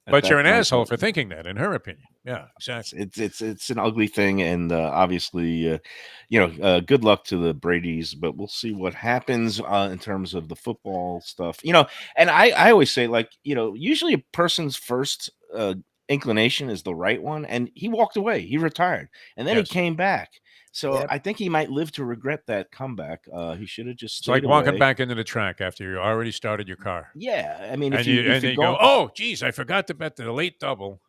But you're an asshole for thinking that, in her opinion. Yeah, exactly. It's an ugly thing, and obviously, good luck to the Bradys. But we'll see what happens in terms of the football stuff. And I always say, usually a person's first inclination is the right one, and he walked away. He retired, and then he came back. So I think he might live to regret that comeback. He should have just stayed It's like walking back into the track after you already started your car. Yeah, I mean, if you go, oh, geez, I forgot to bet the late double,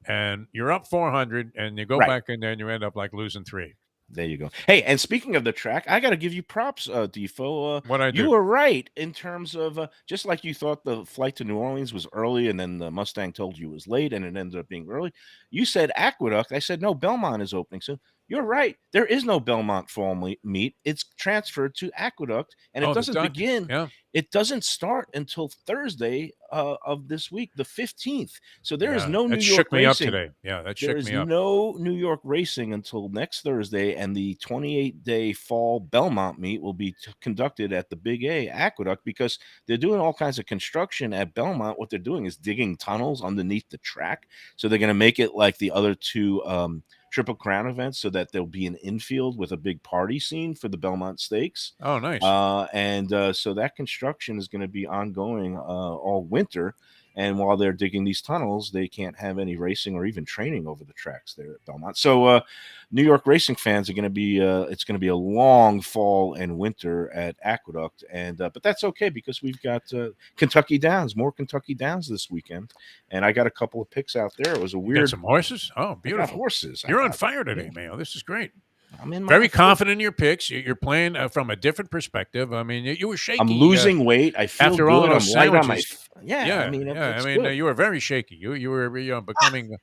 and you're up 400, and you go back in there, and you end up like losing 3. There you go. Hey, and speaking of the track, I got to give you props, Defo. What I do? You were right in terms of just like you thought the flight to New Orleans was early, and then the Mustang told you it was late, and it ended up being early. You said Aqueduct. I said, no, Belmont is opening soon. You're right. There is no Belmont fall meet. It's transferred to Aqueduct, and it doesn't begin. Yeah. It doesn't start until Thursday of this week, the 15th. So there is no New York shook me racing. up today. Yeah, that shook me up. There is no New York racing until next Thursday, and the 28-day fall Belmont meet will be conducted at the Big A Aqueduct because they're doing all kinds of construction at Belmont. What they're doing is digging tunnels underneath the track. So they're going to make it like the other two Triple Crown events so that there'll be an infield with a big party scene for the Belmont Stakes. Oh, nice. So that construction is going to be ongoing all winter. And while they're digging these tunnels, they can't have any racing or even training over the tracks there at Belmont. So New York racing fans are going to be it's going to be a long fall and winter at Aqueduct. And but that's okay because we've got Kentucky Downs, more Kentucky Downs this weekend. And I got a couple of picks out there. It was a weird. You got some horses? Oh, beautiful. Horses. You're on fire today, Mayo. This is great. I'm in very confident in your picks. You're playing from a different perspective. I mean, you were shaky. I'm losing weight. I feel after good. all those I'm light on sandwiches. I mean, you were very shaky. You were becoming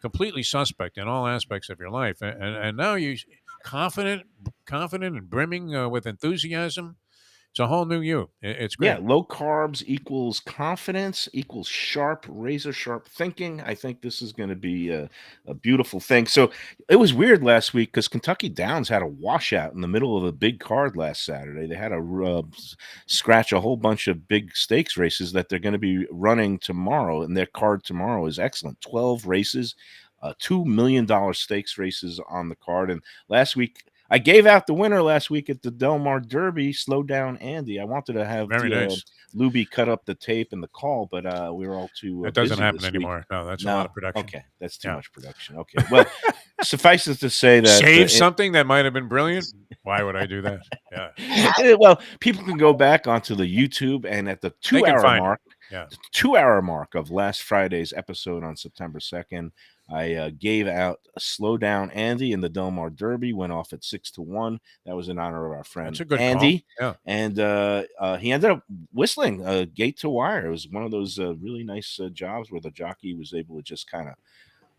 completely suspect in all aspects of your life, and now you confident and brimming with enthusiasm. It's a whole new you. It's great. Yeah, low carbs equals confidence equals sharp, razor sharp thinking. I think this is going to be a beautiful thing. So it was weird last week because Kentucky Downs had a washout in the middle of a big card last Saturday. They had to scratch a whole bunch of big stakes races that they're going to be running tomorrow, and their card tomorrow is excellent. 12 races, $2 million stakes races on the card. And last week, I gave out the winner last week at the Del Mar Derby, Slow Down Andy. I wanted to have Lubie cut up the tape and the call, but we were all too It doesn't busy happen this anymore. week. No, that's a lot of production. Okay, that's too much production. Okay, well, suffices to say that save something that might have been brilliant. Why would I do that? Yeah. Well, people can go back onto the YouTube and at the 2-hour mark, the 2-hour mark of last Friday's episode on September 2nd, I gave out a Slow Down Andy in the Del Mar Derby, went off at 6-1. That was in honor of our friend That's a good Andy. Call. Yeah. And he ended up whistling gate to wire. It was one of those really nice jobs where the jockey was able to just kind of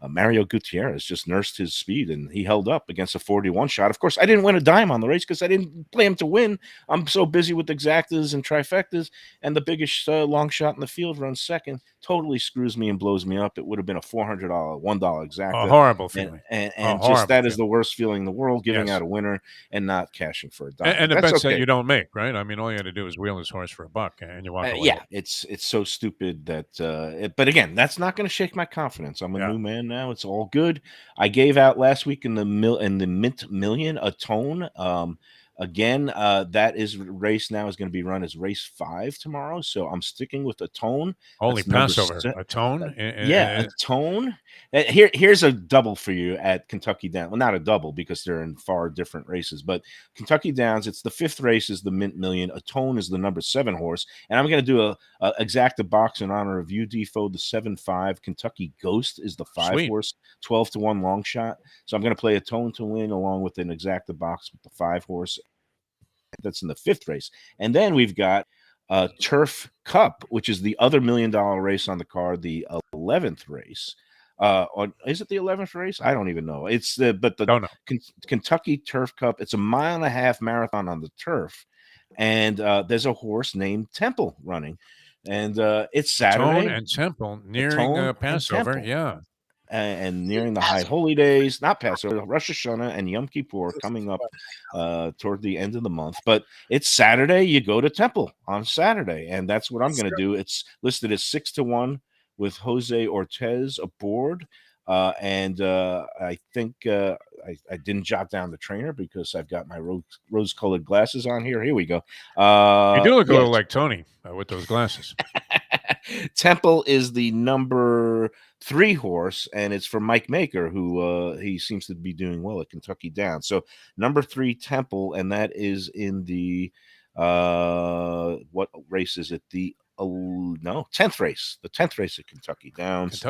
Mario Gutierrez just nursed his speed, and he held up against a 41 shot. Of course, I didn't win a dime on the race because I didn't play him to win. I'm so busy with exactas and trifectas, and the biggest long shot in the field runs second. Totally screws me and blows me up. It would have been a $400, $1 exacta. A horrible feeling. And just that is the worst feeling in the world, giving out a winner and not cashing for a dime. And the bets that you don't make, right? I mean, all you had to do is wheel this horse for $1 and you walk away. Yeah, it's so stupid that but again, that's not going to shake my confidence. I'm a new man now. It's all good. I gave out last week in the Mint Million a tone. Again, that race now is going to be run as race 5 tomorrow. So I'm sticking with a tone. Holy Passover. A tone? A tone. Here's a double for you at Kentucky Downs. Well, not a double because they're in far different races, but Kentucky Downs, it's the 5th race is the Mint Million. Atone is the number 7 horse. And I'm going to do a exacta box in honor of you, Defo, the 7-5. Kentucky Ghost is the 5 horse, 12-1 long shot. So I'm going to play Atone to win along with an exacta box with the 5 horse. That's in the 5th race. And then we've got Turf Cup, which is the other $1 million race on the card, the 11th race. Is it the 11th race? I don't even know. It's the Kentucky Turf Cup. It's a 1.5-mile marathon on the turf, and there's a horse named Temple running, and it's Saturday. Atone and Temple nearing Passover, and nearing the High Holy Days, not Passover, Rosh Hashanah and Yom Kippur coming up toward the end of the month. But it's Saturday. You go to Temple on Saturday, and that's what I'm going to do. It's listed as 6-1 with Jose Ortez aboard. I think I didn't jot down the trainer because I've got my rose-colored glasses on here. Here we go. You do look a little like Tony with those glasses. Temple is the number 3 horse, and it's for Mike Maker, who he seems to be doing well at Kentucky Downs. So number 3 Temple, and that is in the what race is it? The 10th race, the 10th race at Kentucky Downs.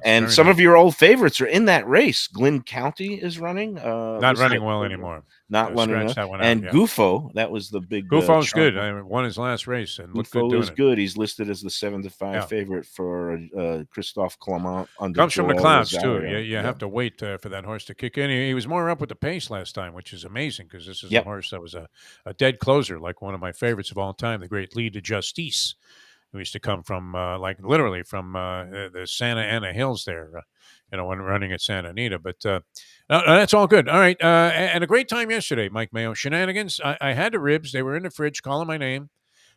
And some of your old favorites are in that race. Glenn County is running. Not running well anymore. Not running well. And Gufo, that was the big. Gufo's good. I won his last race and looked good doing it. Good. He's listed as the 7-5 favorite for Christophe Clement. Comes from the clouds too. You have to wait for that horse to kick in. He was more up with the pace last time, which is amazing because this is a horse that was a dead closer, like one of my favorites of all time, the great Lee de Justice, who used to come from, literally from the Santa Ana Hills there, when running at Santa Anita. But no, that's all good. All right. And a great time yesterday, Mike Mayo. Shenanigans. I had the ribs. They were in the fridge calling my name,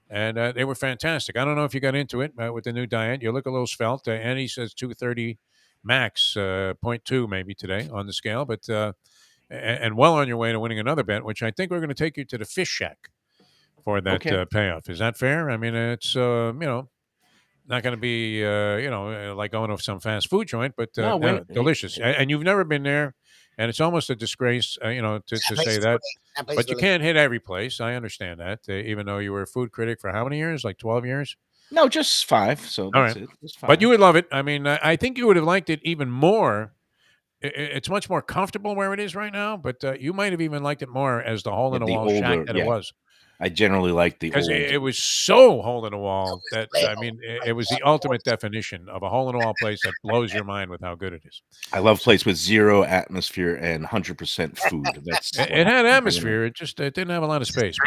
and they were fantastic. I don't know if you got into it with the new diet. You look a little svelte. Andy says 230 max, 0.2 maybe today on the scale, but and well on your way to winning another bet, which I think we're going to take you to the Fish Shack for that payoff. Is that fair? I mean, it's not going to be like going to some fast food joint, but delicious. And you've never been there, and it's almost a disgrace, to say that. But you can't hit every place. I understand that, even though you were a food critic for how many years? Like 12 years? No, just 5. So that's it. Just 5. But you would love it. I mean, I think you would have liked it even more. It's much more comfortable where it is right now, but you might have even liked it more as the hole-in-the-wall shack that it was. I generally like the because it was so hole in the wall that it was the ultimate definition of a hole in the wall place that blows your mind with how good it is. I love place with 0 atmosphere and 100% food. It had atmosphere. It didn't have a lot of space.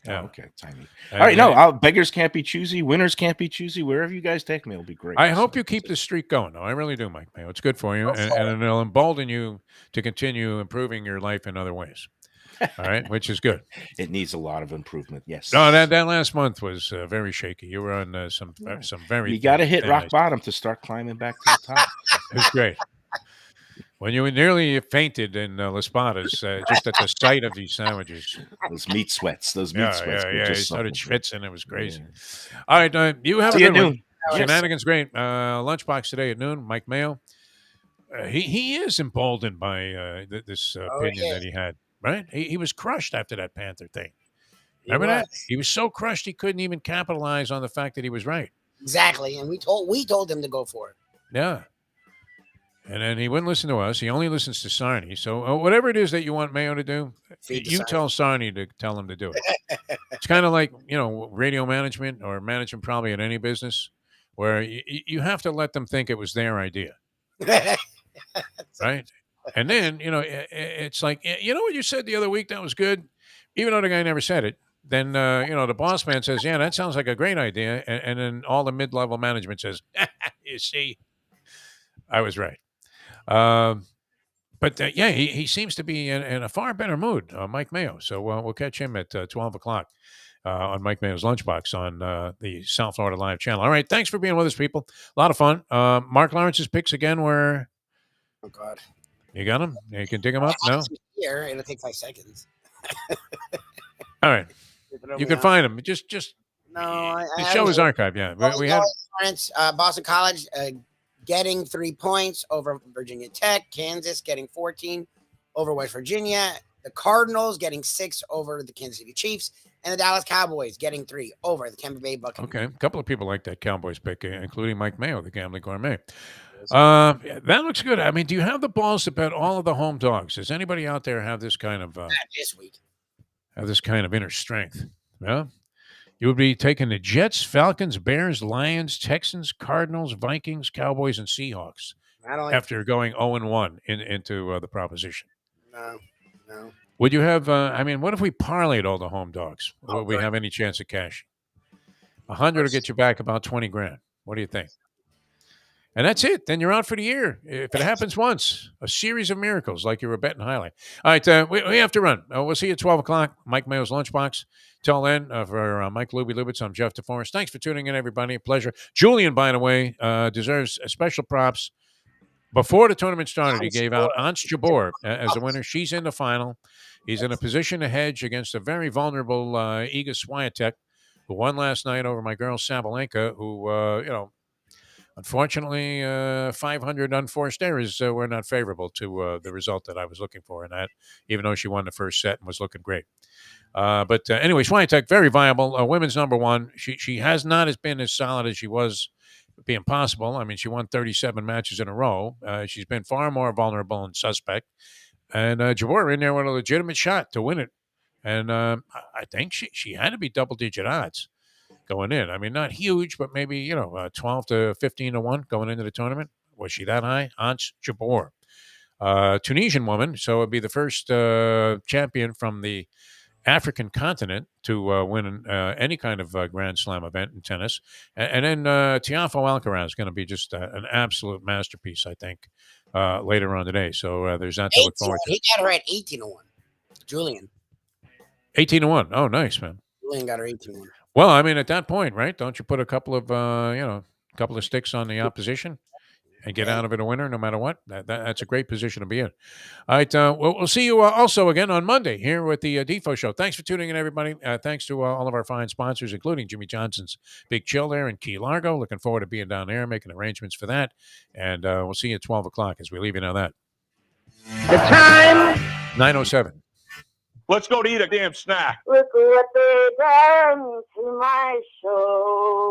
Yeah. Oh, okay, tiny. All right, no, beggars can't be choosy. Winners can't be choosy. Wherever you guys take me, it'll be great. I hope you keep the streak going. No, I really do, Mike Mayo. It's good for you, and it'll embolden you to continue improving your life in other ways. All right, which is good. It needs a lot of improvement. Yes. No, that last month was very shaky. You were on some very. You got to hit rock bottom to start climbing back to the top. It was great. When you nearly fainted in Las Patas just at the sight of these sandwiches. Those meat sweats. Those meat sweats. Yeah. You started schwitzing. It was crazy. Yeah. All right, you have a good one. Shenanigans, great. Lunchbox today at noon. Mike Mayo. He is emboldened by this opinion that he had. Right? He was crushed after that Panther thing. Remember that? He was so crushed he couldn't even capitalize on the fact that he was right. Exactly. And we told him to go for it. Yeah. And then he wouldn't listen to us. He only listens to Sarney. So whatever it is that you want Mayo to do, tell Sarney to tell him to do it. It's kind of like, radio management or management probably in any business where you have to let them think it was their idea. Right? And then, it's like, what you said the other week, that was good. Even though the guy never said it, then, the boss man says, yeah, that sounds like a great idea. And then all the mid-level management says, you see, I was right. But he seems to be in a far better mood, Mike Mayo. So we'll catch him at 12 o'clock on Mike Mayo's Lunchbox on the South Florida Live channel. All right. Thanks for being with us, people. A lot of fun. Mark Lawrence's picks again were... Oh, God. You got them? You can dig them up? No? Here, it'll take 5 seconds. All right. You can find them. Just no. The show is archived, yeah. We had Lawrence, Boston College, getting 3 points over Virginia Tech. Kansas getting 14 over West Virginia. The Cardinals getting 6 over the Kansas City Chiefs. And the Dallas Cowboys getting 3 over the Tampa Bay Buccaneers. Okay, a couple of people like that Cowboys pick, including Mike Mayo, the Gambling Gourmet. That looks good. I mean, do you have the balls to bet all of the home dogs? Does anybody out there have this kind of this week? Have this kind of inner strength? Yeah, you would be taking the Jets, Falcons, Bears, Lions, Texans, Cardinals, Vikings, Cowboys, and Seahawks after going 0-1 into the proposition. No. Would you have? I mean, what if we parlayed all the home dogs? Would we have any chance of cash? 100 will get you back about 20 grand. What do you think? And that's it. Then you're out for the year. If it happens once, a series of miracles like you were betting highlight. All right, we have to run. We'll see you at 12 o'clock. Mike Mayo's Lunchbox. Till then, for Mike Lubie Lubitz, I'm Jeff DeForest. Thanks for tuning in, everybody. A pleasure. Julian, by the way, deserves special props. Before the tournament started, he gave out Ants Jabeur as the winner. She's in the final. He's in a position to hedge against a very vulnerable Iga Swiatek, who won last night over my girl Sabalenka, who, unfortunately, 500 unforced errors were not favorable to the result that I was looking for in that, even though she won the first set and was looking great. But anyway, Swiatek, very viable. Women's number one. She has not been as solid as she was being possible. I mean, she won 37 matches in a row. She's been far more vulnerable and suspect. And Jabeur in there with a legitimate shot to win it. And I think she had to be double-digit odds going in. I mean, not huge, but maybe, 12 to 15 to 1 going into the tournament. Was she that high? Ants Jabeur. Tunisian woman, so it'd be the first champion from the African continent to win any kind of Grand Slam event in tennis. And then Tiafoe Alcaraz is going to be just an absolute masterpiece, I think, later on today. So there's that to look forward to. He got her at 18 to 1. Julian. 18 to 1. Oh, nice, man. Julian got her 18 to 1. Well, I mean, at that point, right? Don't you put a couple of sticks on the opposition and get out of it a winner no matter what? That's a great position to be in. All right. We'll see you also again on Monday here with the Defo Show. Thanks for tuning in, everybody. Thanks to all of our fine sponsors, including Jimmy Johnson's Big Chill there in Key Largo. Looking forward to being down there, making arrangements for that. And we'll see you at 12 o'clock as we leave you now that. The time? 9:07. Let's go to eat a damn snack. Look what they done to my show.